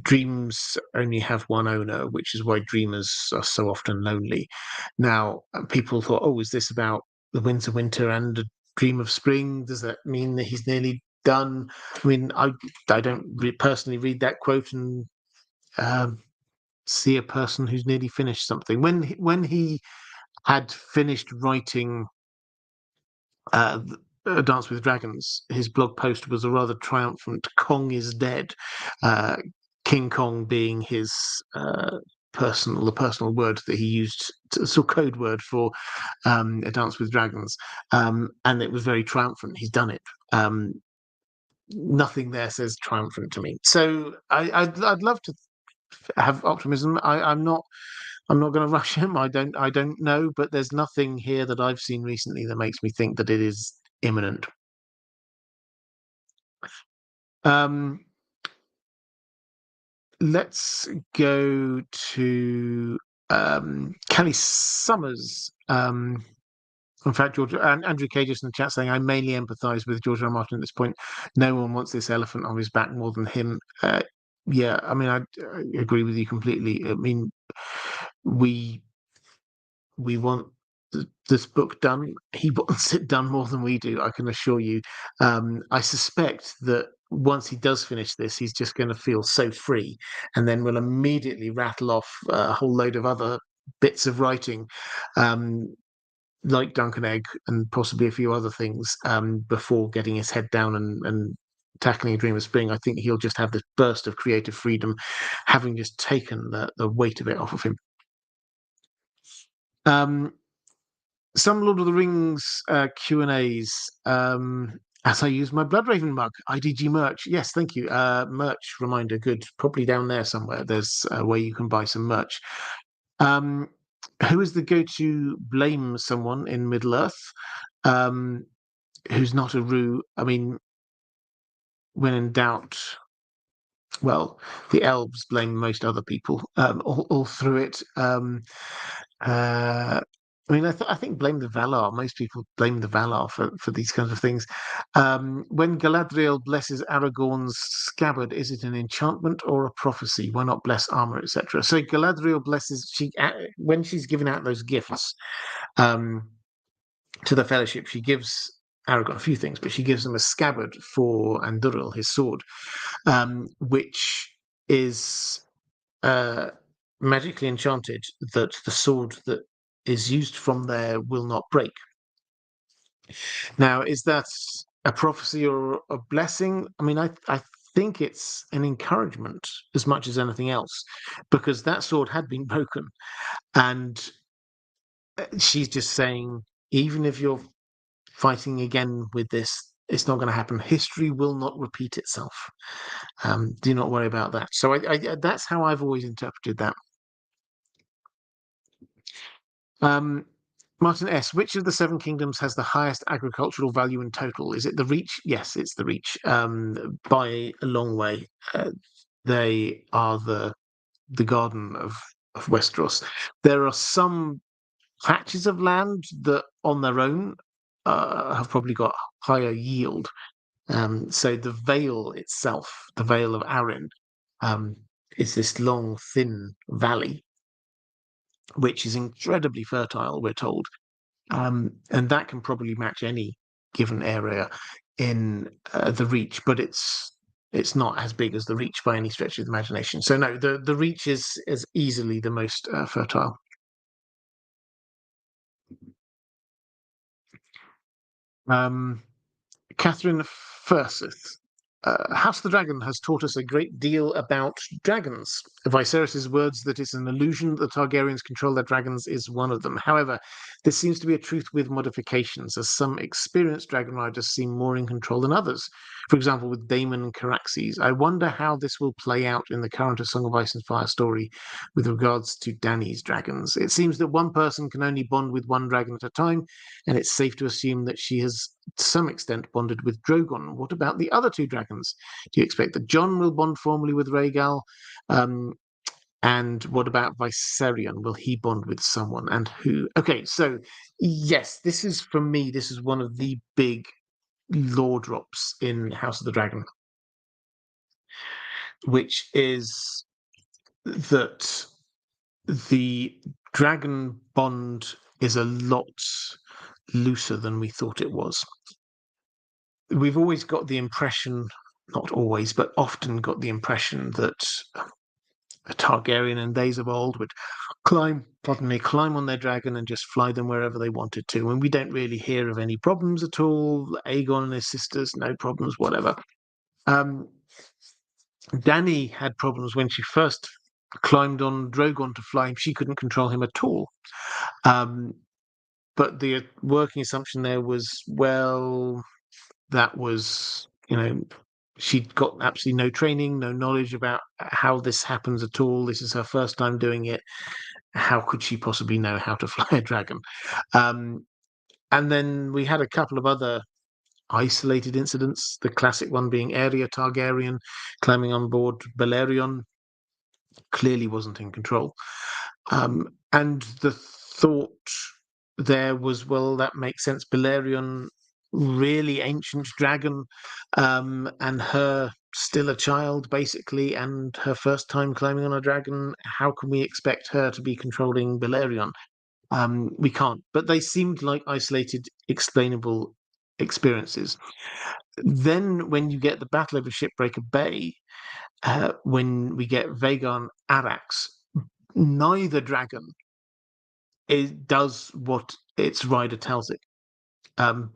dreams only have one owner, which is why dreamers are so often lonely. Now, people thought, oh, is this about the Winds of Winter and a dream of spring? Does that mean that he's nearly done? I mean, I don't personally read that quote and see a person who's nearly finished something. When he had finished writing A Dance with Dragons, his blog post was a rather triumphant "Kong is dead," King Kong being his the personal word that he used, sort of code word for A Dance with Dragons, and it was very triumphant. He's done it. nothing there says triumphant to me. So I'd love to have optimism. I'm not going to rush him. I don't know, but there's nothing here that I've seen recently that makes me think that it is imminent. Um, let's go to Kelly Summers. In fact, George and Andrew Cade in the chat saying, "I mainly empathise with George R. R. Martin at this point. No one wants this elephant on his back more than him." Yeah, I mean, I agree with you completely. I mean, we want this book done. He wants it done more than we do, I can assure you. I suspect that once he does finish this, he's just going to feel so free, and then will immediately rattle off a whole load of other bits of writing, like Duncan Egg and possibly a few other things, before getting his head down and tackling A Dream of Spring. I think he'll just have this burst of creative freedom, having just taken the weight of it off of him. Some Lord of the Rings Q&As, as I use my Bloodraven mug. IDG merch. Yes, thank you. Merch reminder. Good. Probably down there somewhere. There's where you can buy some merch. Who is the go-to blame someone in Middle-earth who's not a Rue? I mean, when in doubt, well, the elves blame most other people all through it. I mean, I think blame the Valar. Most people blame the Valar for these kinds of things. When Galadriel blesses Aragorn's scabbard, is it an enchantment or a prophecy? Why not bless armor, etc.? So Galadriel blesses when she's giving out those gifts to the Fellowship. She gives Aragorn a few things, but she gives him a scabbard for Andúril, his sword, which is magically enchanted that the sword that is used from there will not break. Now, is that a prophecy or a blessing? I mean, I think it's an encouragement as much as anything else, because that sword had been broken, and she's just saying, even if you're fighting again with this, it's not going to happen. History will not repeat itself. Do not worry about that. So that's how I've always interpreted that. Martin S., which of the Seven Kingdoms has the highest agricultural value in total? Is it the Reach? Yes, it's the Reach, by a long way. They are the garden of Westeros. There are some patches of land that on their own have probably got higher yield. So the Vale itself, the Vale of Arryn, is this long, thin valley, which is incredibly fertile, we're told. And that can probably match any given area in the Reach, but it's not as big as the Reach by any stretch of the imagination. So no, the Reach is easily the most fertile. Catherine Furseth. House of the Dragon has taught us a great deal about dragons. Viserys' words that it's an illusion that the Targaryens control their dragons is one of them. However, this seems to be a truth with modifications, as some experienced dragon riders seem more in control than others. For example, with Daemon and Caraxes. I wonder how this will play out in the current A Song of Ice and Fire story with regards to Dany's dragons. It seems that one person can only bond with one dragon at a time, and it's safe to assume that she has to some extent bonded with Drogon. What about the other two dragons? Do you expect that Jon will bond formally with Rhaegal? And what about Viserion? Will he bond with someone, and who? Okay, so yes, this is, for me, this is one of the big lore drops in House of the Dragon, which is that the dragon bond is a lot looser than we thought it was. We've always got the impression, not always, but often got the impression that a Targaryen in days of old would climb on their dragon and just fly them wherever they wanted to. And we don't really hear of any problems at all. Aegon and his sisters, no problems, whatever. Dany had problems when she first climbed on Drogon to fly him. She couldn't control him at all. But the working assumption there was, well, that was, she'd got absolutely no training, no knowledge about how this happens at all. This is her first time doing it. How could she possibly know how to fly a dragon? And then we had a couple of other isolated incidents. The classic one being Aeria Targaryen climbing on board Balerion, clearly wasn't in control. And the thought there was, well, that makes sense. Balerion, really ancient dragon, and her still a child, basically, and her first time climbing on a dragon. How can we expect her to be controlling Balerion? We can't. But they seemed like isolated, explainable experiences. Then, when you get the battle over Shipbreaker Bay, when we get Vhagar and Arax, neither dragon does what its rider tells it.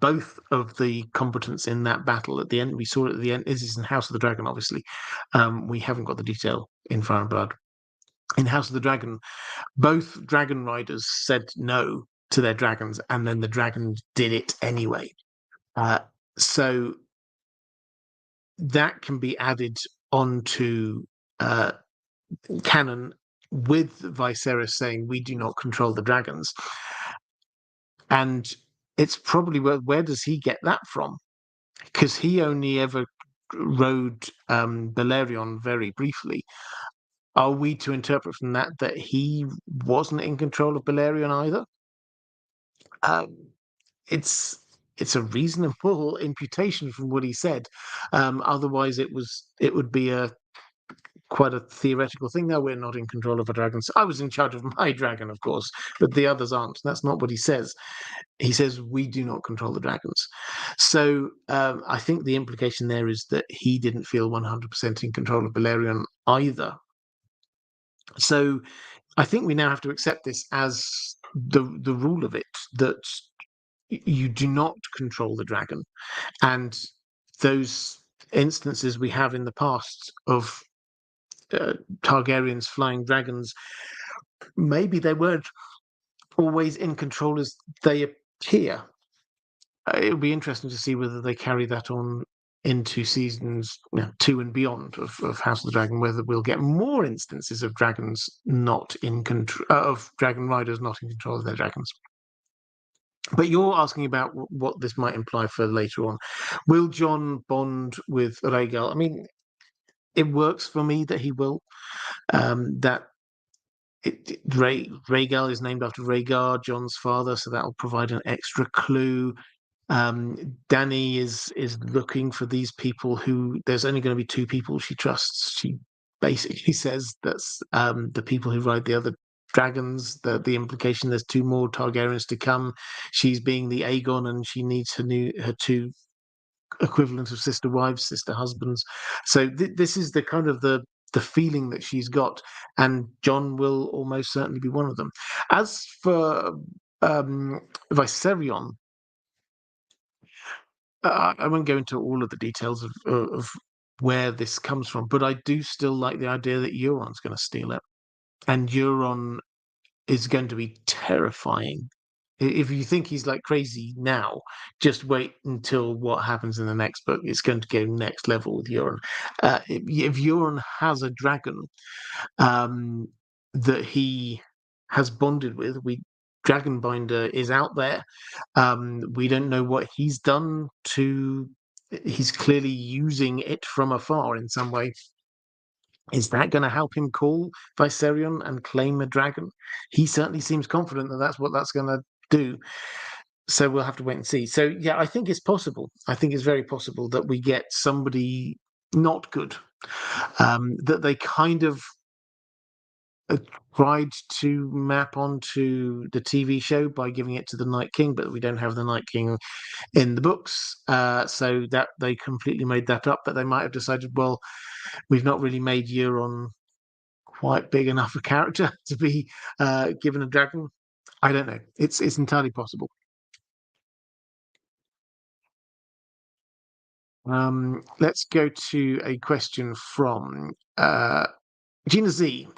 Both of the combatants in that battle at the end, we saw it at the end. This is in House of the Dragon, obviously. We haven't got the detail in Fire and Blood. In House of the Dragon, both dragon riders said no to their dragons, and then the dragons did it anyway. So that can be added onto canon with Viserys saying we do not control the dragons, and it's probably where does he get that from? Because he only ever rode Balerion very briefly. Are we to interpret from that he wasn't in control of Balerion either? It's a reasonable imputation from what he said. Otherwise, it would be quite a theoretical thing. No, we're not in control of a dragon. So I was in charge of my dragon, of course, but the others aren't. That's not what he says. He says we do not control the dragons. So I think the implication there is that he didn't feel 100% in control of Balerion either. So I think we now have to accept this as the rule of it, that you do not control the dragon. And those instances we have in the past of Targaryens flying dragons, maybe they weren't always in control as they appear. It'll be interesting to see whether they carry that on into seasons 2 and beyond of House of the Dragon, whether we'll get more instances of dragons not in control, of dragon riders not in control of their dragons. But you're asking about what this might imply for later on. Will Jon bond with Rhaegal? I mean, it works for me that he will. Rhaegal is named after Rhaegar, Jon's father, so that'll provide an extra clue. Dany is looking for these people who there's only going to be 2 people she trusts. She basically says that's the people who ride the other dragons. The implication there's 2 more Targaryens to come. She's being the Aegon, and she needs her 2 equivalent of sister wives, sister husbands. So this is the kind of the feeling that she's got, and Jon will almost certainly be one of them. As for Viserion, I won't go into all of the details of where this comes from, but I do still like the idea that Euron's going to steal it, and Euron is going to be terrifying. If you think he's like crazy now, just wait until what happens in the next book. It's going to go next level with Euron. If Euron has a dragon that he has bonded with, Dragonbinder is out there. We don't know what he's done to. He's clearly using it from afar in some way. Is that going to help him call Viserion and claim a dragon? He certainly seems confident that that's what that's going to do. So we'll have to wait and see. So yeah, I think it's possible. I think it's very possible that we get somebody not good, that they kind of tried to map onto the TV show by giving it to the Night King, but we don't have the Night King in the books, so that they completely made that up. But they might have decided, well, we've not really made Euron quite big enough a character to be given a dragon. I don't know. It's entirely possible. Let's go to a question from Gina Z.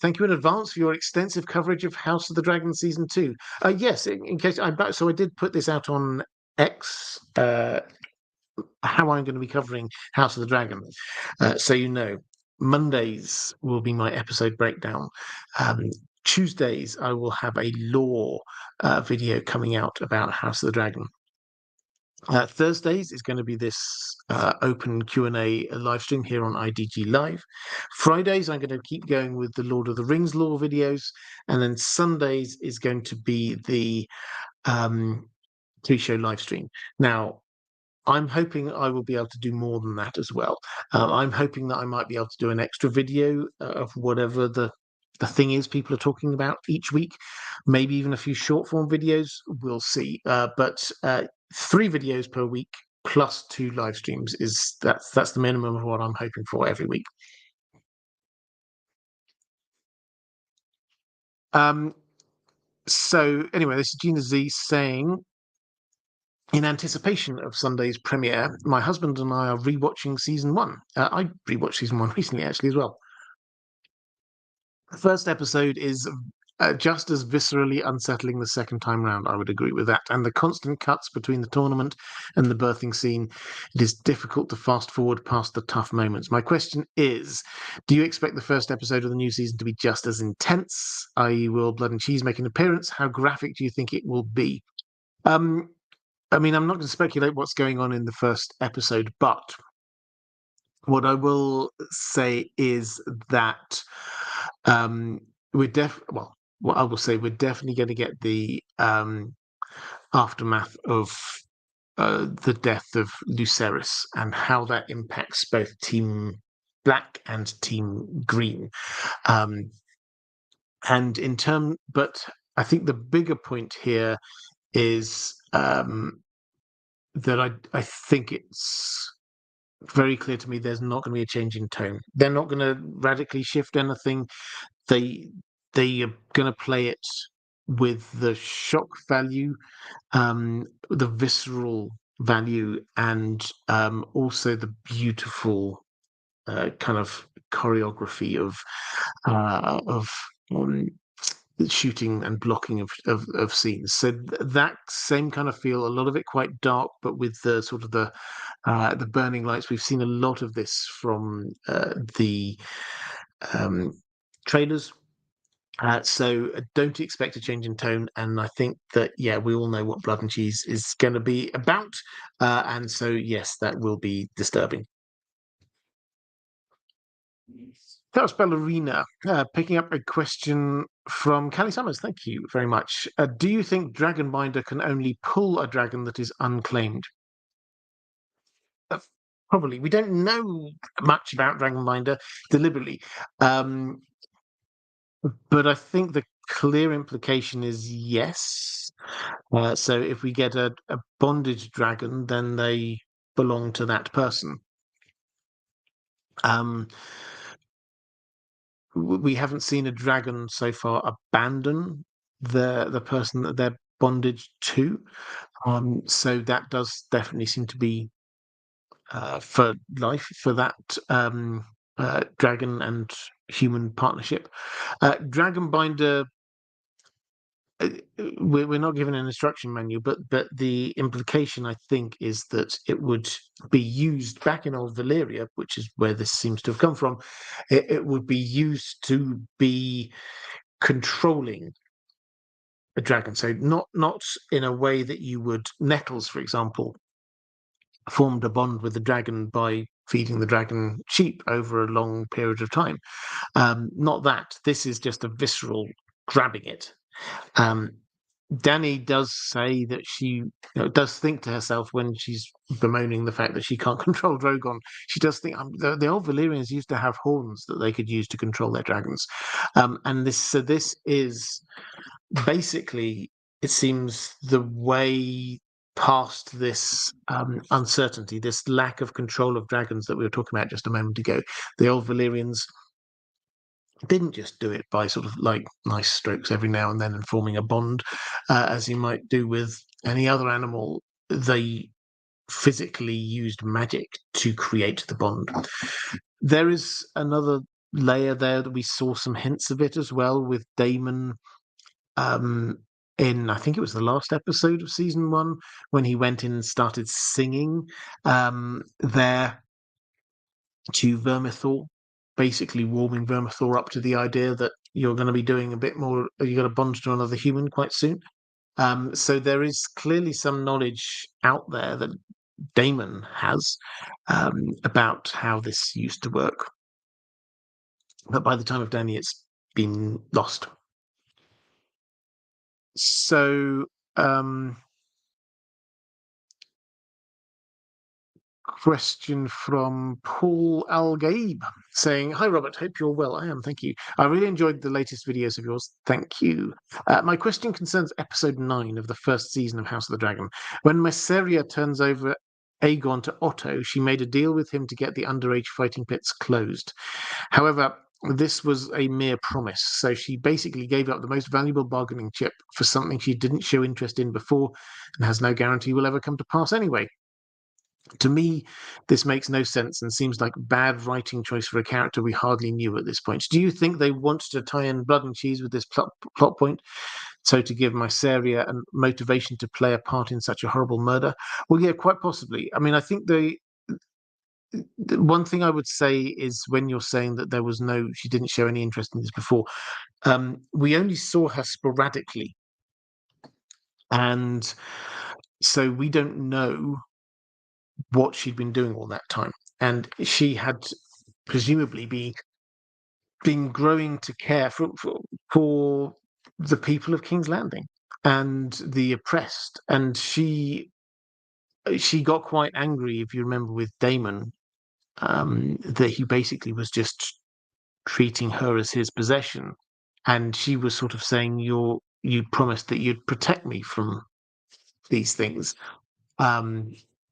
Thank you in advance for your extensive coverage of House of the Dragon Season 2. Yes, in case I'm back. So I did put this out on X how I'm going to be covering House of the Dragon. So Mondays will be my episode breakdown. Tuesdays I will have a lore video coming out about House of the Dragon. Thursdays is going to be this open Q&A live stream here on IDG Live. Fridays, I'm going to keep going with the Lord of the Rings lore videos. And then Sundays is going to be the pre-show live stream. Now, I'm hoping I will be able to do more than that as well. I'm hoping that I might be able to do an extra video of whatever the thing is people are talking about each week, maybe even a few short form videos. We'll see. But 3 videos per week plus 2 live streams that's the minimum of what I'm hoping for every week. So anyway, this is Gina Z saying, in anticipation of Sunday's premiere, my husband and I are rewatching season 1. I rewatched season 1 recently, actually, as well. The first episode is just as viscerally unsettling the second time round. I would agree with that. And the constant cuts between the tournament and the birthing scene, it is difficult to fast forward past the tough moments. My question is, do you expect the first episode of the new season to be just as intense? I.e., will Blood and Cheese make an appearance? How graphic do you think it will be? I mean, I'm not going to speculate what's going on in the first episode, but what I will say is that what I will say, we're definitely going to get the aftermath of the death of Lucerys and how that impacts both Team Black and Team Green. But I think the bigger point here is that I think it's very clear to me there's not going to be a change in tone. They're not going to radically shift anything. They are going to play it with the shock value, the visceral value, and also the beautiful kind of choreography of shooting and blocking of scenes. So that same kind of feel, a lot of it quite dark, but with the sort of the burning lights. We've seen a lot of this from the trailers. So don't expect a change in tone. And I think that, we all know what Blood and Cheese is going to be about. And so, yes, that will be disturbing. That was Ballerina, picking up a question from Callie Summers. Thank you very much. Do you think Dragonbinder can only pull a dragon that is unclaimed? Probably. We don't know much about Dragonbinder deliberately. But I think the clear implication is yes. So if we get a bonded dragon, then they belong to that person. We haven't seen a dragon so far abandon the person that they're bonded to. So that does definitely seem to be for life for that dragon and human partnership. Dragonbinder, we're not given an instruction manual, but the implication, I think, is that it would be used back in old Valyria, which is where this seems to have come from. It would be used to be controlling a dragon. So not in a way that you would. Nettles, for example, formed a bond with the dragon by feeding the dragon sheep over a long period of time. Not that. This is just a visceral grabbing it. Dany does say that she does think to herself when she's bemoaning the fact that she can't control Drogon. She does think the old Valyrians used to have horns that they could use to control their dragons, and this is basically, it seems, the way past this uncertainty, this lack of control of dragons that we were talking about just a moment ago. The old Valyrians didn't just do it by sort of like nice strokes every now and then and forming a bond, as you might do with any other animal. They physically used magic to create the bond. There is another layer there that we saw some hints of it as well with Daemon in, I think it was the last episode of season 1, when he went in and started singing there to Vermithor, basically warming Vermithor up to the idea that you're going to be doing a bit more, you're going to bond to another human quite soon. So there is clearly some knowledge out there that Damon has about how this used to work. But by the time of Danny, it's been lost. So, question from Paul Al-Gaib saying, "Hi, Robert. Hope you're well." I am, thank you. I really enjoyed the latest videos of yours. Thank you. My question concerns episode 9 of the first season of House of the Dragon. When Messalina turns over Aegon to Otto, she made a deal with him to get the underage fighting pits closed. However, this was a mere promise, so she basically gave up the most valuable bargaining chip for something she didn't show interest in before and has no guarantee will ever come to pass anyway. To me, this makes no sense and seems like bad writing choice for a character we hardly knew at this point. Do you think they wanted to tie in Blood and Cheese with this plot point, so to give Mysaria a motivation to play a part in such a horrible murder? Well, yeah, quite possibly. I mean, I think the one thing I would say is, when you're saying that there was she didn't show any interest in this before, we only saw her sporadically. And so we don't know what she'd been doing all that time. And she had presumably been growing to care for the people of King's Landing and the oppressed. And she got quite angry, if you remember, with Damon, that he basically was just treating her as his possession. And she was sort of saying, you promised that you'd protect me from these things.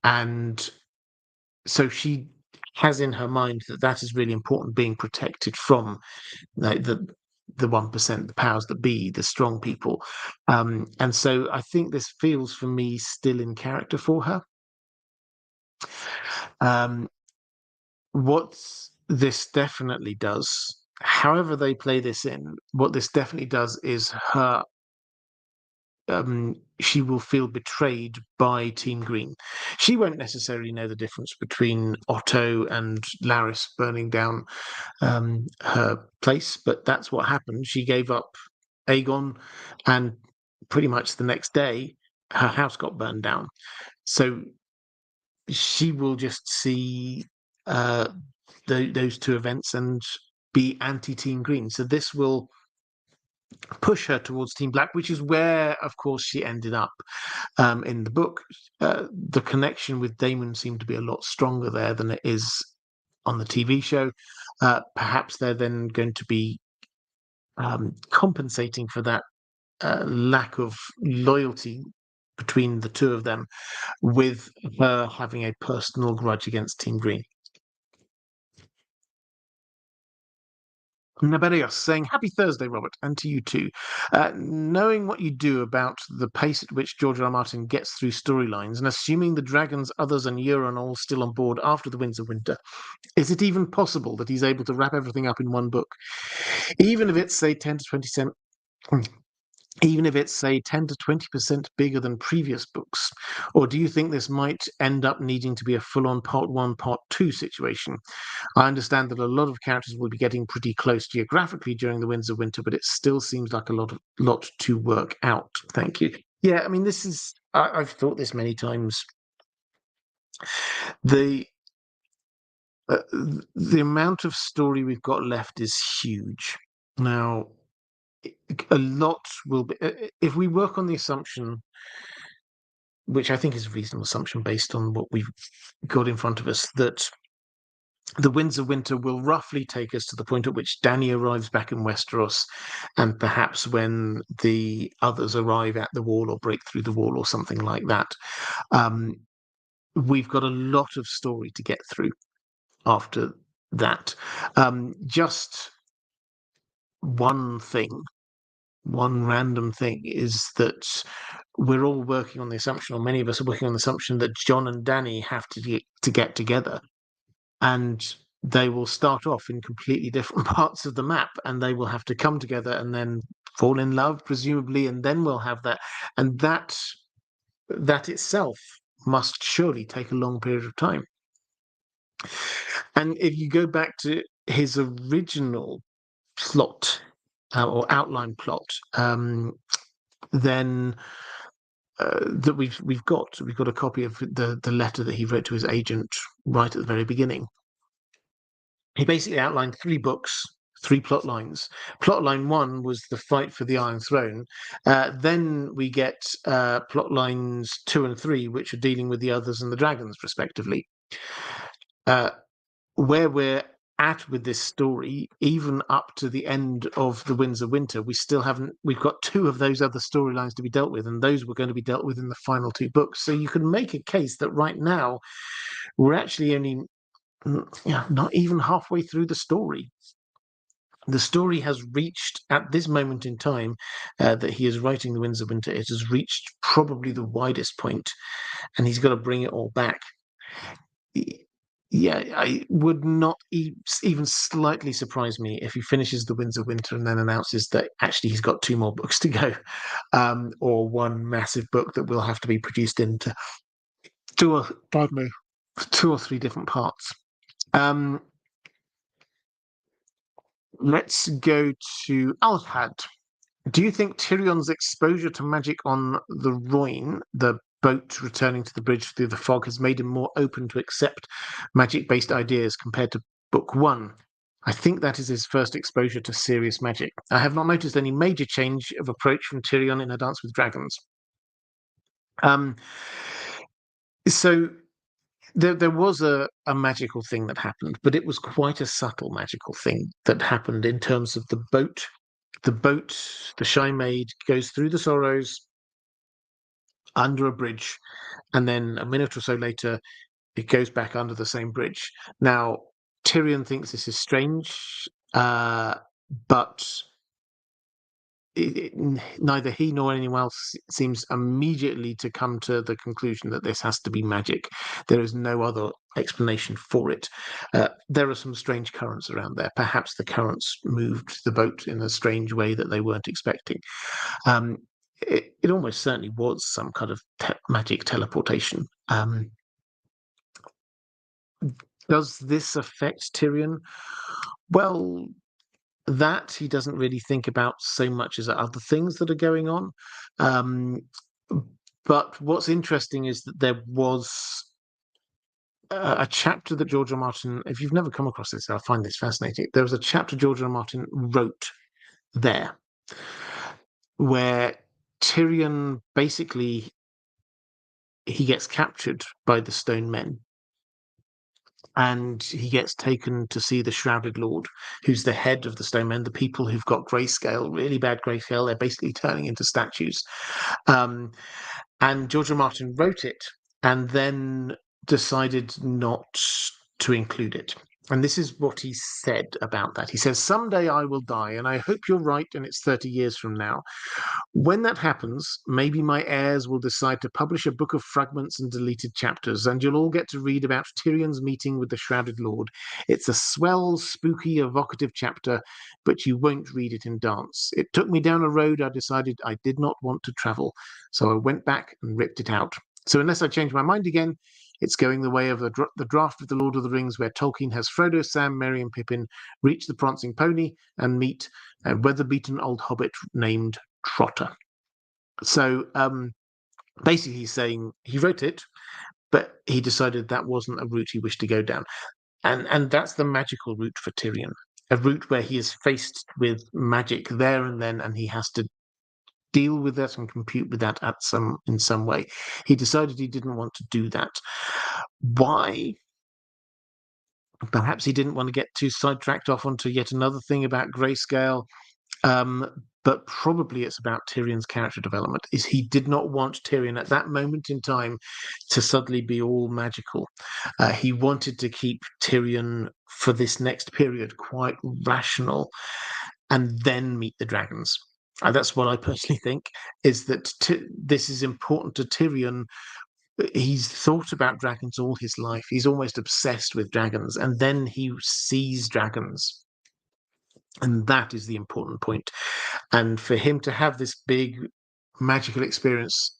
And so she has in her mind that is really important, being protected from the 1%, the powers that be, the strong people. And so I think this feels, for me, still in character for her. What this definitely does, however they play this in, what this definitely does is her she will feel betrayed by Team Green. She won't necessarily know the difference between Otto and Laris burning down her place, but that's what happened. She gave up Aegon, and pretty much the next day, her house got burned down. So she will just see those two events and be anti-Team Green. So this will push her towards Team Black, which is where, of course, she ended up in the book. The connection with Damon seemed to be a lot stronger there than it is on the TV show. Perhaps they're then going to be compensating for that lack of loyalty between the two of them, with her having a personal grudge against Team Green. Naberios saying, "Happy Thursday, Robert, and to you too. Knowing what you do about the pace at which George R. R. Martin gets through storylines, and assuming the dragons, others, and Euron are all still on board after the Winds of Winter, is it even possible that he's able to wrap everything up in one book? Even if it's, say, 10 to 20 even if it's, say, 10 to 20% bigger than previous books? Or do you think this might end up needing to be a full-on part 1, part 2 situation? I understand that a lot of characters will be getting pretty close geographically during the Winds of Winter, but it still seems like a lot to work out. Thank you." Yeah, I mean, this is, I've thought this many times. The amount of story we've got left is huge. Now, a lot will be, if we work on the assumption, which I think is a reasonable assumption based on what we've got in front of us, that the Winds of Winter will roughly take us to the point at which Dany arrives back in Westeros, and perhaps when the others arrive at the wall or break through the wall or something like that. We've got a lot of story to get through after that. Just one random thing, is that we're all working on the assumption, or many of us are working on the assumption, that Jon and Dany have to get together. And they will start off in completely different parts of the map, and they will have to come together and then fall in love, presumably, and then we'll have that. And that itself must surely take a long period of time. And if you go back to his original plot or outline plot, then that we've got a copy of the letter that he wrote to his agent right at the very beginning. He basically outlined 3 books, 3 plot lines. Plot line 1 was the fight for the Iron Throne. Then we get plot lines 2 and 3, which are dealing with the others and the dragons, respectively. Where we're at with this story, even up to the end of the Winds of Winter, we've got 2 of those other storylines to be dealt with, and those were going to be dealt with in the final 2 books. So you can make a case that right now we're actually only not even halfway through the story. The story has reached, at this moment in time that he is writing the Winds of Winter, it has reached probably the widest point, and he's got to bring it all back. Yeah, I would not even slightly surprise me if he finishes the Winds of Winter and then announces that actually he's got 2 more books to go, or 1 massive book that will have to be produced into 2 or 3 different parts. Let's go to Alhad. Do you think Tyrion's exposure to magic on the Royne, the boat returning to the bridge through the fog, has made him more open to accept magic-based ideas compared to Book 1? I think that is his first exposure to serious magic. I have not noticed any major change of approach from Tyrion in A Dance with Dragons. So there was a magical thing that happened, but it was quite a subtle magical thing that happened in terms of the boat. The Shy Maid goes through the Sorrows under a bridge, and then a minute or so later, it goes back under the same bridge. Now, Tyrion thinks this is strange, but neither he nor anyone else seems immediately to come to the conclusion that this has to be magic. There is no other explanation for it. There are some strange currents around there. Perhaps the currents moved the boat in a strange way that they weren't expecting. It almost certainly was some kind of magic teleportation. Does this affect Tyrion? Well, that he doesn't really think about so much as other things that are going on. But what's interesting is that there was a chapter that George R. Martin, if you've never come across this, I find this fascinating. There was a chapter George R. Martin wrote there where Tyrion basically, he gets captured by the Stone Men. And he gets taken to see the Shrouded Lord, who's the head of the Stone Men, the people who've got grayscale, really bad grayscale. They're basically turning into statues. And George R. Martin wrote it and then decided not to include it. And this is what he said about that. He says, "Someday I will die, and I hope you're right, and it's 30 years from now. When that happens, maybe my heirs will decide to publish a book of fragments and deleted chapters, and you'll all get to read about Tyrion's meeting with the Shrouded Lord. It's a swell, spooky, evocative chapter, but you won't read it in Dance. It took me down a road I decided I did not want to travel, so I went back and ripped it out. So unless I change my mind again, it's going the way of the draft of The Lord of the Rings, where Tolkien has Frodo, Sam, Merry, and Pippin reach the Prancing Pony and meet a weather-beaten old hobbit named Trotter." So basically he's saying he wrote it, but he decided that wasn't a route he wished to go down. And that's the magical route for Tyrion, a route where he is faced with magic there and then, and he has to deal with that and compute with that in some way. He decided he didn't want to do that. Why? Perhaps he didn't want to get too sidetracked off onto yet another thing about grayscale. But probably it's about Tyrion's character development. Is he did not want Tyrion at that moment in time to suddenly be all magical. He wanted to keep Tyrion for this next period quite rational, and then meet the dragons. And that's what I personally think, is that this is important to Tyrion. He's thought about dragons all his life. He's almost obsessed with dragons, and then he sees dragons. And that is the important point. And for him to have this big magical experience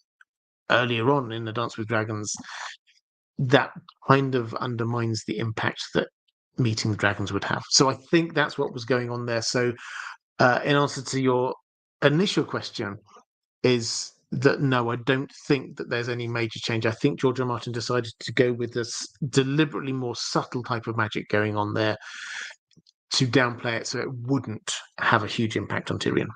earlier on in the Dance with Dragons, that kind of undermines the impact that meeting the dragons would have. So I think that's what was going on there. So in answer to your initial question, is that no, I don't think that there's any major change. I think George R. R. Martin decided to go with this deliberately more subtle type of magic going on there to downplay it so it wouldn't have a huge impact on Tyrion.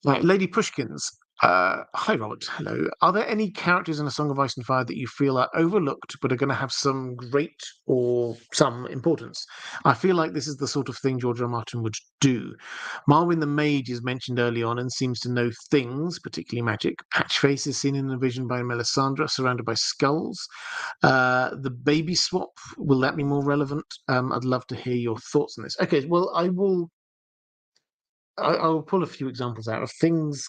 Right, Lady Pushkins. Hi, Robert. Hello. Are there any characters in A Song of Ice and Fire that you feel are overlooked but are going to have some great or some importance? I feel like this is the sort of thing George R. R. Martin would do. Marwyn the Mage is mentioned early on and seems to know things, particularly magic. Patchface is seen in a vision by Melisandre, surrounded by skulls. The baby swap, will that be more relevant? I'd love to hear your thoughts on this. Okay, well, I'll pull a few examples out of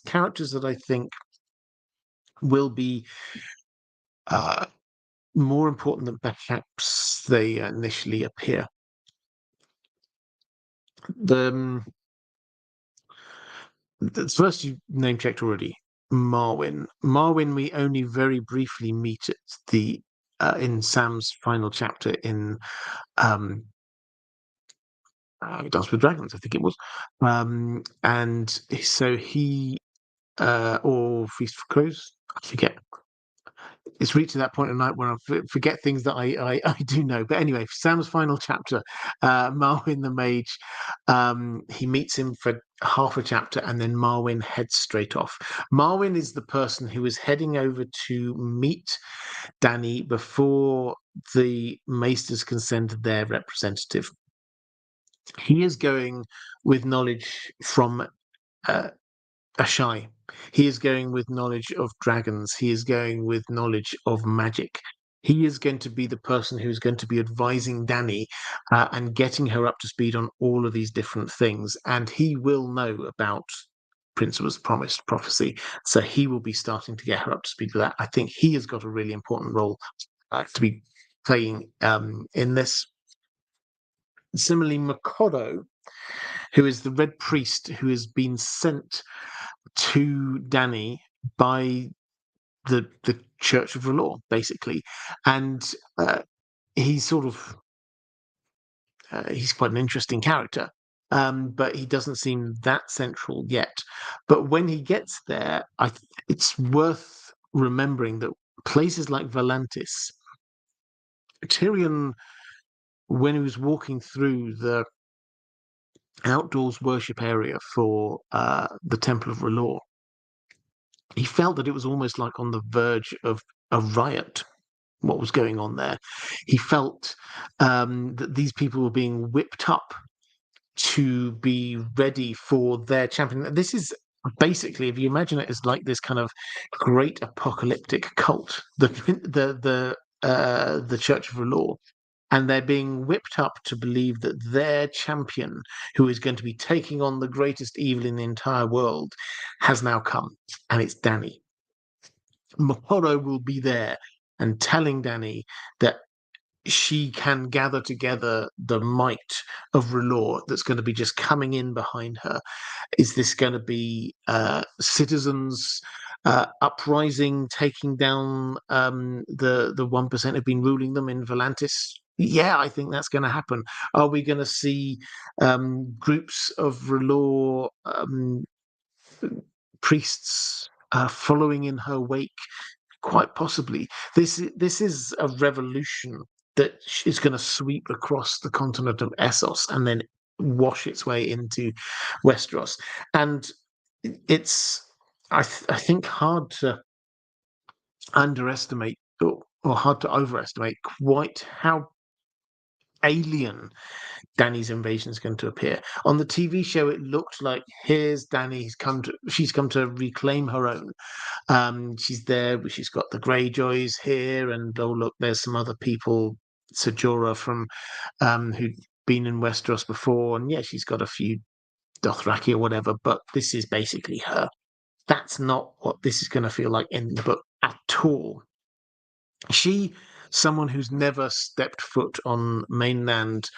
characters that I think will be more important than perhaps they initially appear. The first you name checked already, Marwyn. Marwyn, we only very briefly meet at the in Sam's final chapter in Dance with Dragons, I think it was, and so he or Feast for Crows, I forget. It's reached to that point of night where I forget things that I do know. But anyway, Sam's final chapter, Marwyn the Mage, he meets him for half a chapter and then Marwyn heads straight off. Marwyn is the person who is heading over to meet Dany before the Maesters can send their representative. He is going with knowledge from Ashai. He is going with knowledge of dragons. He is going with knowledge of magic. He is going to be the person who's going to be advising Dany and getting her up to speed on all of these different things. And he will know about Principal's Promised Prophecy. So he will be starting to get her up to speed with that. I think he has got a really important role to be playing in this. Similarly, Makoto, who is the Red Priest who has been sent to Dany by the Church of R'hllor, basically, and he's sort of he's quite an interesting character, but he doesn't seem that central yet. But when he gets there, it's worth remembering that places like Valantis, Tyrion, when he was walking through the outdoors worship area for the Temple of R'hllor, he felt that it was almost like on the verge of a riot, what was going on there. He felt that these people were being whipped up to be ready for their champion. This is basically, if you imagine it as like this kind of great apocalyptic cult, the Church of R'hllor, and they're being whipped up to believe that their champion, who is going to be taking on the greatest evil in the entire world, has now come, and it's Dany. Makoto will be there and telling Dany that she can gather together the might of R'hllor that's going to be just coming in behind her. Is this going to be citizens uprising, taking down the 1% who've been ruling them in Valantis? Yeah, I think that's going to happen. Are we going to see groups of R'hllor priests following in her wake? Quite possibly. This is a revolution that is going to sweep across the continent of Essos and then wash its way into Westeros. And it's, I think, hard to underestimate or hard to overestimate quite how alien Dany's invasion is going to appear. On the TV show, it looked like here's Dany. She's come to reclaim her own. She's there. She's got the Greyjoys here, and oh look, there's some other people, Jorah from who'd been in Westeros before, and yeah, she's got a few Dothraki or whatever. But this is basically her. That's not what this is going to feel like in the book at all. She someone who's never stepped foot on mainland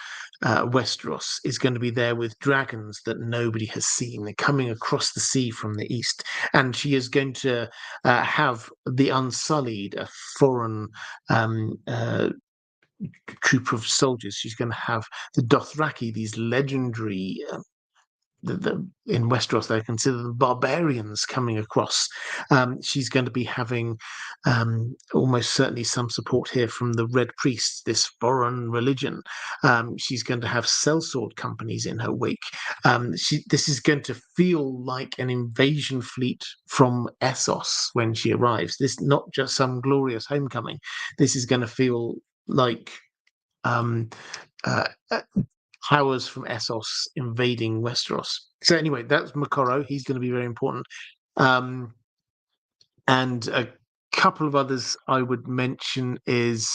Westeros is going to be there with dragons that nobody has seen. They're coming across the sea from the east, and she is going to have the Unsullied, a foreign troop of soldiers. She's going to have the Dothraki, these legendary in Westeros, they're considered the barbarians coming across. She's going to be having almost certainly some support here from the Red Priests, this foreign religion. She's going to have sellsword companies in her wake. This is going to feel like an invasion fleet from Essos when she arrives. This not just some glorious homecoming. This is going to feel like um, uh, powers from Essos invading Westeros. So anyway, that's Moqorro. He's going to be very important. And a couple of others I would mention is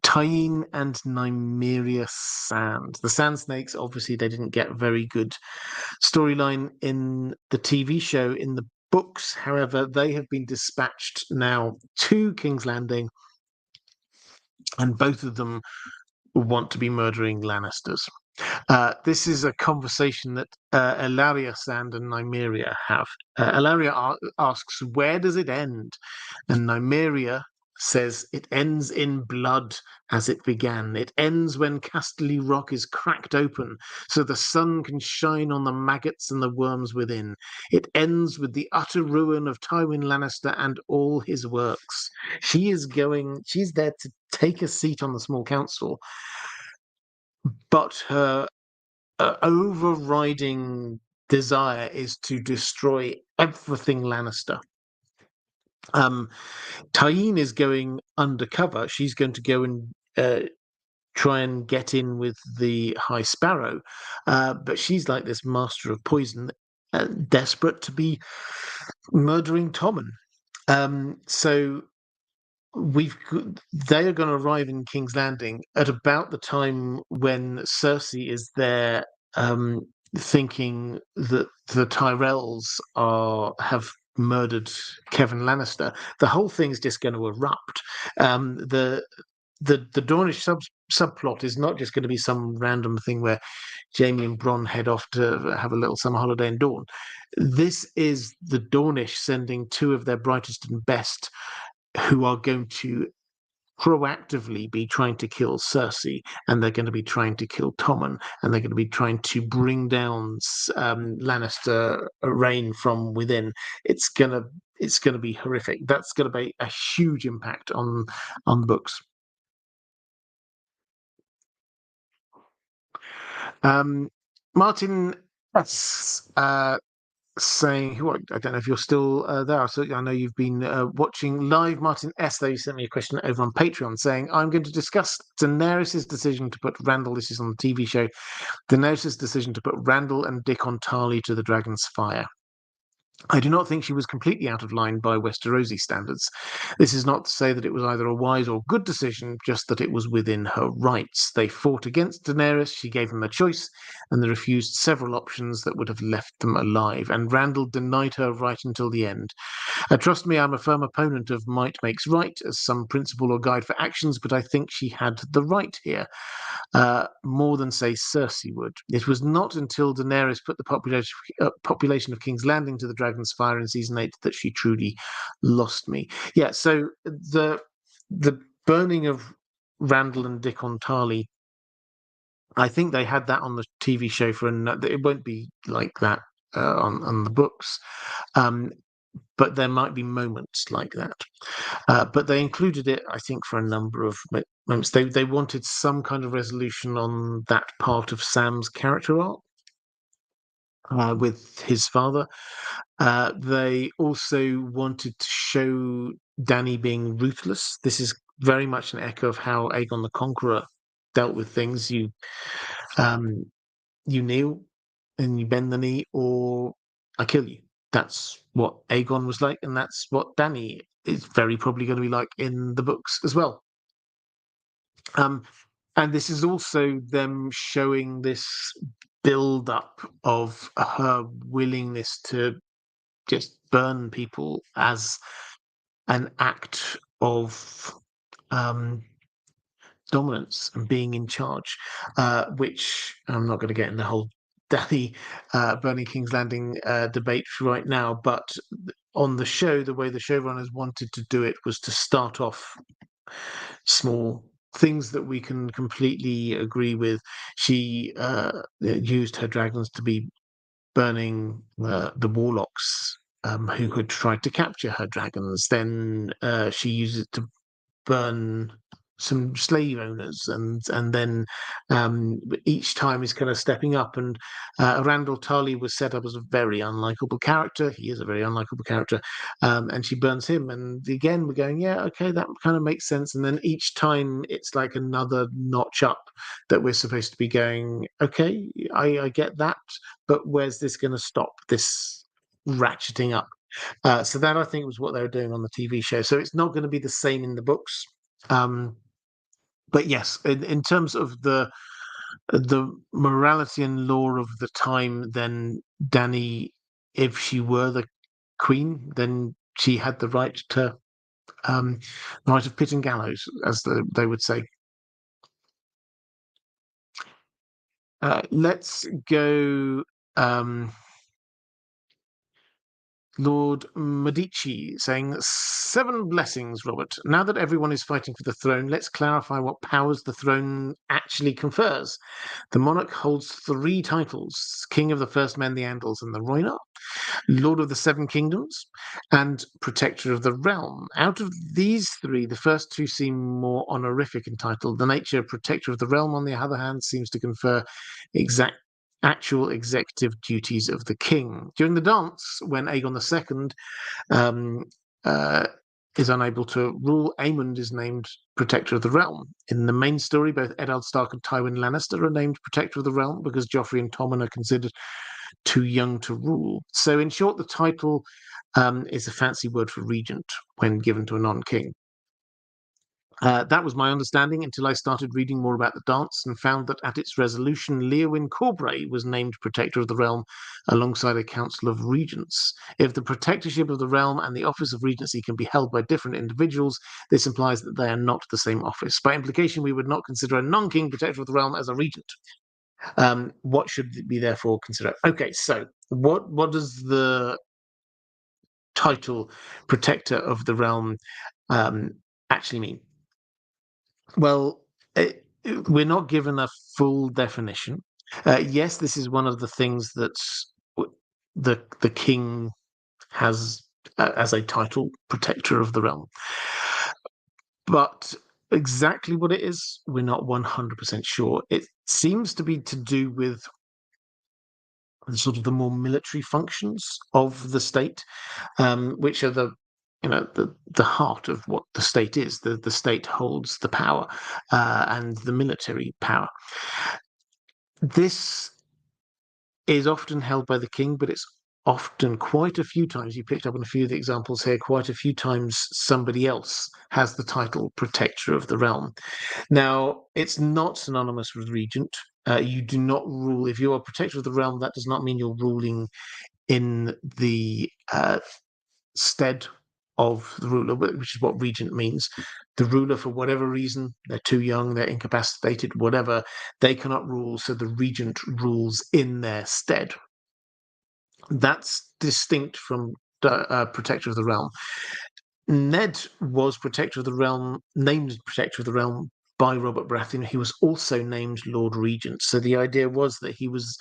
Tyene and Nymeria Sand. The Sand Snakes, obviously, they didn't get very good storyline in the TV show. In the books, however, they have been dispatched now to King's Landing, and both of them want to be murdering Lannisters. This is a conversation that Elaria Sand and Nymeria have. Elaria asks, where does it end? And Nymeria says, it ends in blood as it began. It ends when Casterly Rock is cracked open so the sun can shine on the maggots and the worms within. It ends with the utter ruin of Tywin Lannister and all his works. She's there to take a seat on the small council, but her overriding desire is to destroy everything Lannister. Tyene is going undercover. She's going to go and try and get in with the High Sparrow, but she's like this master of poison, desperate to be murdering Tommen. So they are going to arrive in King's Landing at about the time when Cersei is there, thinking that the Tyrells have murdered Kevin Lannister. The whole thing's just going to erupt. The Dornish subplot is not just going to be some random thing where Jaime and Bronn head off to have a little summer holiday in Dorne. This is the Dornish sending two of their brightest and best, who are going to proactively be trying to kill Cersei, and they're going to be trying to kill Tommen, and they're going to be trying to bring down Lannister reign from within. It's gonna be horrific. That's going to be a huge impact on the books. Martin S. Saying, I don't know if you're still there. So I know you've been watching live. Martin S. Though, you sent me a question over on Patreon saying, I'm going to discuss Daenerys' decision to put Randall, this is on the TV show, Daenerys' decision to put Randall and Dick on Tarly to the Dragon's Fire. I do not think she was completely out of line by Westerosi standards. This is not to say that it was either a wise or good decision, just that it was within her rights. They fought against Daenerys, she gave them a choice, and they refused several options that would have left them alive, and Randall denied her right until the end. Trust me, I'm a firm opponent of might makes right as some principle or guide for actions, but I think she had the right here. More than, say, Cersei would. It was not until Daenerys put the population of King's Landing to the Dragon's Fire in season 8 that she truly lost me. Yeah, so the burning of Randall and Dick on Tarly, I think they had that on the TV show it won't be like that on the books. But there might be moments like that. But they included it, I think, for a number of moments. They wanted some kind of resolution on that part of Sam's character arc with his father. They also wanted to show Dany being ruthless. This is very much an echo of how Aegon the Conqueror dealt with things. You kneel and you bend the knee, or I kill you. That's what Aegon was like, and that's what Dany is very probably going to be like in the books as well. And this is also them showing this build up of her willingness to just burn people as an act of dominance and being in charge, which I'm not going to get in the whole Danny burning King's Landing debate right now, but on the show, the way the showrunners wanted to do it was to start off small, things that we can completely agree with. She used her dragons to be burning the warlocks who had tried to capture her dragons. Then she used it to burn some slave owners, and then each time he's kind of stepping up. And Randall Tarley was set up as a very unlikable character. He is a very unlikable character, and she burns him. And again, we're going, yeah, okay, that kind of makes sense. And then each time it's like another notch up that we're supposed to be going, okay, I get that, but where's this going to stop? This ratcheting up. So that I think was what they were doing on the TV show. So it's not going to be the same in the books. But yes, in terms of the morality and law of the time, then Dany, if she were the queen, then she had the right to the right of pit and gallows, as they would say. Let's go. Lord Medici saying, 7 blessings, Robert. Now that everyone is fighting for the throne, let's clarify what powers the throne actually confers. The monarch holds 3 titles: King of the First Men, the Andals, and the Rhoynar, Lord of the 7 Kingdoms, and Protector of the Realm. Out of these 3, the first 2 seem more honorific in title. The nature of Protector of the Realm, on the other hand, seems to confer actual executive duties of the king. During the dance, when Aegon II um, is unable to rule, Aemond is named Protector of the Realm. In the main story, both Eddard Stark and Tywin Lannister are named Protector of the Realm because Joffrey and Tommen are considered too young to rule. So, in short, the title is a fancy word for regent when given to a non-king. That was my understanding until I started reading more about the dance and found that at its resolution, Leowyn Corbray was named Protector of the Realm alongside a council of regents. If the protectorship of the realm and the office of regency can be held by different individuals, this implies that they are not the same office. By implication, we would not consider a non-king Protector of the Realm as a regent. What should we therefore consider? Okay, so what does the title Protector of the Realm actually mean? Well, we're not given a full definition. Yes, this is one of the things that the king has as a title, Protector of the Realm. But exactly what it is, we're not 100% sure. It seems to be to do with sort of the more military functions of the state, which are the heart of what the state is. The state holds the power and the military power. This is often held by the king, but it's often quite a few times, you picked up on a few of the examples here, quite a few times somebody else has the title Protector of the Realm. Now, it's not synonymous with regent. You do not rule. If you are Protector of the Realm, that does not mean you're ruling in the stead of the ruler, which is what regent means. The ruler, for whatever reason, they're too young, they're incapacitated, whatever, they cannot rule, so the regent rules in their stead. That's distinct from Protector of the Realm. Ned was Protector of the Realm, named Protector of the Realm by Robert Baratheon. He was also named Lord Regent. So the idea was that he was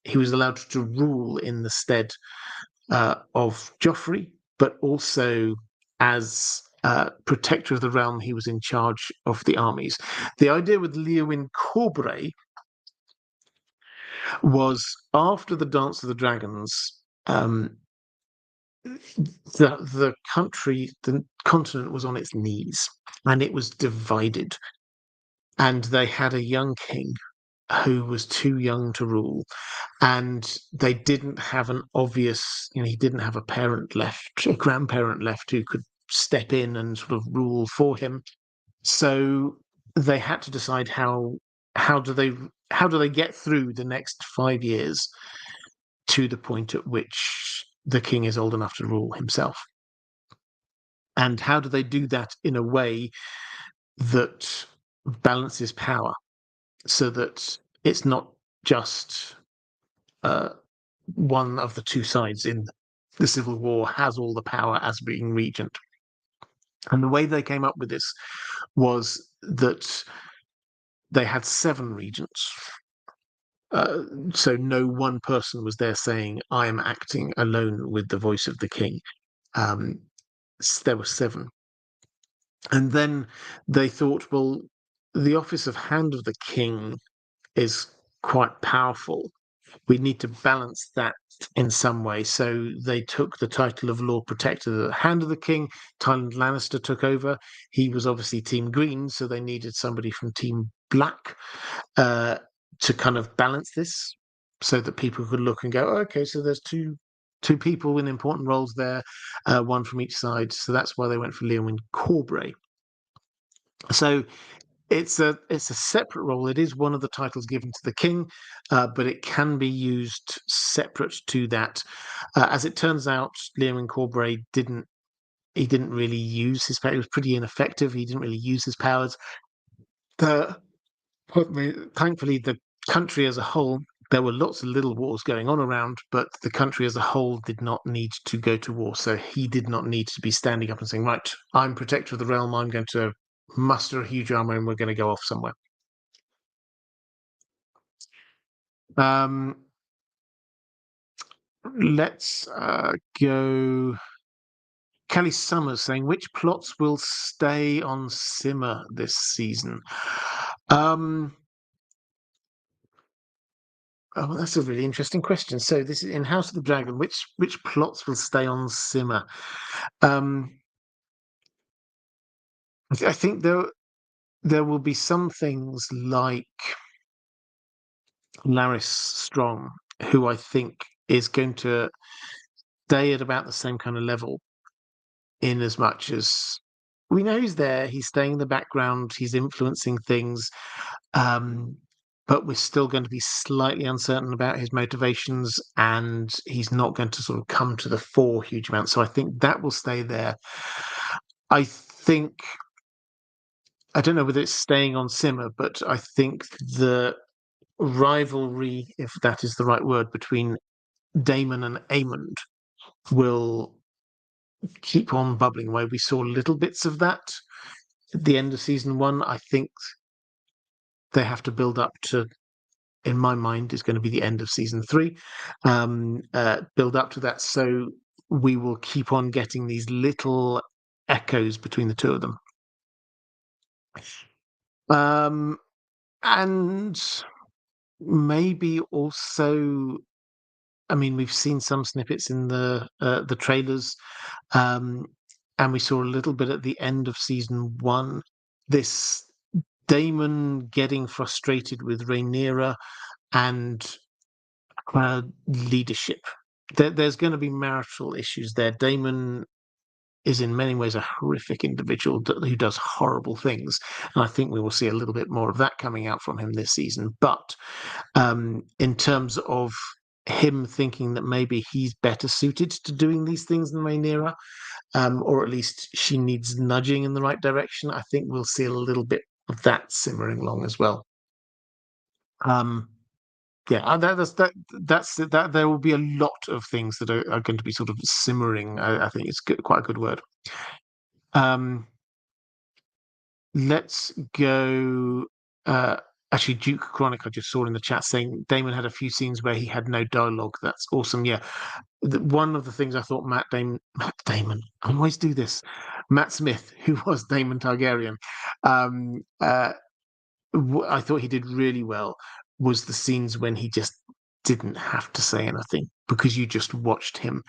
allowed to rule in the stead of Joffrey, but also as Protector of the Realm, he was in charge of the armies. The idea with Leowyn Corbray was after the Dance of the Dragons, the country, the continent was on its knees and it was divided. And they had a young king who was too young to rule. And they didn't have an obvious, he didn't have a parent left, a grandparent left who could step in and sort of rule for him. So they had to decide how do they get through the next 5 years to the point at which the king is old enough to rule himself. And how do they do that in a way that balances power so that it's not just one of the two sides in the Civil War has all the power as being regent. And the way they came up with this was that they had 7 regents. So no one person was there saying, I am acting alone with the voice of the king. There were 7. And then they thought, well, the office of Hand of the King is quite powerful. We need to balance that in some way. So they took the title of Lord Protector, the Hand of the King. Tywin Lannister took over. He was obviously Team Green, so they needed somebody from Team Black to kind of balance this, so that people could look and go, oh, okay, so there's two people in important roles there, one from each side. So that's why they went for Leomund Corbray. So it's a separate role. It is one of the titles given to the king, but it can be used separate to that. As it turns out, Leomund Corbray didn't really use his power. He was pretty ineffective. He didn't really use his powers. Thankfully, the country as a whole, there were lots of little wars going on around, but the country as a whole did not need to go to war. So he did not need to be standing up and saying, right, I'm protector of the realm. I'm going to muster a huge army and we're going to go off somewhere. Let's go. Kelly Summers saying, which plots will stay on simmer this season? Oh, that's a really interesting question. So this is in House of the Dragon. Which plots will stay on simmer? I think there will be some things like Larys Strong, who I think is going to stay at about the same kind of level, in as much as we know he's there, he's staying in the background, he's influencing things, but we're still going to be slightly uncertain about his motivations, and he's not going to sort of come to the fore huge amount. So I think that will stay there. I don't know whether it's staying on simmer, but I think the rivalry, if that is the right word, between Daemon and Aemond will keep on bubbling away. We saw little bits of that at the end of season 1. I think they have to build up to, in my mind, is going to be the end of season 3. Build up to that, so we will keep on getting these little echoes between the two of them. And maybe also, I mean, we've seen some snippets in the trailers, and we saw a little bit at the end of season 1. This Daemon getting frustrated with Rhaenyra and leadership. There's going to be marital issues there. Daemon is in many ways a horrific individual who does horrible things, and I think we will see a little bit more of that coming out from him this season. But in terms of him thinking that maybe he's better suited to doing these things than Rhaenyra, or at least she needs nudging in the right direction, I think we'll see a little bit of that simmering along as well. Yeah, that there will be a lot of things that are going to be sort of simmering. I think it's quite a good word. Let's go. Actually, Duke Chronic, I just saw in the chat saying Daemon had a few scenes where he had no dialogue. That's awesome. Yeah, one of the things I thought Matt Damon, I always do this. Matt Smith, who was Daemon Targaryen, I thought he did really well, was the scenes when he just didn't have to say anything because you just watched him.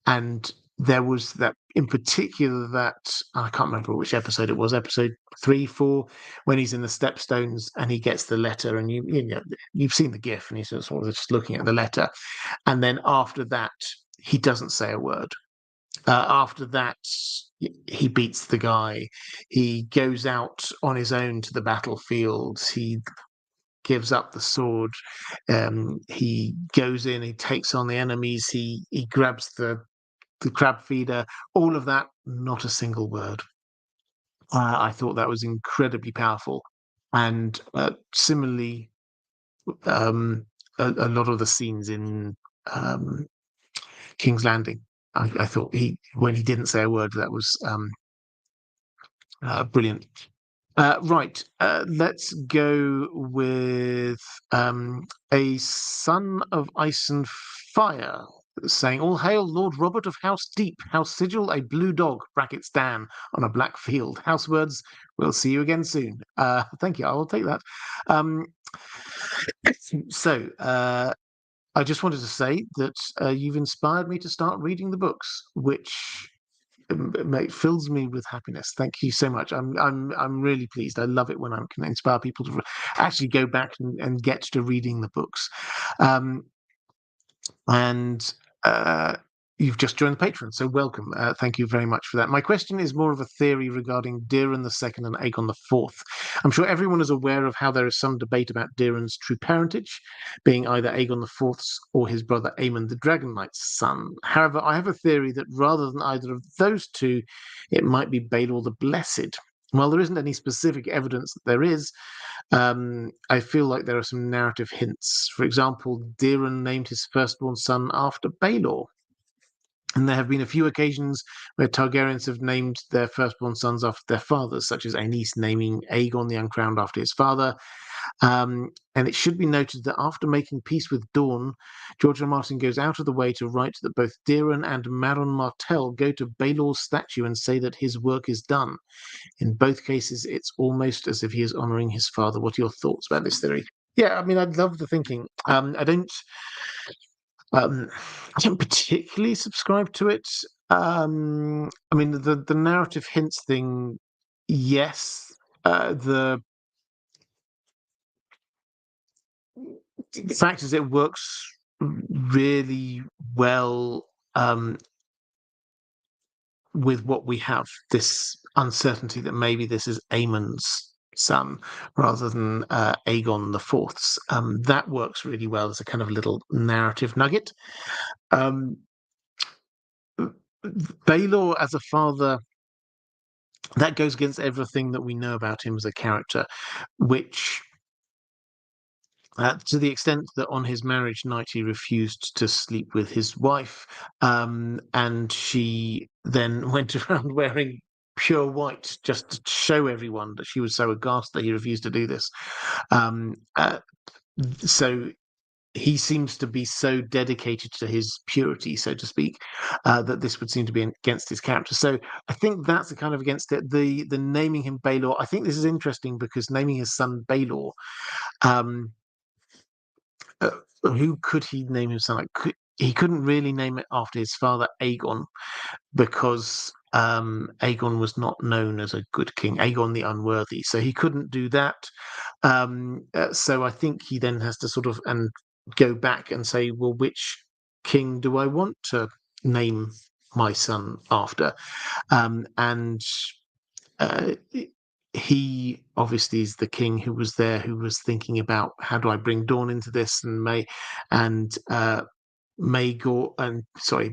And there was that in particular, that I can't remember which episode it was, episode 3, 4, when he's in the Stepstones and he gets the letter, and you've seen the GIF, and he's sort of just looking at the letter, and then after that he doesn't say a word. After that, he beats the guy. He goes out on his own to the battlefield. He gives up the sword. He goes in. He takes on the enemies. He grabs the crab feeder. All of that, not a single word. I thought that was incredibly powerful. and similarly, a lot of the scenes in King's Landing, I thought when he didn't say a word, that was brilliant. Right, let's go with a son of ice and fire saying, "All hail Lord Robert of House Deep, House Sigil, a blue dog, brackets Dan, on a black field. House words, we'll see you again soon." Thank you, I will take that. Um, so, I just wanted to say that you've inspired me to start reading the books, which fills me with happiness. Thank you so much. I'm really pleased. I love it when I can inspire people to actually go back and get to reading the books. Um, and you've just joined the patron, so welcome. Thank you very much for that. My question is more of a theory regarding Diran II and Aegon IV. I'm sure everyone is aware of how there is some debate about Diran's true parentage, being either Aegon IV's or his brother Aemon the Dragon Knight's son. However, I have a theory that rather than either of those two, it might be Baelor the Blessed. While there isn't any specific evidence that there is, I feel like there are some narrative hints. For example, Diran named his firstborn son after Baelor. And there have been a few occasions where Targaryens have named their firstborn sons after their fathers, such as Aenys naming Aegon the Uncrowned after his father. And it should be noted that after making peace with Dawn, George R. R. Martin goes out of the way to write that both Diran and Maron Martell go to Baelor's statue and say that his work is done. In both cases, it's almost as if he is honouring his father. What are your thoughts about this theory? Yeah, I mean, I love the thinking. I don't particularly subscribe to it. I mean, the narrative hints thing, yes. The fact is, it works really well with what we have. This uncertainty that maybe this is Aemon's son rather than Aegon the Fourth's. That works really well as a kind of little narrative nugget. Baelor as a father, that goes against everything that we know about him as a character, which to the extent that on his marriage night he refused to sleep with his wife, and she then went around wearing pure white just to show everyone that she was so aghast that he refused to do this. Um, so he seems to be so dedicated to his purity, so to speak, that this would seem to be against his character. So I think that's kind of against it. The naming him Baelor, I think this is interesting because naming his son Baelor, um, who could he name his son? He couldn't really name it after his father Aegon because Aegon was not known as a good king, Aegon the Unworthy. So he couldn't do that. So I think he then has to sort of and go back and say, well, which king do I want to name my son after? And he obviously is the king who was there, who was thinking about how do I bring Dawn into this, and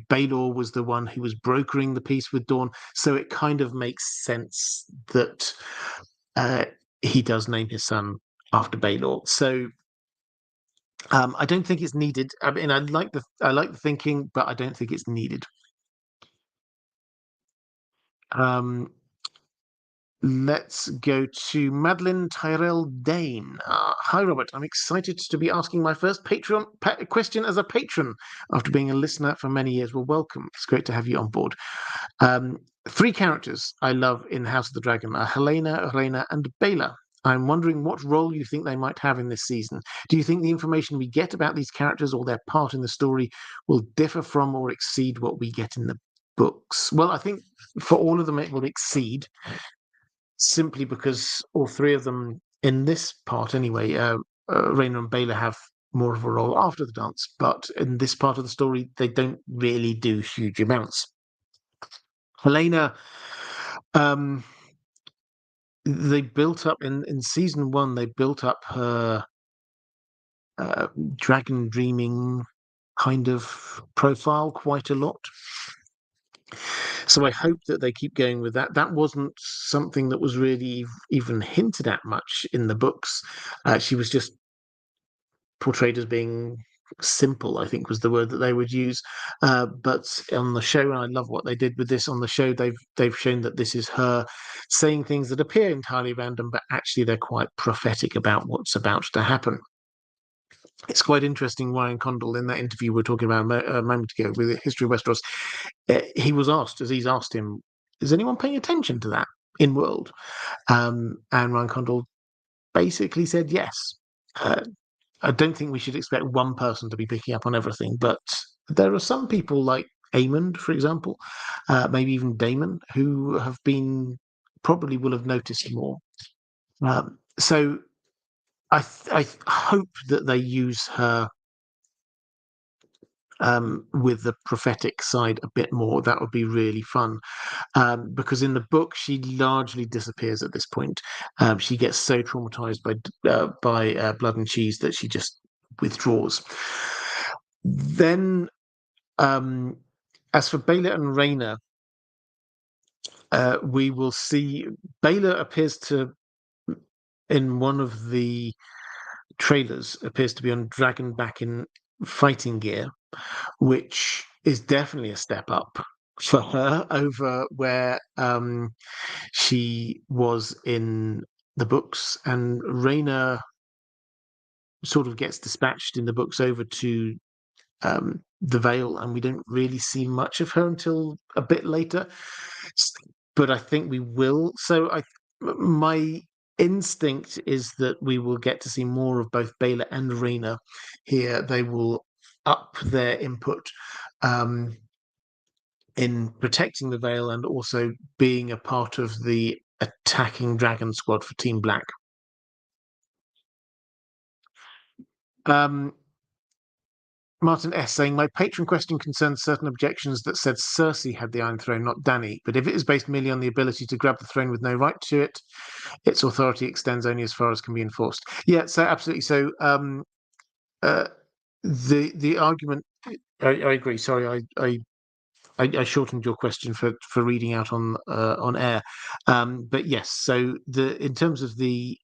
Baelor was the one who was brokering the peace with Dawn. So it kind of makes sense that he does name his son after Baelor. So I don't think it's needed. I mean, I like the thinking, but I don't think it's needed. Let's go to Madeline Tyrell Dane. Hi, Robert. I'm excited to be asking my first Patreon question as a patron after being a listener for many years. Well, welcome. It's great to have you on board. Three characters I love in House of the Dragon are Helena, Rhaena, and Baela. I'm wondering what role you think they might have in this season. Do you think the information we get about these characters or their part in the story will differ from or exceed what we get in the books? Well, I think for all of them it will exceed, simply because all three of them, in this part anyway, Rhaena and Baela have more of a role after the dance, but in this part of the story, they don't really do huge amounts. Helena, they built up in season one, they built up her dragon dreaming kind of profile quite a lot. So I hope that they keep going with that. That wasn't something that was really even hinted at much in the books. She was just portrayed as being simple, I think was the word that they would use. But on the show, and I love what they did with this on the show, they've shown that this is her saying things that appear entirely random, but actually they're quite prophetic about what's about to happen. It's quite interesting. Ryan Condal, in that interview we were talking about a moment ago with the History of Westeros, he was asked, as he's asked him, is anyone paying attention to that in world? And Ryan Condal basically said yes. I don't think we should expect one person to be picking up on everything, but there are some people like Aemond, for example, maybe even Daemon, who have been probably will have noticed more. So I hope that they use her with the prophetic side a bit more. That would be really fun, because in the book she largely disappears at this point. She gets so traumatized by Blood and Cheese that she just withdraws. Then, as for Baela and Rhaena, we will see Baela appears to, in one of the trailers, appears to be on dragonback in fighting gear, which is definitely a step up for her over where she was in the books. And Rhaena sort of gets dispatched in the books over to the Vale, and we don't really see much of her until a bit later. But I think we will. So my instinct is that we will get to see more of both Baela and Rhaena here. They will up their input in protecting the Vale and also being a part of the attacking dragon squad for Team Black. Martin S. saying, my patron question concerns certain objections that said Cersei had the Iron Throne, not Dany. But if it is based merely on the ability to grab the throne with no right to it, its authority extends only as far as can be enforced. Yeah, so absolutely. So the argument, I agree. Sorry, I shortened your question for reading out on air. But yes, so in terms of the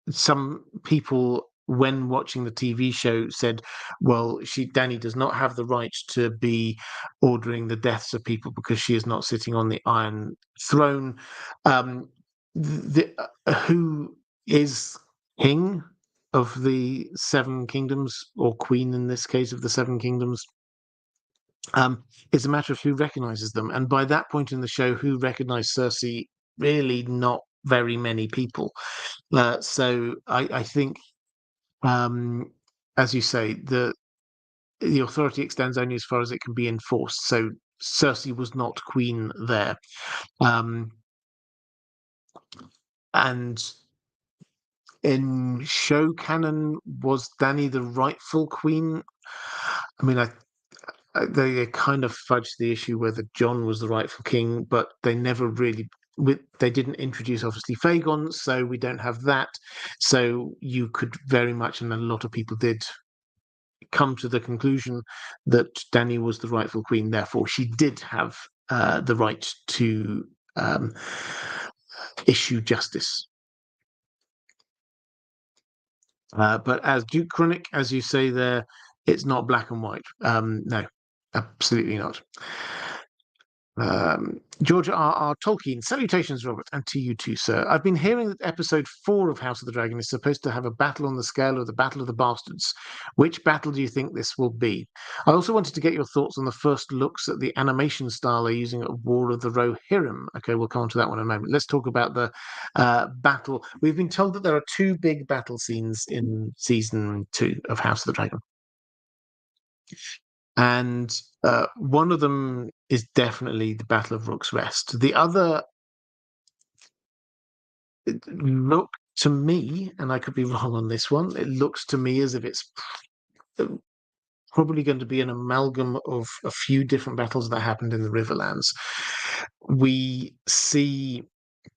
some people when watching the TV show said, well, Dany does not have the right to be ordering the deaths of people because she is not sitting on the Iron Throne. Who is king of the Seven Kingdoms, or queen in this case of the Seven Kingdoms? It's a matter of who recognizes them. And by that point in the show, who recognized Cersei? Really not very many people. So I think, as you say, the authority extends only as far as it can be enforced. So Cersei was not queen there. And in show canon, was Dany the rightful queen? I mean, they kind of fudged the issue whether Jon was the rightful king, but they never really. They didn't introduce obviously Fagon, so we don't have that. So you could very much, and a lot of people did, come to the conclusion that Dany was the rightful queen. Therefore, she did have the right to issue justice. But as Duke Chronic, as you say there, it's not black and white. No, absolutely not. George R.R. Tolkien, salutations, Robert, and to you too, sir. I've been hearing that episode 4 of House of the Dragon is supposed to have a battle on the scale of the Battle of the Bastards. Which battle do you think this will be? I also wanted to get your thoughts on the first looks at the animation style they're using at War of the Rohirrim. Okay, we'll come on to that one in a moment. Let's talk about the battle. We've been told that there are 2 big battle scenes in season 2 of House of the Dragon. And one of them is definitely the Battle of Rook's Rest. The other looked to me, and I could be wrong on this one, it looks to me as if it's probably going to be an amalgam of a few different battles that happened in the Riverlands. We see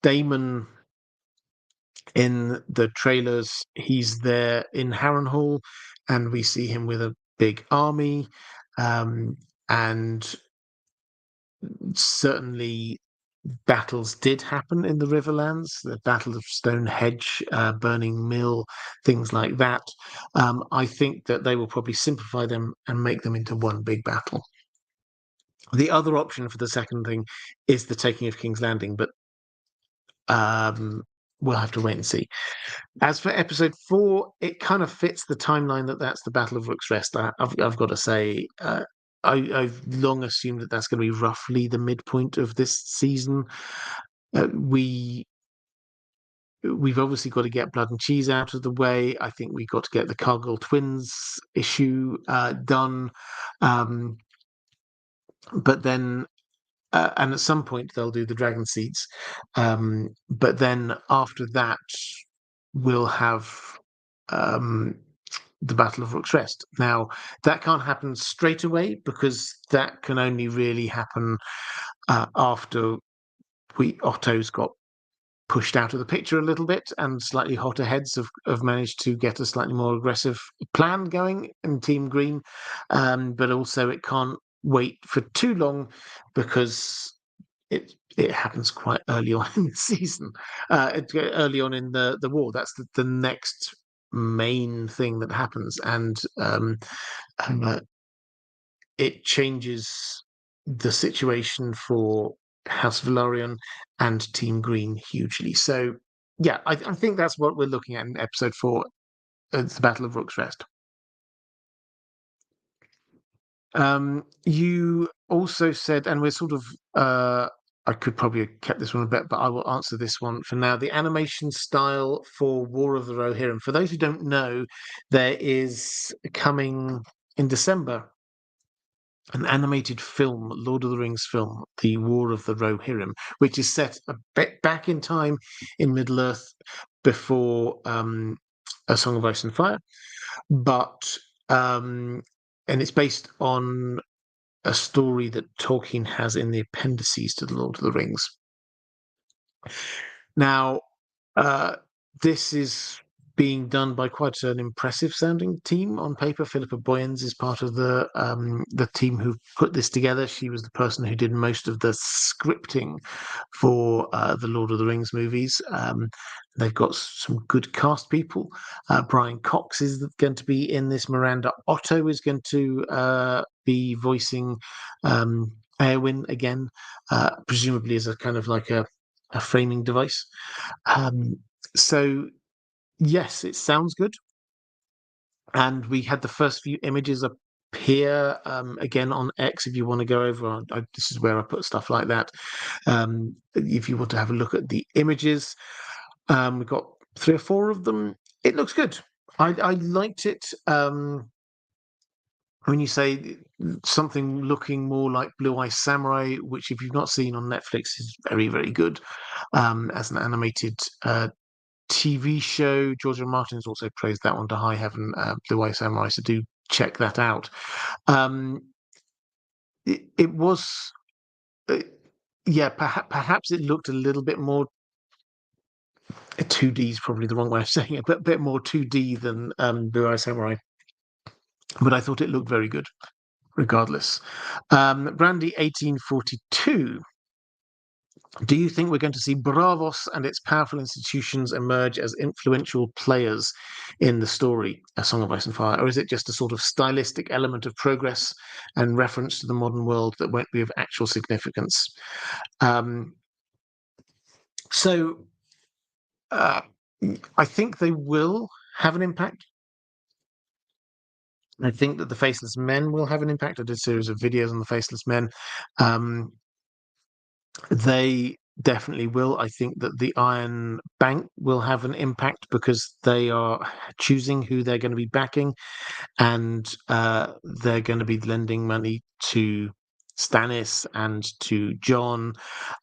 Daemon in the trailers. He's there in Harrenhal, and we see him with a big army. And certainly battles did happen in the Riverlands, the Battle of Stonehenge, Burning Mill, things like that. I think that they will probably simplify them and make them into one big battle. The other option for the second thing is the taking of King's Landing, but we'll have to wait and see. As for episode 4, it kind of fits the timeline that's the Battle of Rook's Rest. I've got to say, I've long assumed that that's going to be roughly the midpoint of this season. We've obviously got to get Blood and Cheese out of the way. I think we've got to get the Cargill twins issue done. But then, and at some point they'll do the Dragon Seeds. But then after that, we'll have the Battle of Rook's Rest. Now, that can't happen straight away because that can only really happen after Otto's got pushed out of the picture a little bit, and slightly hotter heads have managed to get a slightly more aggressive plan going in Team Green. But also it can't wait for too long because it happens quite early on in the season, early on in the war. That's the next main thing that happens, and it changes the situation for House Velaryon and Team Green hugely. So, yeah, I think that's what we're looking at in episode 4. It's the Battle of Rook's Rest. You also said, and we're sort of, I could probably have kept this one a bit, but I will answer this one for now. The animation style for War of the Rohirrim. For those who don't know, there is coming in December an animated film, Lord of the Rings film, The War of the Rohirrim, which is set a bit back in time in Middle Earth before A Song of Ice and Fire, but and it's based on a story that Tolkien has in the appendices to the Lord of the Rings. Now, this is being done by quite an impressive sounding team on paper. Philippa Boyens is part of the team who put this together. She was the person who did most of the scripting for the Lord of the Rings movies. They've got some good cast people. Brian Cox is going to be in this. Miranda Otto is going to be voicing Eowyn again, presumably as a kind of like a framing device. So yes, it sounds good. And we had the first few images appear again on X if you want to go over. This is where I put stuff like that. If you want to have a look at the images, we've got 3 or 4 of them. It looks good. I liked it. When you say something looking more like Blue Eye Samurai, which if you've not seen on Netflix is very, very good as an animated TV show. George R. Martin's also praised that one to high heaven, Blue Eye Samurai, so do check that out. It was, yeah, perhaps it looked a little bit more 2D is probably the wrong way of saying it, but a bit more 2D than Blue Eye Samurai. But I thought it looked very good, regardless. Brandy 1842. Do you think we're going to see Bravos and its powerful institutions emerge as influential players in the story, A Song of Ice and Fire, or is it just a sort of stylistic element of progress and reference to the modern world that won't be of actual significance? So I think they will have an impact. I think that the Faceless Men will have an impact. I did a series of videos on the Faceless Men. They definitely will. I think that the Iron Bank will have an impact because they are choosing who they're going to be backing, and they're going to be lending money to Stannis and to Jon,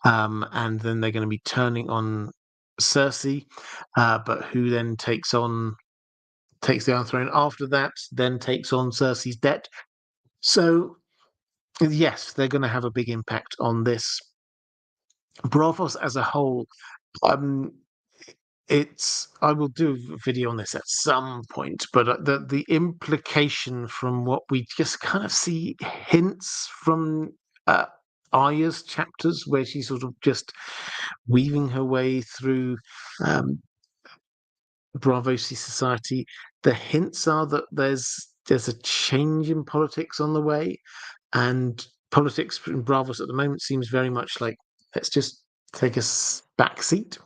and then they're going to be turning on Cersei, but who then takes the Iron Throne after that, then takes on Cersei's debt. So yes, they're going to have a big impact on this. Bravos as a whole, I will do a video on this at some point, but the implication from what we just kind of see hints from Aya's chapters, where she's sort of just weaving her way through Braavosi society. The hints are that there's a change in politics on the way, and politics in Braavos at the moment seems very much like, let's just take a back seat.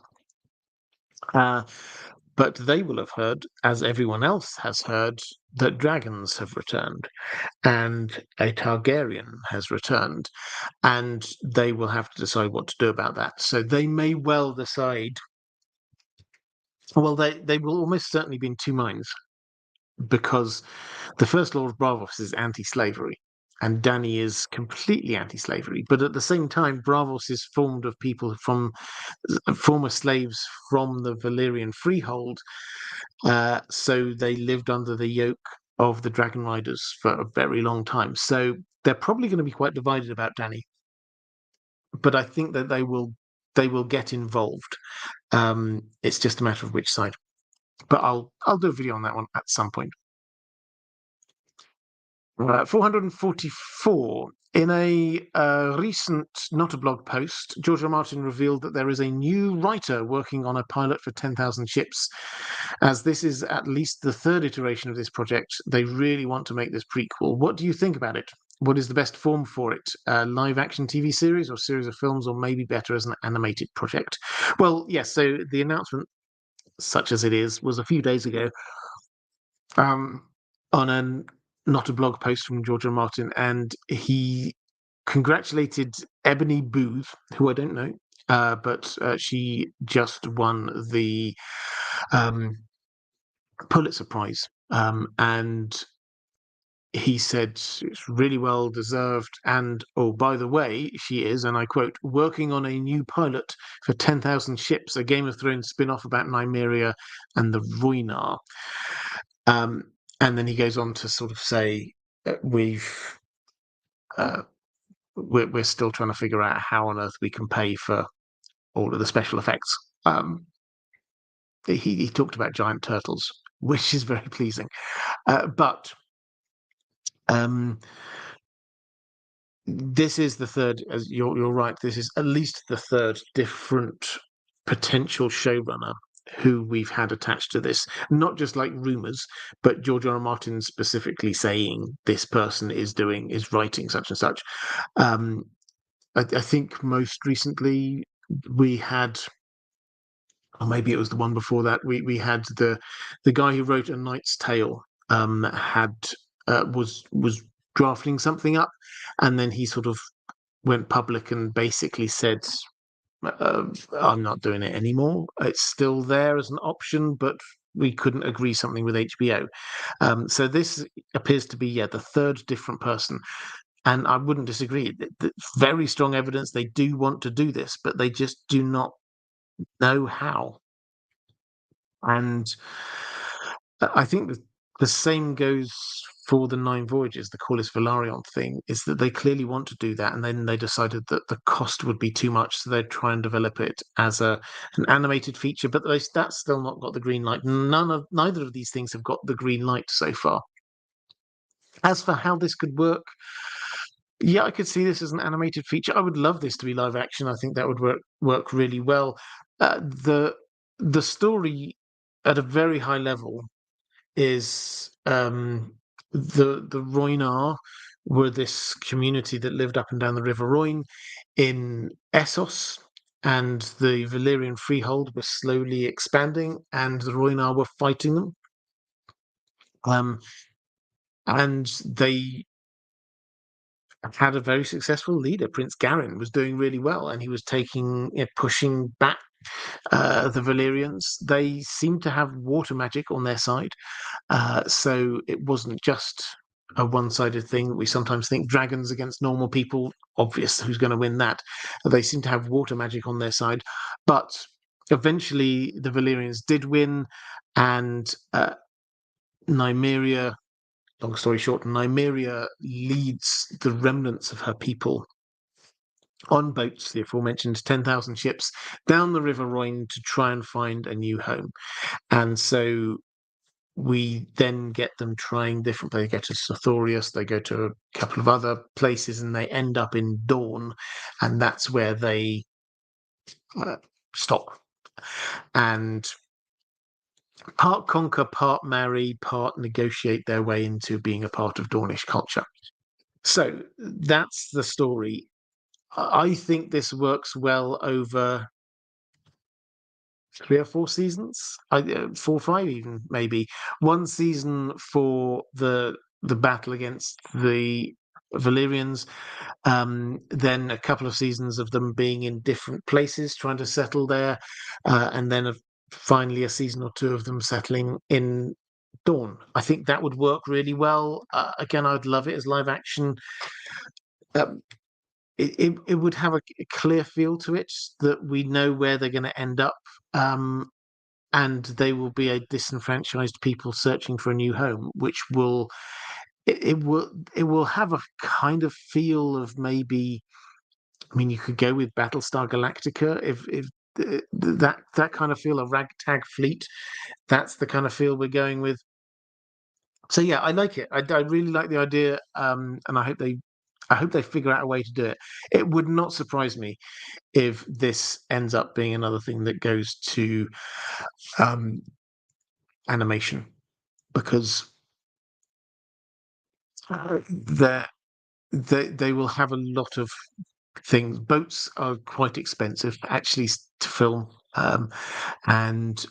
But they will have heard, as everyone else has heard, that dragons have returned and a Targaryen has returned, and they will have to decide what to do about that. So they may well decide. Well, they will almost certainly be in two minds, because the First Lord of Braavos is anti-slavery, and Dany is completely anti-slavery. But at the same time, Braavos is formed of people from former slaves from the Valyrian freehold, so they lived under the yoke of the Dragon Riders for a very long time. So they're probably going to be quite divided about Dany. But I think that they will get involved. It's just a matter of which side. But I'll do a video on that one at some point. 444. In a recent Not a Blog post, George R. R. Martin revealed that there is a new writer working on a pilot for 10,000 Ships. As this is at least the third iteration of this project, they really want to make this prequel. What do you think about it? What is the best form for it? A live-action TV series or series of films, or maybe better as an animated project? Well, yes, so the announcement, such as it is, was a few days ago on a Not a Blog post from George R. R. Martin, and he congratulated Ebony Booth, who I don't know, but she just won the Pulitzer Prize, and he said it's really well deserved. And oh, by the way, she is, and I quote, working on a new pilot for 10,000 Ships, a Game of Thrones spin-off about Nymeria and the Rhoynar. And then he goes on to sort of say, we're still trying to figure out how on earth we can pay for all of the special effects. He talked about giant turtles, which is very pleasing. But this is the third, as you're right, this is at least the third different potential showrunner who we've had attached to this. Not just like rumors, but George R. R. Martin specifically saying this person is writing such and such. I think most recently we had, or maybe it was the one before that, we had the guy who wrote A Knight's Tale, was drafting something up, and then he sort of went public and basically said, I'm not doing it anymore. It's still there as an option, but we couldn't agree something with HBO. So this appears to be, the third different person. And I wouldn't disagree. It's very strong evidence they do want to do this, but they just do not know how. And I think the same goes for the Nine Voyages, the Corlys Velaryon thing, is that they clearly want to do that, and then they decided that the cost would be too much, so they'd try and develop it as an animated feature, but that's still not got the green light. Neither of these things have got the green light so far. As for how this could work, yeah, I could see this as an animated feature. I would love this to be live action. I think that would work really well. The story at a very high level is the Rhoynar were this community that lived up and down the River Rhoyne in Essos, and the Valyrian freehold was slowly expanding, and the Rhoynar were fighting them. And they had a very successful leader. Prince Garin was doing really well, and he was pushing back the Valyrians. They seemed to have water magic on their side, so it wasn't just a one-sided thing. We sometimes think dragons against normal people, obvious who's going to win that. They seem to have water magic on their side, but eventually the Valyrians did win, and Nymeria, long story short, Nymeria leads the remnants of her people on boats, the aforementioned 10,000 ships, down the River Rhoyne to try and find a new home. And so we then get them trying different. They go to Sartorius, they go to a couple of other places, and they end up in Dawn, and that's where they stop and part conquer, part marry, part negotiate their way into being a part of Dornish culture. So that's the story. I think this works well over 3 or 4 seasons, 4 or 5 even, maybe. One season for the battle against the Valyrians, then a couple of seasons of them being in different places trying to settle there, and then finally a season or 2 of them settling in Dawn. I think that would work really well. Again, I'd love it as live action. Um, it would have a clear feel to it that we know where they're going to end up, and they will be a disenfranchised people searching for a new home, which will it will have a kind of feel of maybe. I mean, you could go with Battlestar Galactica if that kind of feel, a ragtag fleet. That's the kind of feel we're going with. So yeah, I like it. I really like the idea, and I hope they figure out a way to do it. It would not surprise me if this ends up being another thing that goes to um, animation, because they they will have a lot of things. Boats are quite expensive actually to film, and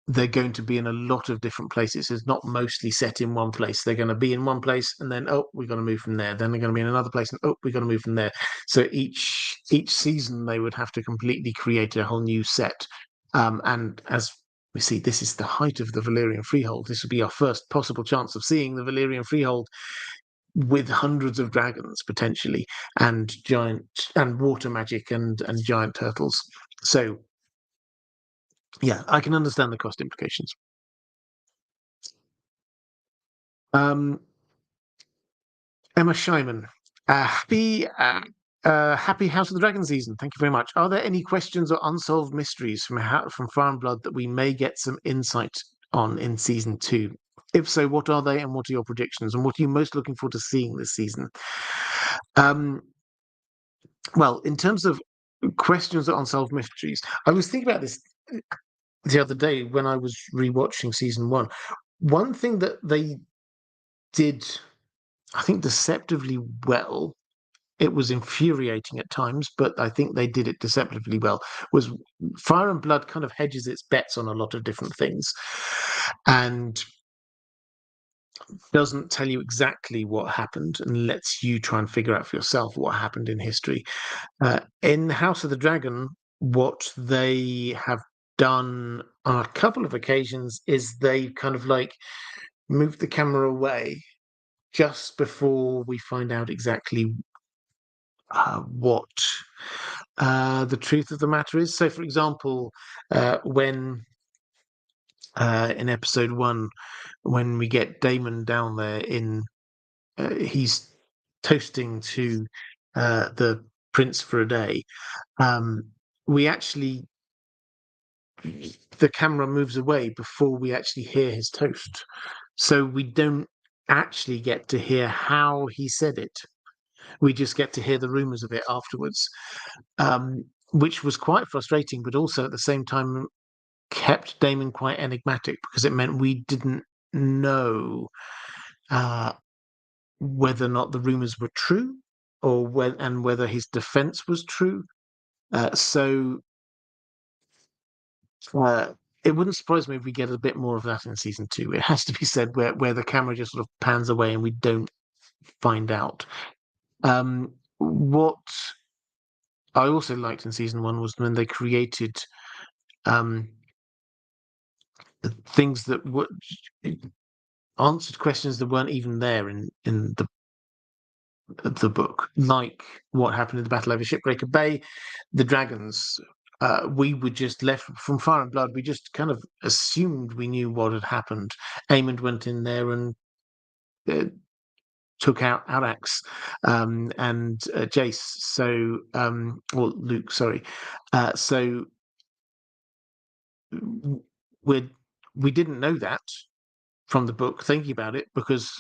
they're going to be in a lot of different places. It's not mostly set in one place. They're going to be in one place, and then we've got to move from there. Then they're going to be in another place, and we've got to move from there. So each season they would have to completely create a whole new set. And as we see, this is the height of the Valyrian Freehold. This would be our first possible chance of seeing the Valyrian Freehold with hundreds of dragons potentially, and giant and water magic and giant turtles. So yeah, I can understand the cost implications. Um, Emma Shyman, happy House of the Dragon season. Thank you very much. Are there any questions or unsolved mysteries from Fire and Blood that we may get some insight on in season 2? If so, what are they, and what are your predictions, and what are you most looking forward to seeing this season? Well, in terms of questions or unsolved mysteries, I was thinking about this the other day when I was rewatching season 1. One thing that they did, I think, deceptively well, it was infuriating at times, but I think they did it deceptively well, was Fire and Blood kind of hedges its bets on a lot of different things and doesn't tell you exactly what happened and lets you try and figure out for yourself what happened in history. In House of the Dragon, what they have done on a couple of occasions is they kind of like moved the camera away just before we find out exactly what the truth of the matter is. So, for example, when in episode 1, when we get Daemon down there he's toasting to the prince for a day. We actually, the camera moves away before we actually hear his toast, so we don't actually get to hear how he said it. We just get to hear the rumors of it afterwards, which was quite frustrating, but also at the same time kept Damon quite enigmatic, because it meant we didn't know whether or not the rumors were true, or whether his defense was true. So it wouldn't surprise me if we get a bit more of that in season 2. It has to be said, where the camera just sort of pans away and we don't find out. What I also liked in season 1 was when they created things that answered questions that weren't even there in the book, like what happened in the Battle over Shipbreaker Bay, the dragons. We were just left from Fire and Blood. We just kind of assumed we knew what had happened. Aemond went in there and took out Arax and Jace. So, or Luke, sorry. So we didn't know that. from the book, thinking about it, because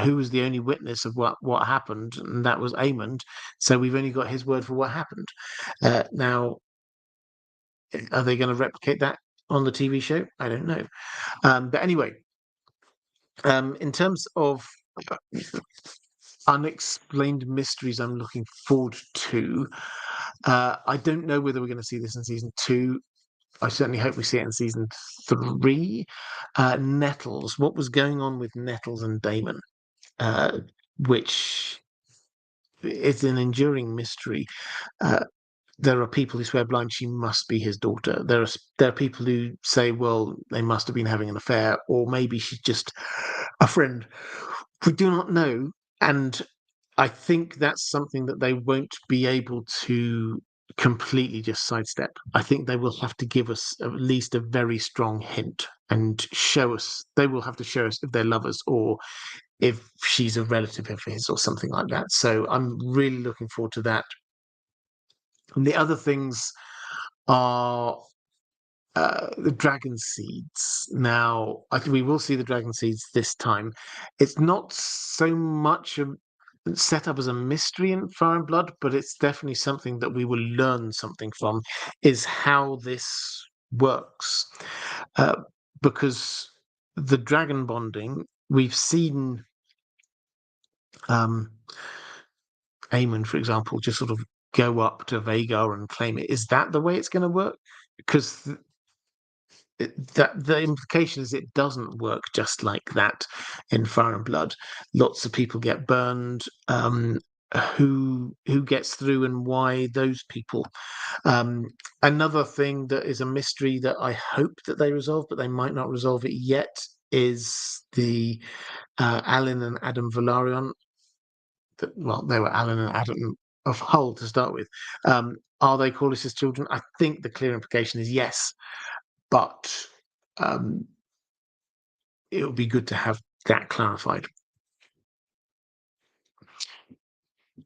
who was the only witness of what happened, and that was Aemond. So we've only got his word for what happened. Now, are they going to replicate that on the TV show? I don't know. But anyway, in terms of unexplained mysteries I'm looking forward to, I don't know whether we're going to see this in season 2. I certainly hope we see it in season 3. Nettles. What was going on with Nettles and Damon? Which is an enduring mystery. There are people who swear blind she must be his daughter. There are people who say, well, they must have been having an affair, or maybe she's just a friend. We do not know, and I think that's something that they won't be able to completely just sidestep. I think they will have to give us at least a very strong hint and show us. They will have to show us if they're lovers or if she's a relative of his or something like that. So I'm really looking forward to that. And the other things are the dragon seeds. Now, I think we will see the dragon seeds this time. It's not so much set up as a mystery in Fire and Blood, but it's definitely something that we will learn something from, is how this works. Because the dragon bonding, we've seen Aemon, for example, just sort of go up to Vagar and claim it. Is that the way it's going to work? Because that the implication is it doesn't work just like that in Fire and Blood. Lots of people get burned. Who gets through and why those people? Another thing that is a mystery that I hope that they resolve, but they might not resolve it yet, is the Alan and Adam Velaryon. Well, they were Alan and Adam of Hull to start with. Are they Corlys's children? I think the clear implication is yes, but it would be good to have that clarified.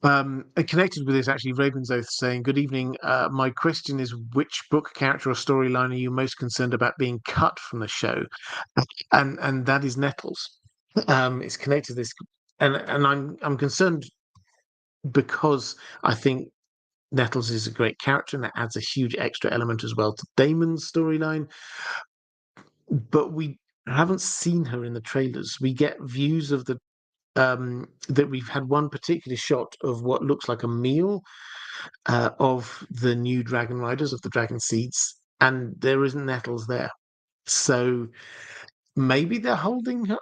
Connected with this, actually, Raven's Oath saying, "Good evening. My question is, which book character or storyline are you most concerned about being cut from the show?" And that is Nettles. It's connected to this, and I'm concerned because I think Nettles is a great character and it adds a huge extra element as well to Damon's storyline. But we haven't seen her in the trailers. We get views of the that we've had one particular shot of what looks like a meal of the new dragon riders of the dragon seeds, and there isn't Nettles there. So maybe they're holding her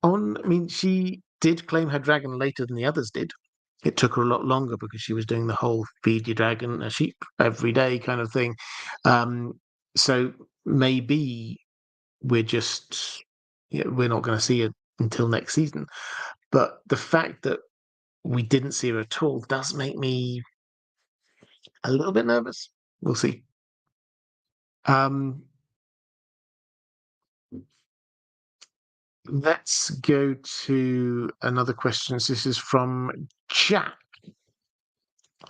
on. I mean, she did claim her dragon later than the others did. It took her a lot longer because she was doing the whole feed your dragon a sheep every day kind of thing. So maybe we're just, we're not going to see it until next season. But the fact that we didn't see her at all does make me a little bit nervous. We'll see. Let's go to another question. This is from Jack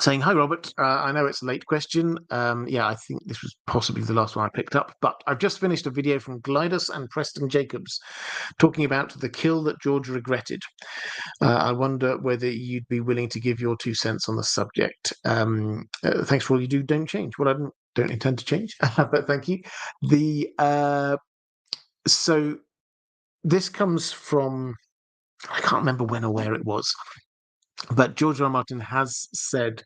saying, "Hi, Robert. I know it's a late question. Yeah, I think this was possibly the last one I picked up, but I've just finished a video from Glidus and Preston Jacobs talking about the kill that George regretted. I wonder whether you'd be willing to give your 2 cents on the subject. Thanks for all you do. Don't change." Well, I don't intend to change, but thank you. So this comes from, I can't remember when or where it was, but George R. R. Martin has said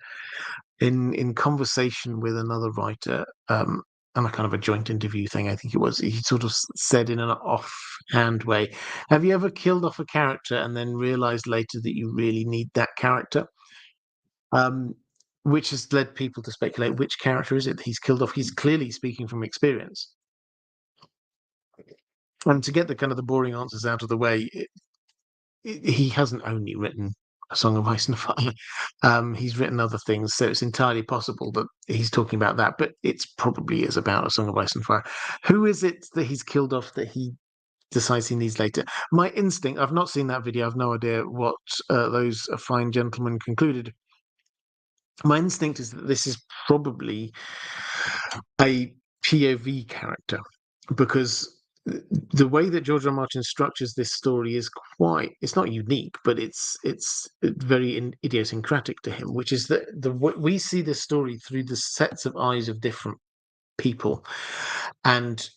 in conversation with another writer, and a kind of a joint interview thing, I think it was, he sort of said in an offhand way, "Have you ever killed off a character and then realized later that you really need that character?" Which has led people to speculate which character is it that he's killed off. He's clearly speaking from experience. And to get the kind of the boring answers out of the way, he hasn't only written A Song of Ice and Fire. He's written other things, so it's entirely possible that he's talking about that, but it's probably is about A Song of Ice and Fire. Who is it that he's killed off that he decides he needs later? My instinct, I've not seen that video, I've no idea what those fine gentlemen concluded. My instinct is that this is probably a POV character, because the way that George R. R. Martin structures this story is it's not unique, but it's very idiosyncratic to him, which is that we see this story through the sets of eyes of different people. And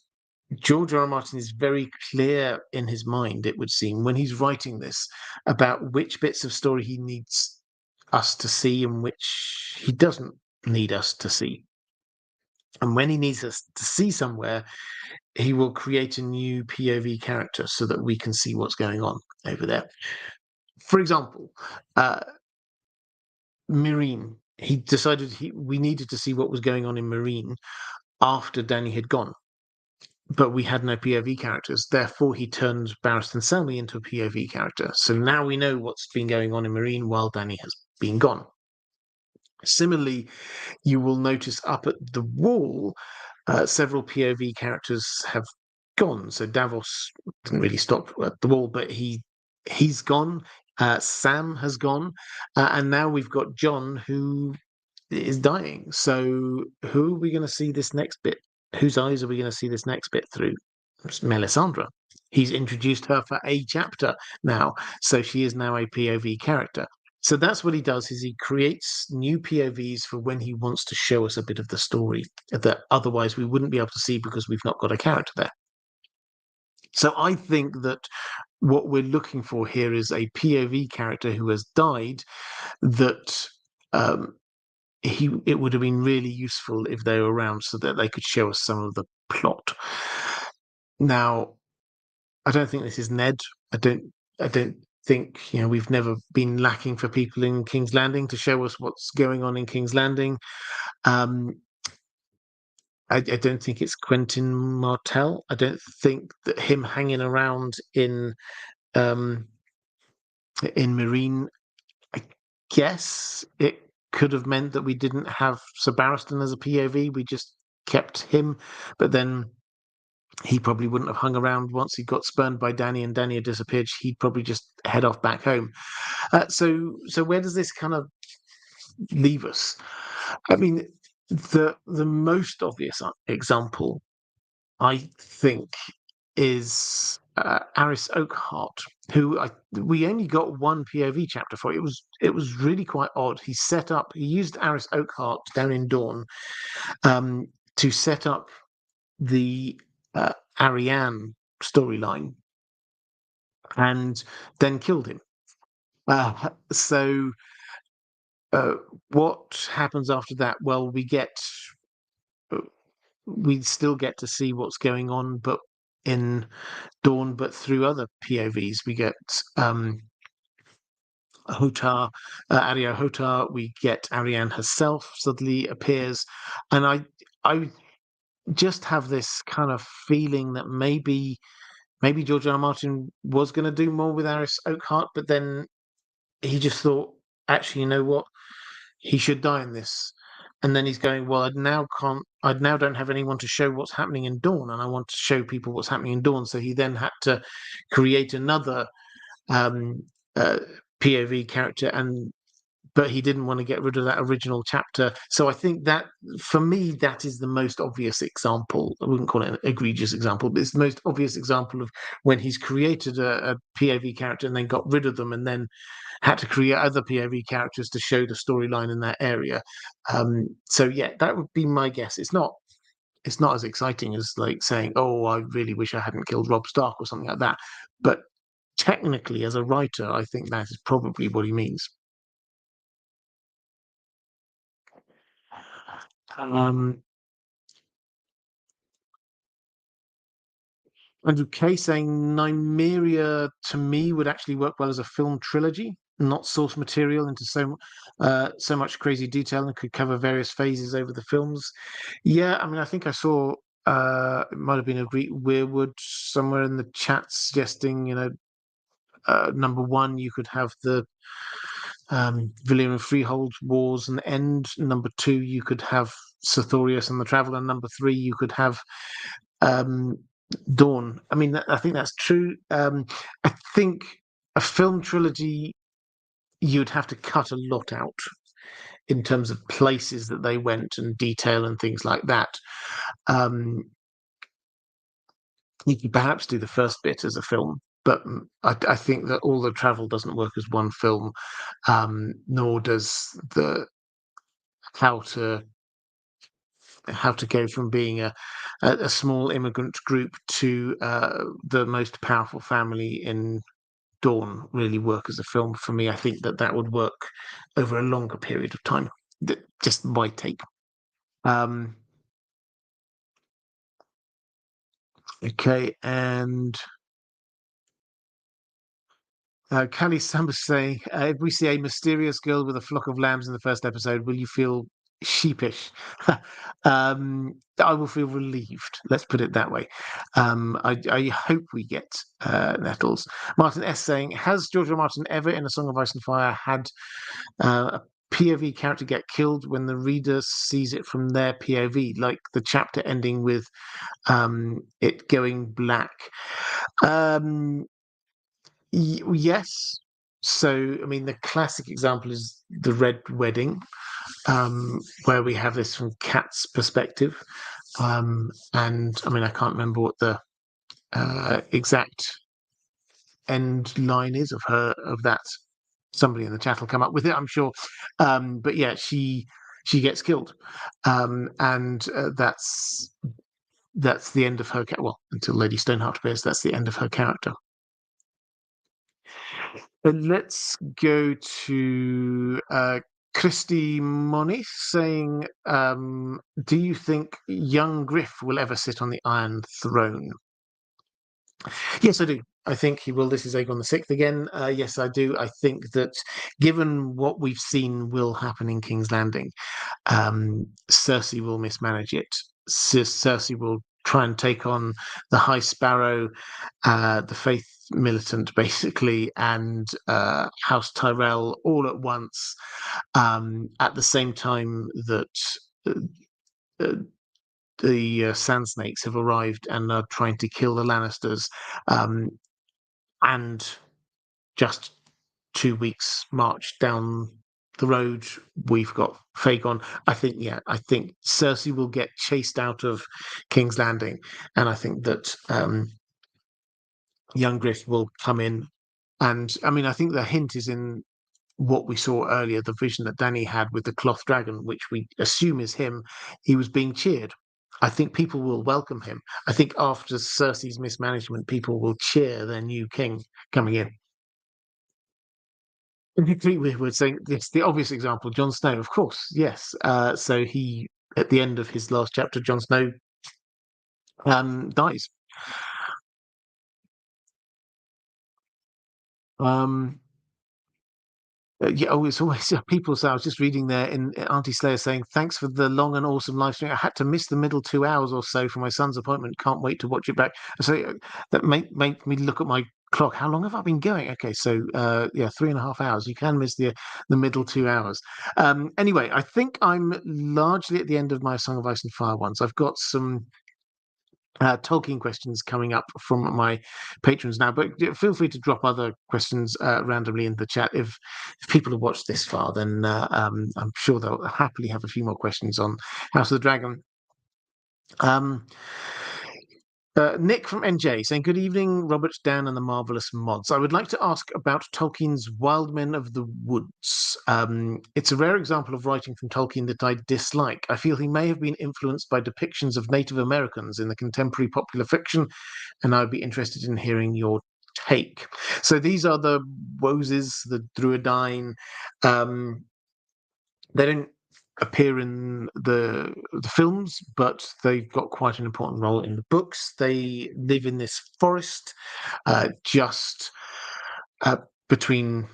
George R. R. Martin is very clear in his mind, it would seem, when he's writing this, about which bits of story he needs us to see and which he doesn't need us to see. And when he needs us to see somewhere, he will create a new POV character so that we can see what's going on over there. For example, Marine. He decided we needed to see what was going on in Marine after Danny had gone. But we had no POV characters. Therefore, he turned Barristan Selmy into a POV character. So now we know what's been going on in Marine while Danny has been gone. Similarly, you will notice up at the wall, several POV characters have gone. So Davos didn't really stop at the wall, but he's gone. Sam has gone, and now we've got John, who is dying. So who are we going to see this next bit? Whose eyes are we going to see this next bit through? It's Melisandre. He's introduced her for a chapter now, so she is now a POV character. So that's what he does, is he creates new POVs for when he wants to show us a bit of the story that otherwise we wouldn't be able to see because we've not got a character there. So I think that what we're looking for here is a POV character who has died, that it would have been really useful if they were around so that they could show us some of the plot. Now, I don't think this is Ned. I don't think, we've never been lacking for people in King's Landing to show us what's going on in King's Landing. I don't think it's Quentin Martell. I don't think that him hanging around in Marine, I guess it could have meant that we didn't have Sir Barristan as a POV. We just kept him, but then he probably wouldn't have hung around once he got spurned by Danny and Danny had disappeared. He'd probably just head off back home. So where does this kind of leave us? I mean, the most obvious example, I think, is Aris Oakhart, who we only got one POV chapter for. It was really quite odd. He used Aris Oakhart down in Dawn to set up the Ariane storyline, and then killed him. So what happens after that? Well, we still get to see what's going on, but in Dawn, but through other POVs. We get Hotar, Ario Hotar. We get Ariane herself suddenly appears, and I just have this kind of feeling that maybe George R. R. Martin was going to do more with Aris Oakhart, but then he just thought, actually, you know what? He should die in this. And then he's going, well, I now don't have anyone to show what's happening in Dawn, and I want to show people what's happening in Dawn. So he then had to create another POV character, but he didn't want to get rid of that original chapter. So I think that, for me, that is the most obvious example. I wouldn't call it an egregious example, but it's the most obvious example of when he's created a POV character and then got rid of them, and then had to create other POV characters to show the storyline in that area. So yeah, that would be my guess. It's not as exciting as like saying, oh, I really wish I hadn't killed Robb Stark or something like that. But technically, as a writer, I think that is probably what he means. Andrew K saying Nymeria to me would actually work well as a film trilogy, not source material into so much crazy detail, and could cover various phases over the films. Yeah, I mean, I think I saw it might have been a Greek Weirwood somewhere in the chat suggesting, number one, you could have the Valyrian Freehold Wars and end. Number two, you could have Sithorius and the Traveller. Number three, you could have Dawn. I mean, I think that's true. I think a film trilogy, you'd have to cut a lot out in terms of places that they went and detail and things like that. You could perhaps do the first bit as a film, but I think that all the travel doesn't work as one film, nor does the how to how to go from being a small immigrant group to the most powerful family in Dawn really work as a film for me. I think that that would work over a longer period of time. Just my take. Um, okay, and Callie Summers saying, if we see a mysterious girl with a flock of lambs in the first episode, will you feel sheepish? I will feel relieved. Let's put it that way. I hope we get Nettles. Martin S saying, has George R. R. Martin ever in A Song of Ice and Fire had a POV character get killed when the reader sees it from their POV, like the chapter ending with it going black? Um, yes. So, I mean, the classic example is the Red Wedding, where we have this from Kat's perspective. And I mean, I can't remember what the exact end line is of that. Somebody in the chat will come up with it, I'm sure. But yeah, she gets killed, and that's the end of her. Well, until Lady Stoneheart appears, that's the end of her character. But let's go to Christy Moniz saying, do you think young Griff will ever sit on the Iron Throne? Yes, I do. I think he will. This is Aegon the Sixth again. Yes, I do. I think that given what we've seen will happen in King's Landing, Cersei will mismanage it. Cersei will try and take on the High Sparrow, the Faith Militant, basically, and House Tyrell all at once, at the same time that uh, uh, the Sand Snakes have arrived and are trying to kill the Lannisters, and just 2 weeks march down the road, we've got Fagon. I think Cersei will get chased out of King's Landing, and I think that young Griff will come in. And I mean, I think the hint is in what we saw earlier, the vision that Danny had with the cloth dragon, which we assume is him. He was being cheered. I think people will welcome him. I think after Cersei's mismanagement, people will cheer their new king coming in. And we were saying it's the obvious example, Jon Snow, of course, yes. So he, at the end of his last chapter, Jon Snow dies. Um, yeah, oh, it's always people say. I was just reading there in Auntie Slayer saying, "Thanks for the long and awesome live stream. I had to miss the middle 2 hours or so for my son's appointment. Can't wait to watch it back." So that make me look at my clock. How long have I been going? Okay, so yeah, 3.5 hours. You can miss the middle 2 hours. Anyway, I think I'm largely at the end of my Song of Ice and Fire ones. I've got some Tolkien questions coming up from my patrons now, but feel free to drop other questions randomly in the chat. If people have watched this far, then I'm sure they'll happily have a few more questions on House of the Dragon. Nick from NJ saying, good evening, Robert, Dan, and the marvelous mods. I would like to ask about Tolkien's Wild Men of the Woods. It's a rare example of writing from Tolkien that I dislike. I feel he may have been influenced by depictions of Native Americans in the contemporary popular fiction, and I'd be interested in hearing your take. So these are the Woses, the Druidine. They don't appear in the films, but they've got quite an important role in the books. They live in this forest just between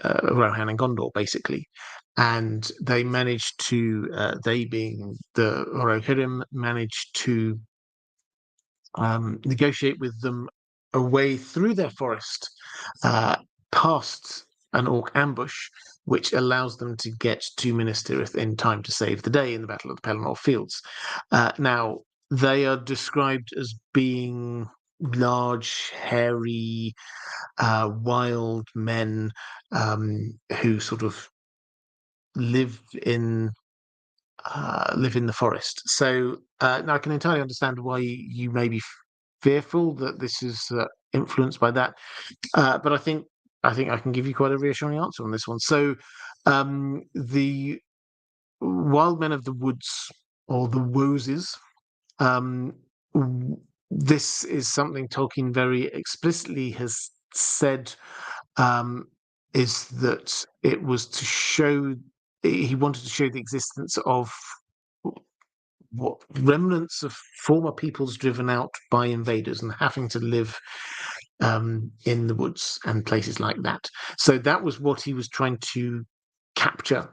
Rohan and Gondor, basically. And they managed to, they being the Rohirrim, managed to negotiate with them a way through their forest, past an orc ambush, which allows them to get to Minas Tirith in time to save the day in the Battle of the Pelennor Fields. Now, they are described as being large, hairy, wild men who sort of live in the forest. So now I can entirely understand why you may be fearful that this is influenced by that. But I think I can give you quite a reassuring answer on this one. So, the wild men of the woods, or the Woses, um, this is something Tolkien very explicitly has said, um, is that it was to show, he wanted to show the existence of what remnants of former peoples driven out by invaders and having to live in the woods and places like that. So that was what he was trying to capture.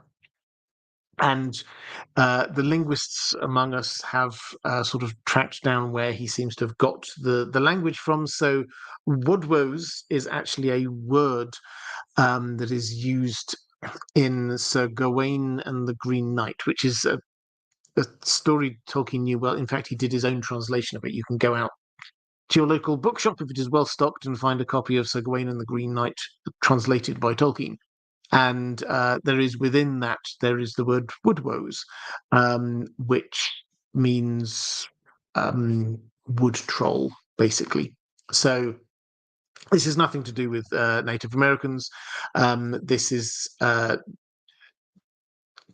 And the linguists among us have sort of tracked down where he seems to have got the language from. So Woodwoes is actually a word that is used in Sir Gawain and the Green Knight, which is a story Tolkien knew well. In fact, he did his own translation of it. You can go out to your local bookshop if it is well stocked and find a copy of Sir Gawain and the Green Knight translated by Tolkien. And there is within that, there is the word woodwoes, which means wood troll, basically. So this has nothing to do with Native Americans. This is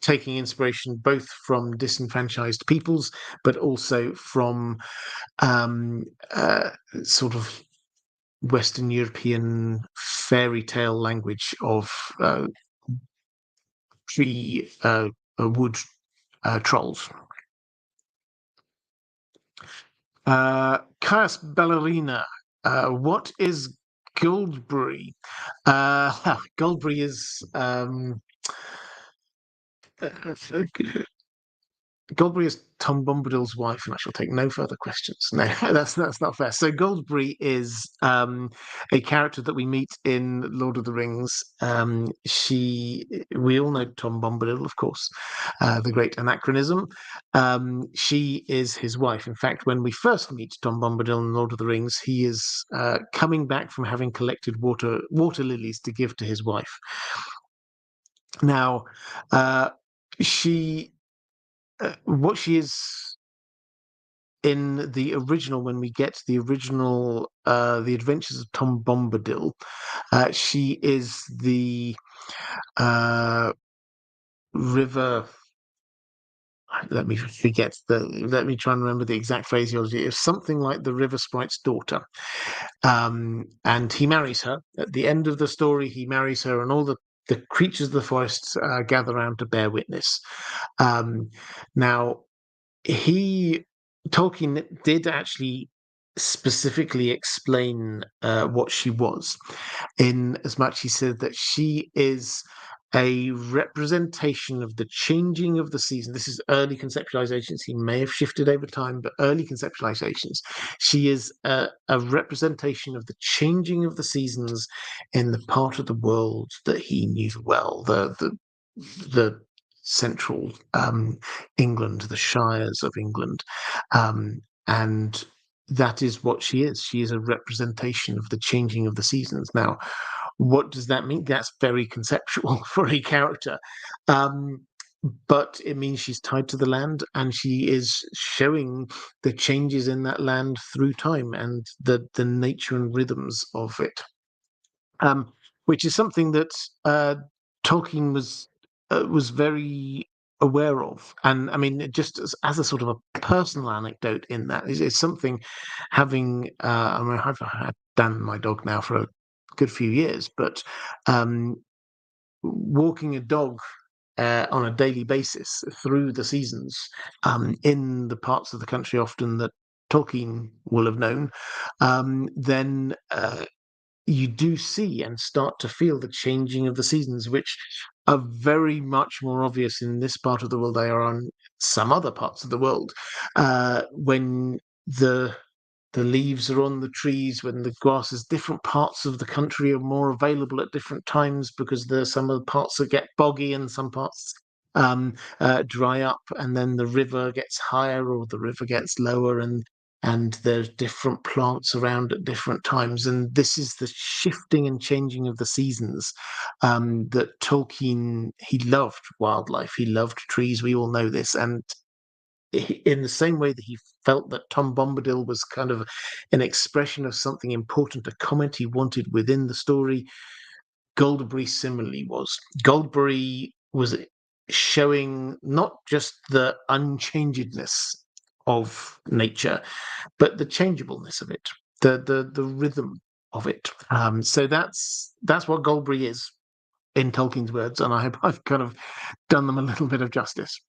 taking inspiration both from disenfranchised peoples, but also from sort of Western European fairy tale language of tree wood trolls. Caius Ballerina, what is Goldberry? Goldberry is Goldberry is Tom Bombadil's wife, and I shall take no further questions. No, that's not fair. So Goldberry is a character that we meet in Lord of the Rings. We all know Tom Bombadil, of course, the great anachronism. She is his wife. In fact, when we first meet Tom Bombadil in Lord of the Rings, he is coming back from having collected water lilies to give to his wife. Now, what she is in the original, when we get the original The Adventures of Tom Bombadil, she is the river, let me try and remember the exact phraseology. It's something like the river sprite's daughter, and he marries her at the end of the story. He marries her, and all the creatures of the forest gather around to bear witness. Now, Tolkien did actually specifically explain what she was, in as much he said that she is a representation of the changing of the season. This is early conceptualizations. He may have shifted over time, but early conceptualizations. She is a representation of the changing of the seasons in the part of the world that he knew well, the central England, the shires of England, and that is what she is. She is a representation of the changing of the seasons. Now, what does that mean? That's very conceptual for a character. But it means she's tied to the land, and she is showing the changes in that land through time and the nature and rhythms of it, which is something that Tolkien was very aware of. And I mean, just as a sort of a personal anecdote in that is something having, I mean, I've had Dan, my dog, now for a good few years, but walking a dog on a daily basis through the seasons in the parts of the country often that Tolkien will have known, then you do see and start to feel the changing of the seasons, which are very much more obvious in this part of the world. They are on some other parts of the world. When the leaves are on the trees, when the grasses, different parts of the country are more available at different times, because there's some of the parts that get boggy and some parts dry up, and then the river gets higher or the river gets lower, and there's different plants around at different times. And this is the shifting and changing of the seasons that Tolkien, he loved wildlife, he loved trees, we all know this, and in the same way that he felt that Tom Bombadil was kind of an expression of something important, a comment he wanted within the story, Goldberry similarly was. Goldberry was showing not just the unchangedness of nature, but the changeableness of it, the rhythm of it. So that's what Goldberry is in Tolkien's words, and I hope I've kind of done them a little bit of justice.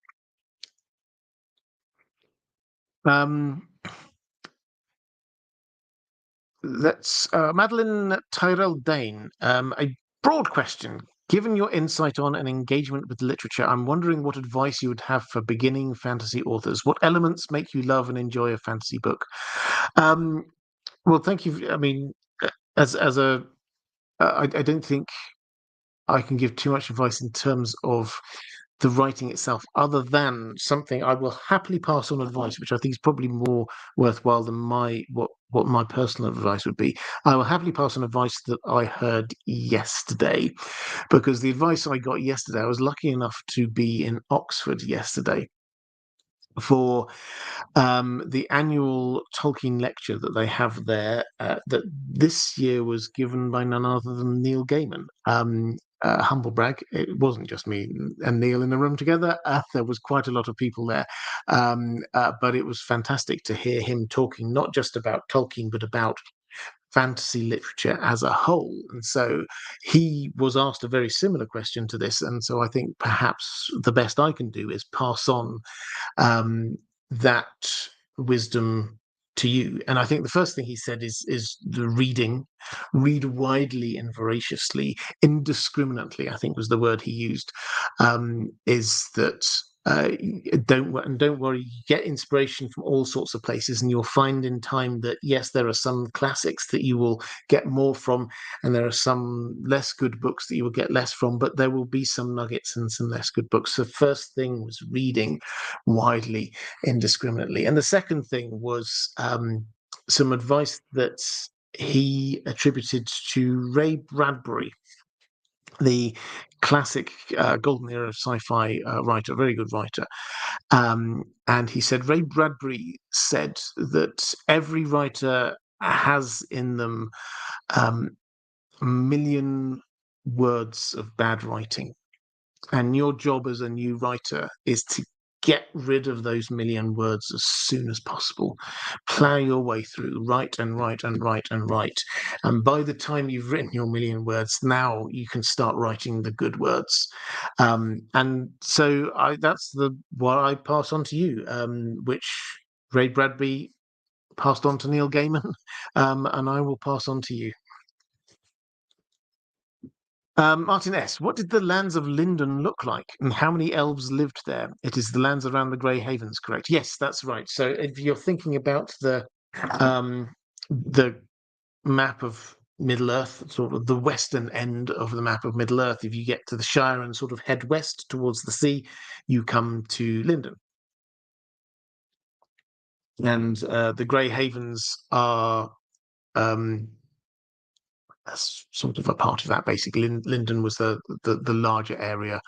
That's Madeline Tyrell Dane. A broad question. Given your insight on and engagement with literature, I'm wondering what advice you would have for beginning fantasy authors. What elements make you love and enjoy a fantasy book? Well, thank you. I mean, as a, I don't think I can give too much advice in terms of the writing itself, other than something I will happily pass on advice, which I think is probably more worthwhile than what my personal advice would be. I will happily pass on advice that I heard yesterday, because the advice I got yesterday, I was lucky enough to be in Oxford yesterday for the annual Tolkien lecture that they have there, that this year was given by none other than Neil Gaiman. Humble brag, it wasn't just me and Neil in the room together. There was quite a lot of people there, but it was fantastic to hear him talking not just about Tolkien, but about fantasy literature as a whole. And so he was asked a very similar question to this. And so I think perhaps the best I can do is pass on that wisdom to you. And I think the first thing he said is the reading. Read widely and voraciously, indiscriminately, I think was the word he used. Is that don't worry, you get inspiration from all sorts of places, and you'll find in time that yes, there are some classics that you will get more from, and there are some less good books that you will get less from, but there will be some nuggets and some less good books. So first thing was reading widely, indiscriminately. And the second thing was some advice that he attributed to Ray Bradbury, the classic golden era of sci-fi writer, very good writer. And he said, Ray Bradbury said that every writer has in them a million words of bad writing. And your job as a new writer is to get rid of those million words as soon as possible. Plow your way through, write and write and write and write. And by the time you've written your million words, now you can start writing the good words. And so that's what I pass on to you, which Ray Bradbury passed on to Neil Gaiman, and I will pass on to you. Martin S., what did the lands of Lindon look like, and how many elves lived there? It is the lands around the Grey Havens, correct? Yes, that's right. So if you're thinking about the map of Middle-earth, sort of the western end of the map of Middle-earth, if you get to the Shire and sort of head west towards the sea, you come to Lindon. And the Grey Havens are sort of a part of that. Basically, Lindon was the larger area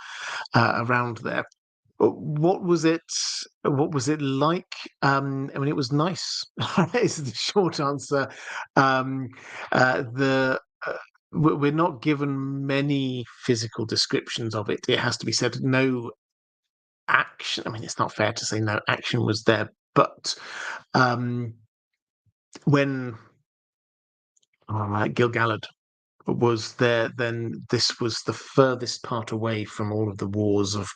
around there. What was it like? I mean, it was nice. Is the short answer. We're not given many physical descriptions of it. It has to be said. No action. I mean, it's not fair to say no action was there, but when Gil-galad was there, then this was the furthest part away from all of the wars of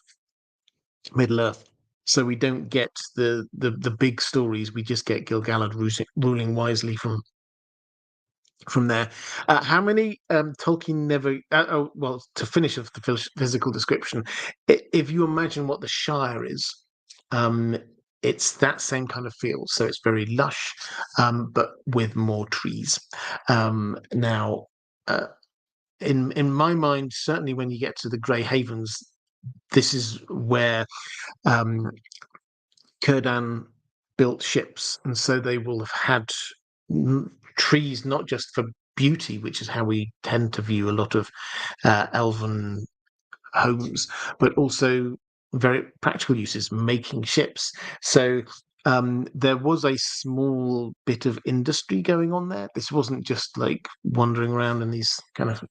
Middle-earth. So we don't get the big stories. We just get Gil-galad ruling wisely from there. How many Tolkien never? Well, to finish off the physical description, if you imagine what the Shire is, it's that same kind of feel. So it's very lush, but with more trees. Now, in my mind, certainly when you get to the Grey Havens, this is where Círdan built ships, and so they will have had trees not just for beauty, which is how we tend to view a lot of elven homes, but also very practical uses, making ships. So there was a small bit of industry going on there. This wasn't just like wandering around in these kind of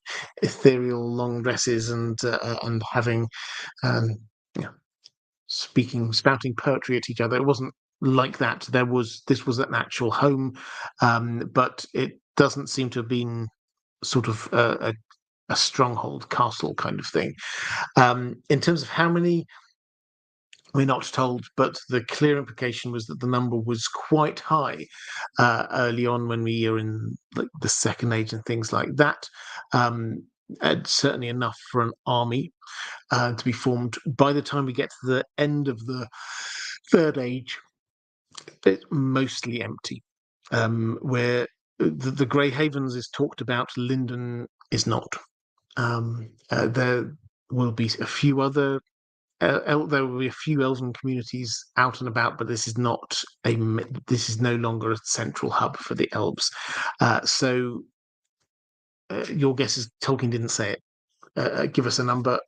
ethereal long dresses and having um, you know, spouting poetry at each other. It wasn't like that. This was an actual home, but it doesn't seem to have been sort of a stronghold castle kind of thing. In terms of how many, we're not told, but the clear implication was that the number was quite high early on when we are in like the Second Age and things like that. And certainly enough for an army to be formed. By the time we get to the end of the Third Age, it's mostly empty. Where the Grey Havens is talked about, Linden is not. There will be a few other there will be a few elven communities out and about, but this is not this is no longer a central hub for the elves. So your guess is Tolkien didn't say it. Give us a number.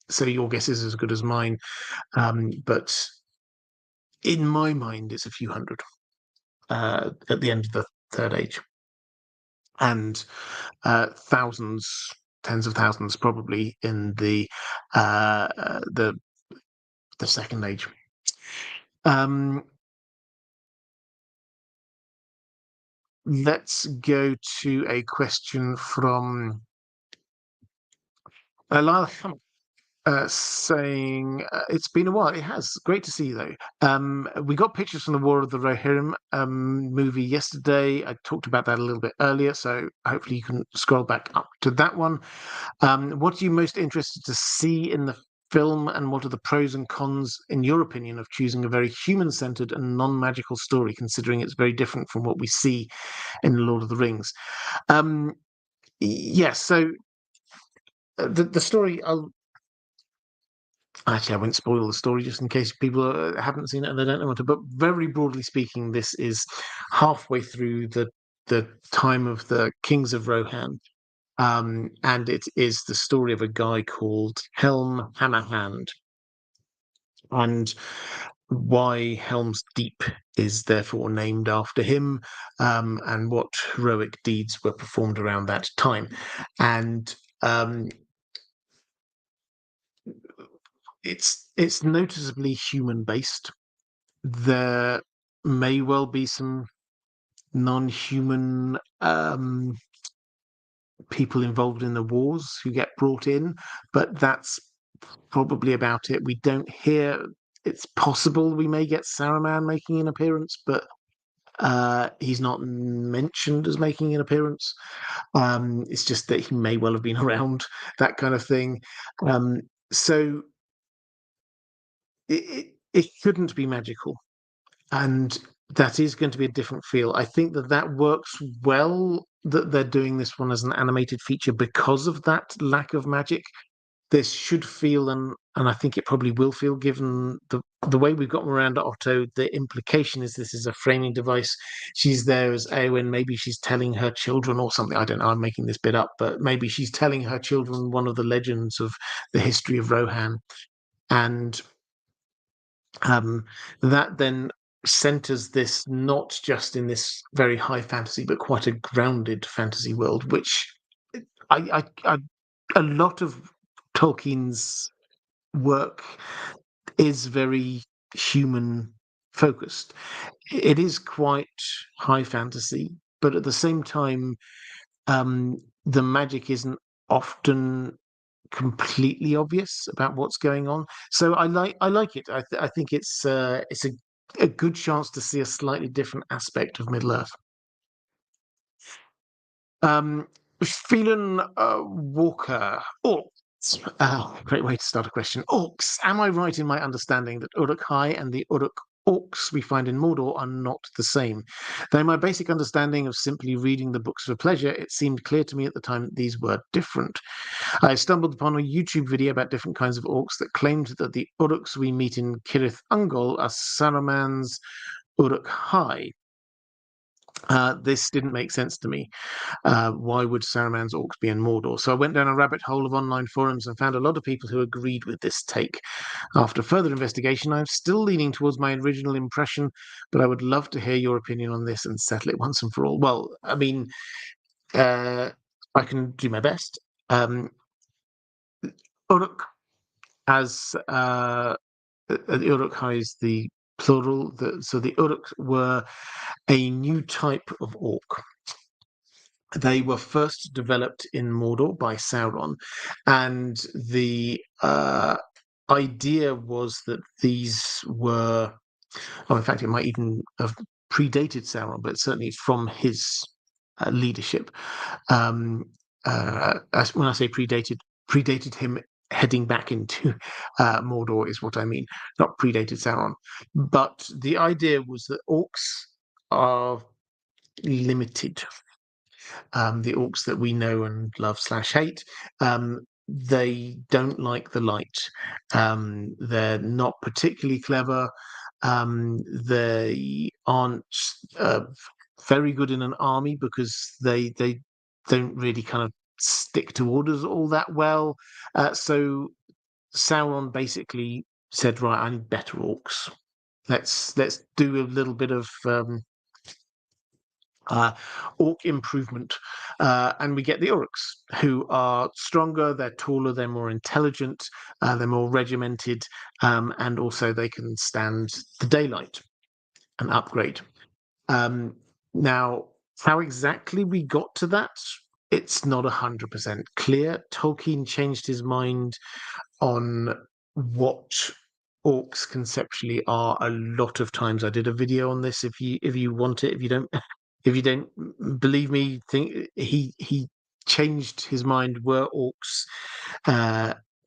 So your guess is as good as mine. But in my mind, it's a few hundred at the end of the Third Age, and thousands, tens of thousands, probably in the Second Age. Let's go to a question from Lila saying, it's been a while. It has. Great to see you, though. We got pictures from the War of the Rohirrim movie yesterday. I talked about that a little bit earlier, so hopefully you can scroll back up to that one. What are you most interested to see in the film, and what are the pros and cons, in your opinion, of choosing a very human-centered and non-magical story, considering it's very different from what we see in The Lord of the Rings? Yes, so the story, I won't spoil the story just in case people haven't seen it and they don't know what to. But very broadly speaking, this is halfway through the time of the kings of Rohan, and it is the story of a guy called Helm Hammerhand, and why Helm's Deep is therefore named after him, and what heroic deeds were performed around that time, and it's noticeably human based. There may well be some non-human people involved in the wars who get brought in, but that's probably about it. We don't hear. It's possible we may get Saruman making an appearance, but he's not mentioned as making an appearance. It's just that he may well have been around, that kind of thing. So it shouldn't be magical, and that is going to be a different feel. I think that works well, that they're doing this one as an animated feature because of that lack of magic. This should feel, and I think it probably will feel, given the way we've got Miranda Otto, the implication is this is a framing device. She's there as Eowyn. Maybe she's telling her children or something. I don't know. I'm making this bit up, but maybe she's telling her children one of the legends of the history of Rohan, and that then centers this not just in this very high fantasy, but quite a grounded fantasy world, which I a lot of Tolkien's work is very human focused. It is quite high fantasy, but at the same time, the magic isn't often completely obvious about what's going on. So I like it. I think it's a good chance to see a slightly different aspect of Middle Earth. Phelan Walker. Great way to start a question. Orcs. Am I right in my understanding that Uruk-hai and the Uruk orcs we find in Mordor are not the same? Though my basic understanding of simply reading the books for pleasure, it seemed clear to me at the time that these were different. I stumbled upon a YouTube video about different kinds of orcs that claimed that the Uruks we meet in Cirith Ungol are Saruman's Uruk-hai. This didn't make sense to me. Why would Saruman's orcs be in Mordor? So I went down a rabbit hole of online forums and found a lot of people who agreed with this take. After further investigation, I'm still leaning towards my original impression, but I would love to hear your opinion on this and settle it once and for all. Well, I mean, I can do my best. Uruk, as the Uruk-hai is the plural, so the Uruk were a new type of orc. They were first developed in Mordor by Sauron, and the idea was that these were, oh, in fact, it might even have predated Sauron, but certainly from his leadership. When I say predated him heading back into Mordor is what I mean, not predated Sauron. But the idea was that orcs are limited. The orcs that we know and love / hate, they don't like the light. They're not particularly clever. They aren't very good in an army because they don't really kind of stick to orders all that well. So Sauron basically said, right, I need better orcs. Let's do a little bit of orc improvement, and we get the Uruks, who are stronger, they're taller, they're more intelligent, they're more regimented, and also they can stand the daylight and upgrade. Now, how exactly we got to that, it's not 100% clear. Tolkien changed his mind on what orcs conceptually are a lot of times. I did a video on this if you want it. If you don't believe me, think he changed his mind. Were orcs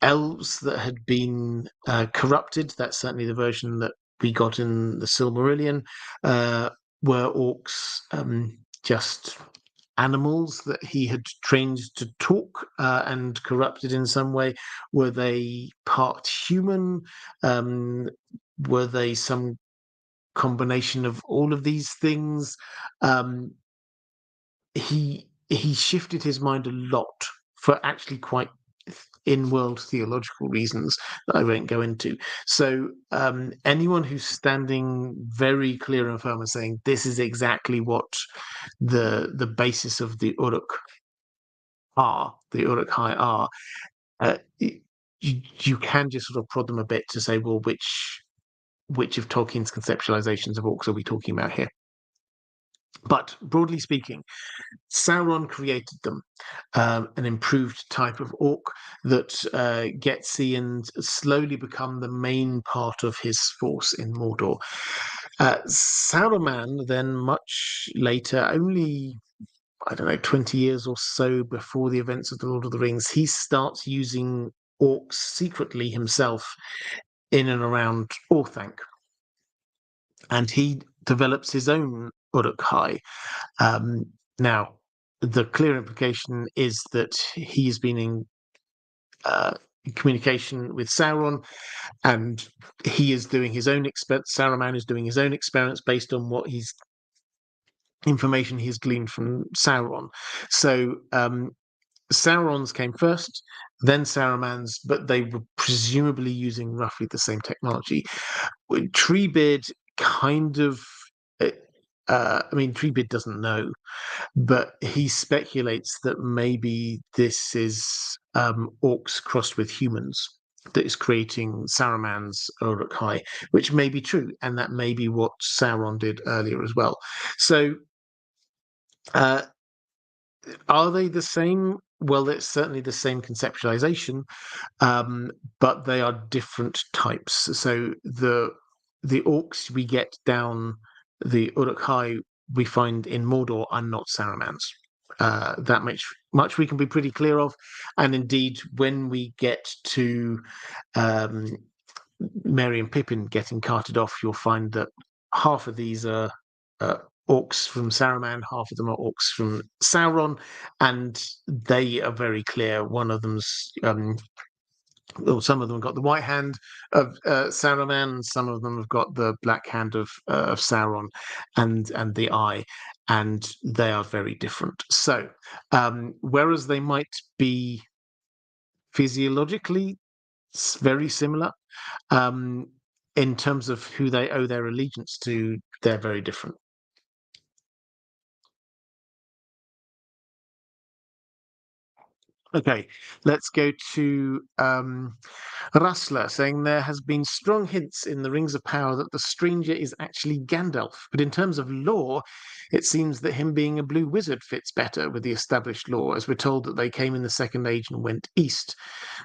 elves that had been corrupted? That's certainly the version that we got in the Silmarillion. Were orcs just animals that he had trained to talk and corrupted in some way? Were they part human? Were they some combination of all of these things? He shifted his mind a lot for actually quite in-world theological reasons that I won't go into. So anyone who's standing very clear and firm and saying this is exactly what the basis of the Uruk are, the Uruk-hai are, you can just sort of prod them a bit to say, well, which of Tolkien's conceptualizations of orcs are we talking about here? But broadly speaking, Sauron created them, an improved type of orc that gets see and slowly become the main part of his force in Mordor. Saruman then, much later, only, I don't know, 20 years or so before the events of the Lord of the Rings, he starts using orcs secretly himself in and around Orthanc. And he develops his own Uruk-hai. Now, the clear implication is that he's been in communication with Sauron, and he is doing his own Saruman is doing his own experiments based on what information he's gleaned from Sauron. So Sauron's came first, then Saruman's, but they were presumably using roughly the same technology. Treebeard kind of, Treebeard doesn't know, but he speculates that maybe this is orcs crossed with humans that is creating Saruman's Uruk-hai, which may be true, and that may be what Sauron did earlier as well. So, are they the same? Well, it's certainly the same conceptualization, but they are different types. So the orcs we get down the Uruk-hai we find in Mordor are not Saruman's. That much we can be pretty clear of. And indeed, when we get to Merry and Pippin getting carted off, you'll find that half of these are orcs from Saruman, half of them are orcs from Sauron, and they are very clear. One of them's some of them have got the white hand of Saruman, some of them have got the black hand of Sauron, and the eye. and they are very different. So, whereas they might be physiologically very similar, um, in terms of who they owe their allegiance to, they're very different. Okay, let's go to Rassler saying there has been strong hints in the Rings of Power that the stranger is actually Gandalf, but in terms of lore, it seems that him being a blue wizard fits better with the established lore, as we're told that they came in the Second Age and went east.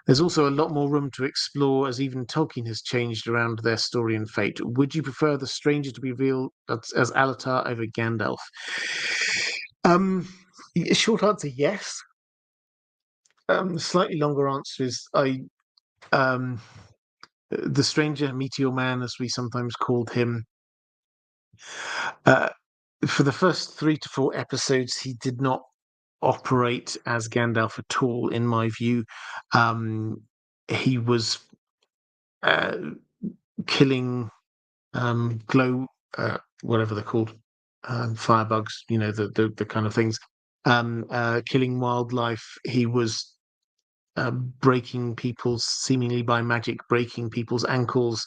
There's also a lot more room to explore, as even Tolkien has changed around their story and fate. Would you prefer the stranger to be revealed as Alatar over Gandalf? Short answer, yes. Slightly longer answer is um, the stranger, Meteor Man, as we sometimes called him. Uh, for the first 3 to 4 episodes, he did not operate as Gandalf at all, in my view. He was killing glow, whatever they're called, firebugs. You know, the kind of things. Killing wildlife. He was breaking people's, seemingly by magic, breaking people's ankles.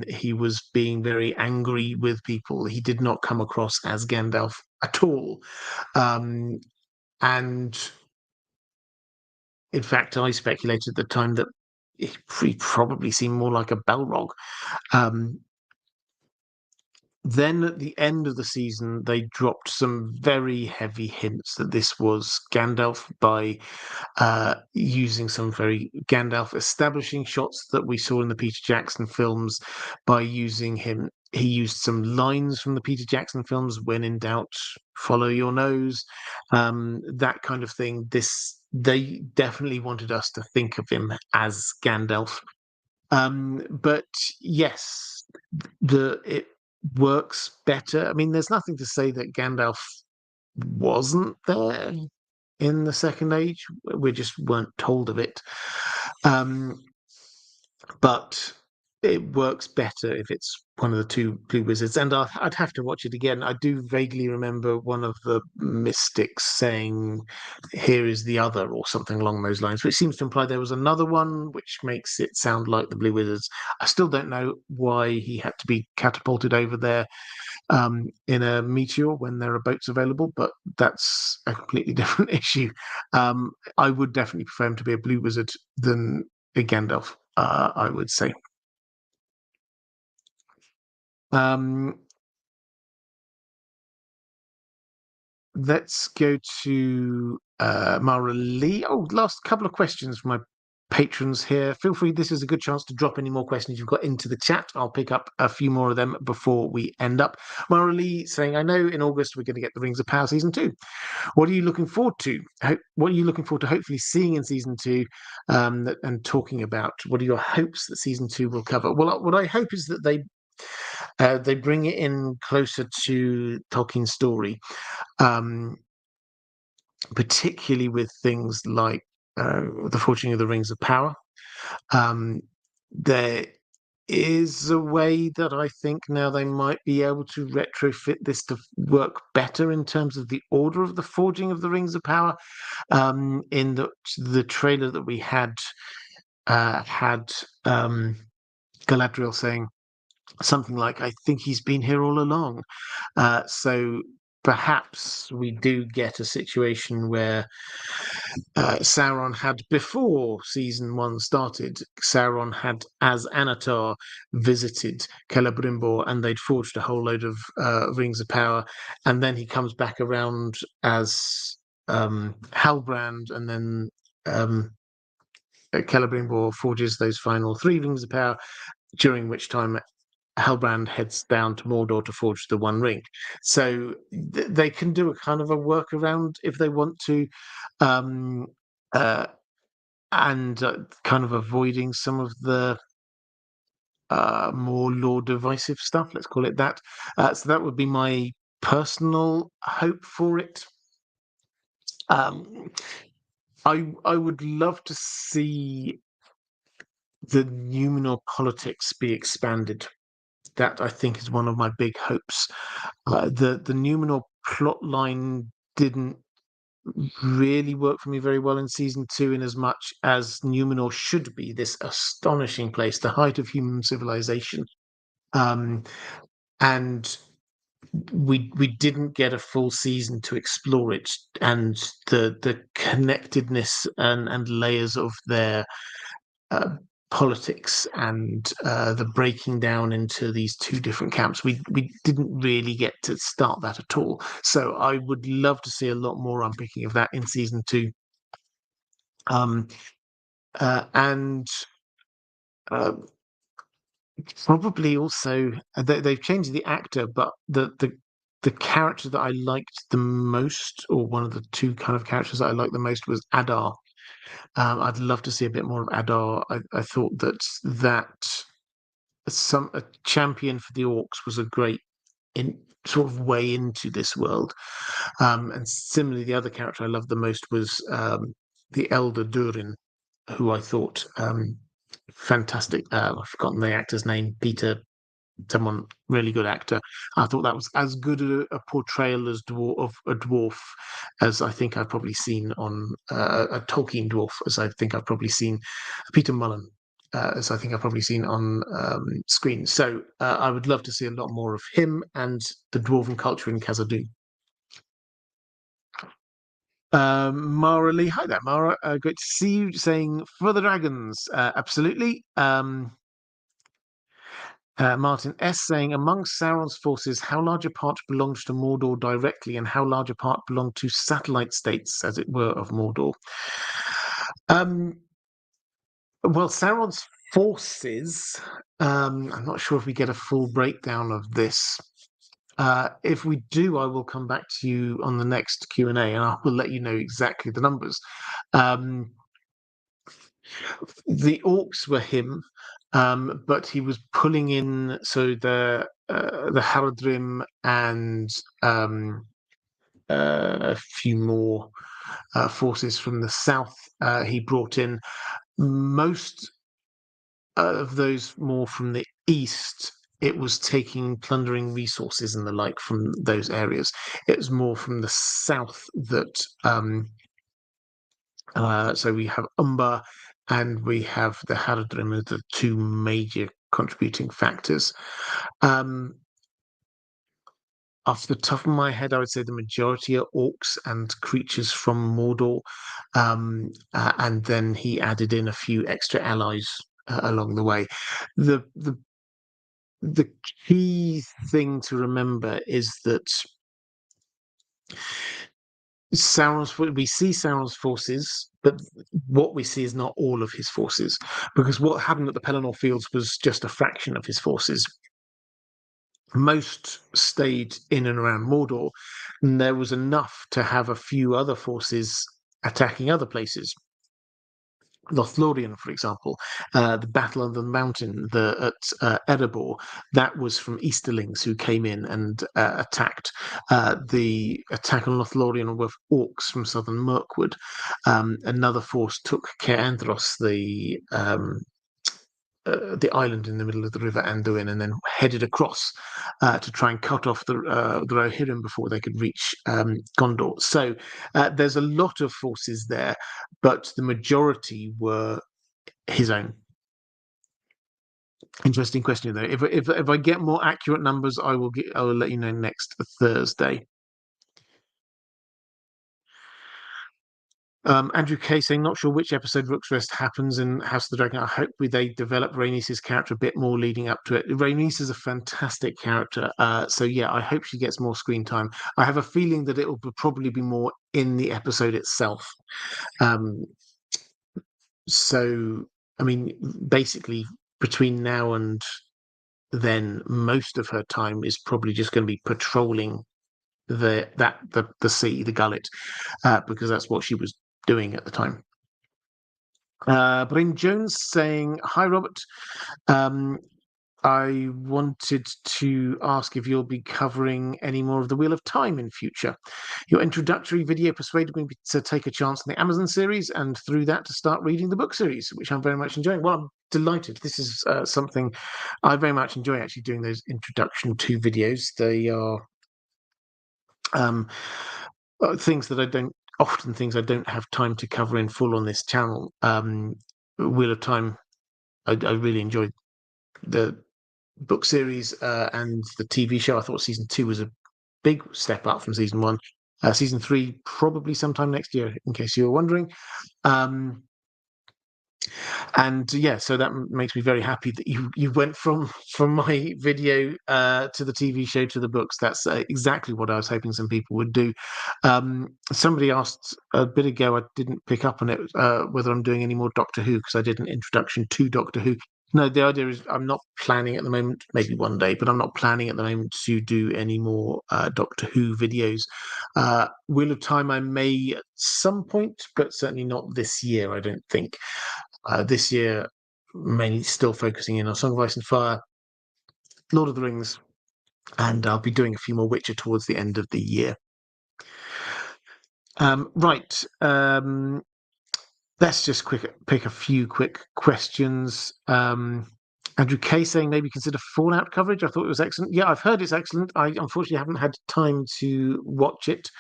He was being very angry with people. He did not come across as Gandalf at all. And in fact, I speculated at the time that he probably seemed more like a Balrog. Um, Then at the end of the season, they dropped some very heavy hints that this was Gandalf by using some very Gandalf establishing shots that we saw in the Peter Jackson films. By using him, he used some lines from the Peter Jackson films. When in doubt, follow your nose. That kind of thing. They definitely wanted us to think of him as Gandalf. But yes, it works better. I mean, there's nothing to say that Gandalf wasn't there in the Second Age. We just weren't told of it. But it works better if it's one of the two blue wizards. And I'd have to watch it again. I do vaguely remember one of the mystics saying, "Here is the other," or something along those lines, which seems to imply there was another one, which makes it sound like the blue wizards. I still don't know why he had to be catapulted over there in a meteor when there are boats available, but that's a completely different issue. I would definitely prefer him to be a blue wizard than a Gandalf, I would say. Um, let's go to Maura Lee. Oh, last couple of questions from my patrons here. Feel free, this is a good chance to drop any more questions you've got into the chat. I'll pick up a few more of them before we end up. Maura Lee saying, I know in August we're going to get the Rings of Power season 2. What are you looking forward to? What are you looking forward to hopefully seeing in season 2 and talking about? What are your hopes that season 2 will cover? Well, what I hope is that they bring it in closer to Tolkien's story, particularly with things like the Forging of the Rings of Power. There is a way that I think now they might be able to retrofit this to work better in terms of the order of the Forging of the Rings of Power. In the trailer that we had Galadriel saying something like, "I think he's been here all along." So perhaps we do get a situation where Sauron had, before season 1 started, Sauron had, as Anatar, visited Celebrimbor, and they'd forged a whole load of rings of power, and then he comes back around as Halbrand, and then Celebrimbor forges those final 3 rings of power, during which time Halbrand heads down to Mordor to forge the One Ring. So they can do a kind of a workaround if they want to, um, and kind of avoiding some of the more lore divisive stuff. Let's call it that. So that would be my personal hope for it. I would love to see the Numenor politics be expanded. That, I think, is one of my big hopes. The Numenor plot line didn't really work for me very well in season 2, in as much as Numenor should be this astonishing place, the height of human civilization. And we didn't get a full season to explore it, and the connectedness and layers of their uh, politics and the breaking down into these two different camps. We didn't really get to start that at all. So I would love to see a lot more unpicking of that in season 2. And probably also they've changed the actor, but the character that I liked the most, or one of the two kind of characters that I liked the most, was Adar. I'd love to see a bit more of Adar. I thought that a champion for the orcs was a great sort of way into this world. And similarly, the other character I loved the most was the elder Durin, who I thought fantastic. I've forgotten the actor's name. Peter, someone really good actor. I thought that was as good a portrayal as of a dwarf as I think I've probably seen on a Tolkien dwarf, as I think I've probably seen Peter Mullen. As I think I've probably seen on screen. So I would love to see a lot more of him and the dwarven culture in Khazad-dûm. Maura Lee, hi there, Maura. Great to see you. Saying for the dragons, absolutely. Martin S. saying, amongst Sauron's forces, how large a part belongs to Mordor directly, and how large a part belonged to satellite states, as it were, of Mordor? Well, Sauron's forces, I'm not sure if we get a full breakdown of this. If we do, I will come back to you on the next Q&A, and I will let you know exactly the numbers. The orcs were him, but he was pulling in, so the Haradrim and a few more forces from the south he brought in. Most of those more from the east, it was taking plundering resources and the like from those areas. It was more from the south that so we have Umbar and we have the Haradrim as the two major contributing factors. Off the top of my head, I would say the majority are orcs and creatures from Mordor, and then he added in a few extra allies along the way. The key thing to remember is that we see Sauron's forces, but what we see is not all of his forces, because what happened at the Pelennor Fields was just a fraction of his forces. Most stayed in and around Mordor, and there was enough to have a few other forces attacking other places. Lothlorien, for example, the Battle of the Mountain at Erebor, that was from Easterlings who came in and attacked. The attack on Lothlorien with orcs from southern Mirkwood. Another force took Caer Andros, the island in the middle of the River Anduin, and then headed across to try and cut off the Rohirrim before they could reach Gondor. So there's a lot of forces there, but the majority were his own. Interesting question, though. If I get more accurate numbers, I will let you know next Thursday. Andrew K saying, not sure which episode Rook's Rest happens in House of the Dragon. I hope they develop Rhaenys' character a bit more leading up to it. Rhaenys is a fantastic character. So yeah, I hope she gets more screen time. I have a feeling that it will probably be more in the episode itself. So, I mean, basically between now and then, most of her time is probably just going to be patrolling the sea, the gullet, because that's what she was doing at the time. Bryn Jones saying, hi, Robert. I wanted to ask if you'll be covering any more of the Wheel of Time in future. Your introductory video persuaded me to take a chance on the Amazon series, and through that to start reading the book series, which I'm very much enjoying. Well, I'm delighted. This is something I very much enjoy, actually, doing those introduction to videos. They are Um, things that I don't have time to cover in full on this channel. Wheel of Time, I really enjoyed the book series and the TV show. I thought season 2 was a big step up from season 1. Season 3 probably sometime next year, in case you were wondering. And yeah, so that makes me very happy that you went from my video to the TV show to the books. That's exactly what I was hoping some people would do. Somebody asked a bit ago, I didn't pick up on it, whether I'm doing any more Doctor Who, because I did an introduction to Doctor Who. No, the idea is I'm not planning at the moment, maybe one day, but I'm not planning at the moment to do any more Doctor Who videos. Wheel of Time I may at some point, but certainly not this year, I don't think. This year, mainly still focusing in on Song of Ice and Fire, Lord of the Rings, and I'll be doing a few more Witcher towards the end of the year. Right. Let's just pick a few quick questions. Andrew K saying maybe consider Fallout coverage. I thought it was excellent. Yeah, I've heard it's excellent. I unfortunately haven't had time to watch it.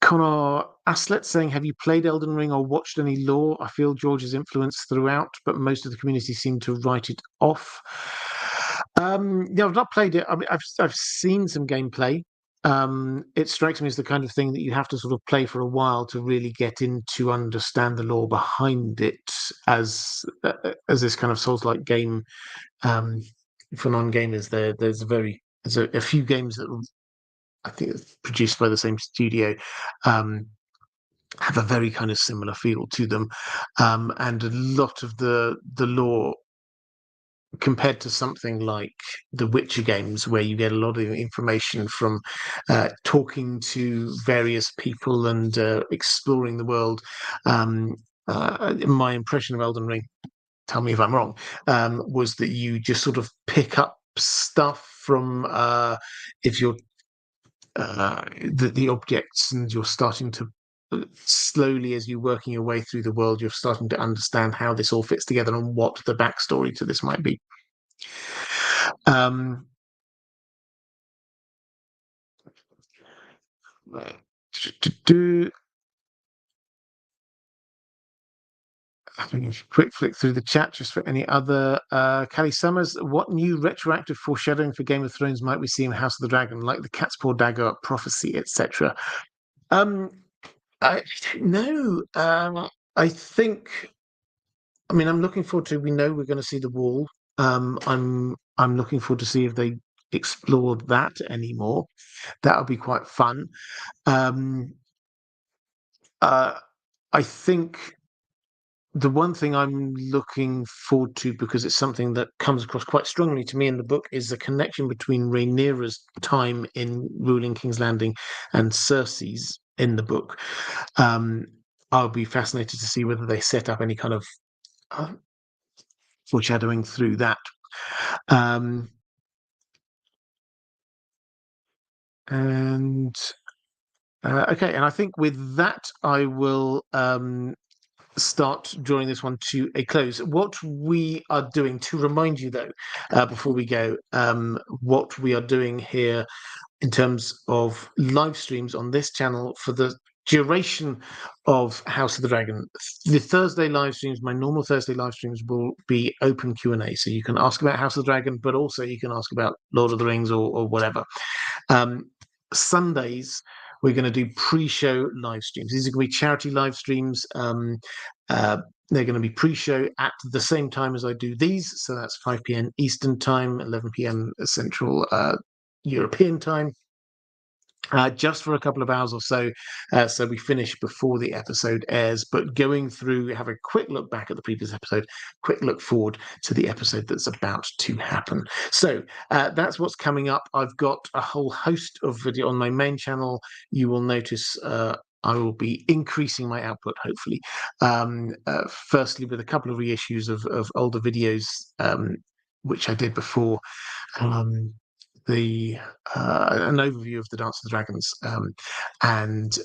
Connor Aslet saying, have you played Elden Ring or watched any lore? I feel George's influence throughout, but most of the community seem to write it off. Yeah, I've not played it. I mean, I've seen some gameplay. It strikes me as the kind of thing that you have to sort of play for a while to really get in to understand the lore behind it as this kind of Souls-like game. For non-gamers, there's a few games that I think it's produced by the same studio, have a very kind of similar feel to them, and a lot of the lore, compared to something like the Witcher games, where you get a lot of information from talking to various people and exploring the world. My impression of Elden Ring, tell me if I'm wrong, was that you just sort of pick up stuff from if you're the objects, and you're starting to slowly, as you're working your way through the world, you're starting to understand how this all fits together and what the backstory to this might be. Um, Having a quick flick through the chat just for any other. Callie Summers, what new retroactive foreshadowing for Game of Thrones might we see in House of the Dragon, like the Cat's Paw Dagger, Prophecy, etc.? I don't know. I think. I mean, I'm looking forward to. We know we're going to see the Wall. I'm looking forward to see if they explore that anymore. That'll be quite fun. Um, I think the one thing I'm looking forward to, because it's something that comes across quite strongly to me in the book, is the connection between Rhaenyra's time in ruling King's Landing and Cersei's in the book. I'll be fascinated to see whether they set up any kind of foreshadowing through that. And okay, and I think with that, I will start drawing this one to a close. What we are doing, to remind you though, before we go, what we are doing here in terms of live streams on this channel for the duration of House of the Dragon. The Thursday live streams, my normal Thursday live streams, will be open Q&A, so you can ask about House of the Dragon, but also you can ask about Lord of the Rings or whatever. Sundays, we're going to do pre-show live streams. These are going to be charity live streams. They're going to be pre-show at the same time as I do these, so that's 5 p.m. Eastern Time, 11 p.m. Central European Time. Just for a couple of hours or so, so we finish before the episode airs, but going through, have a quick look back at the previous episode, quick look forward to the episode that's about to happen. So that's what's coming up. I've got a whole host of video on my main channel. You will notice I will be increasing my output, hopefully. Firstly, with a couple of reissues of older videos, which I did before. An overview of the Dance of the Dragons, and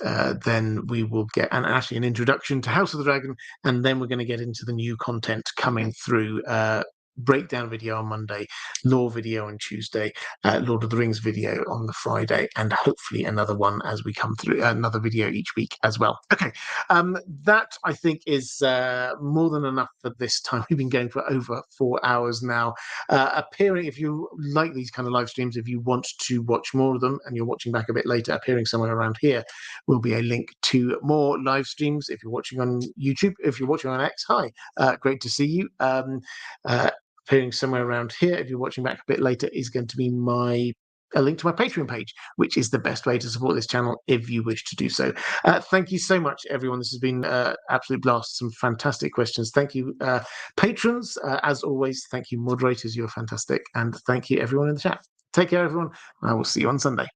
then we will get actually an introduction to House of the Dragon, and then we're going to get into the new content coming through breakdown video on Monday, lore video on Tuesday, Lord of the Rings video on the Friday, and hopefully another one as we come through, another video each week as well. Okay, that I think is more than enough for this time. We've been going for over 4 hours now. Appearing, if you like these kind of live streams, if you want to watch more of them and you're watching back a bit later, appearing somewhere around here will be a link to more live streams. If you're watching on YouTube, if you're watching on X, hi, great to see you. Appearing somewhere around here, if you're watching back a bit later, is going to be a link to my Patreon page, which is the best way to support this channel if you wish to do so. Thank you so much, everyone. This has been absolute blast. Some fantastic questions. Thank you, patrons. As always, thank you, moderators. You're fantastic. And thank you, everyone in the chat. Take care, everyone. I will see you on Sunday.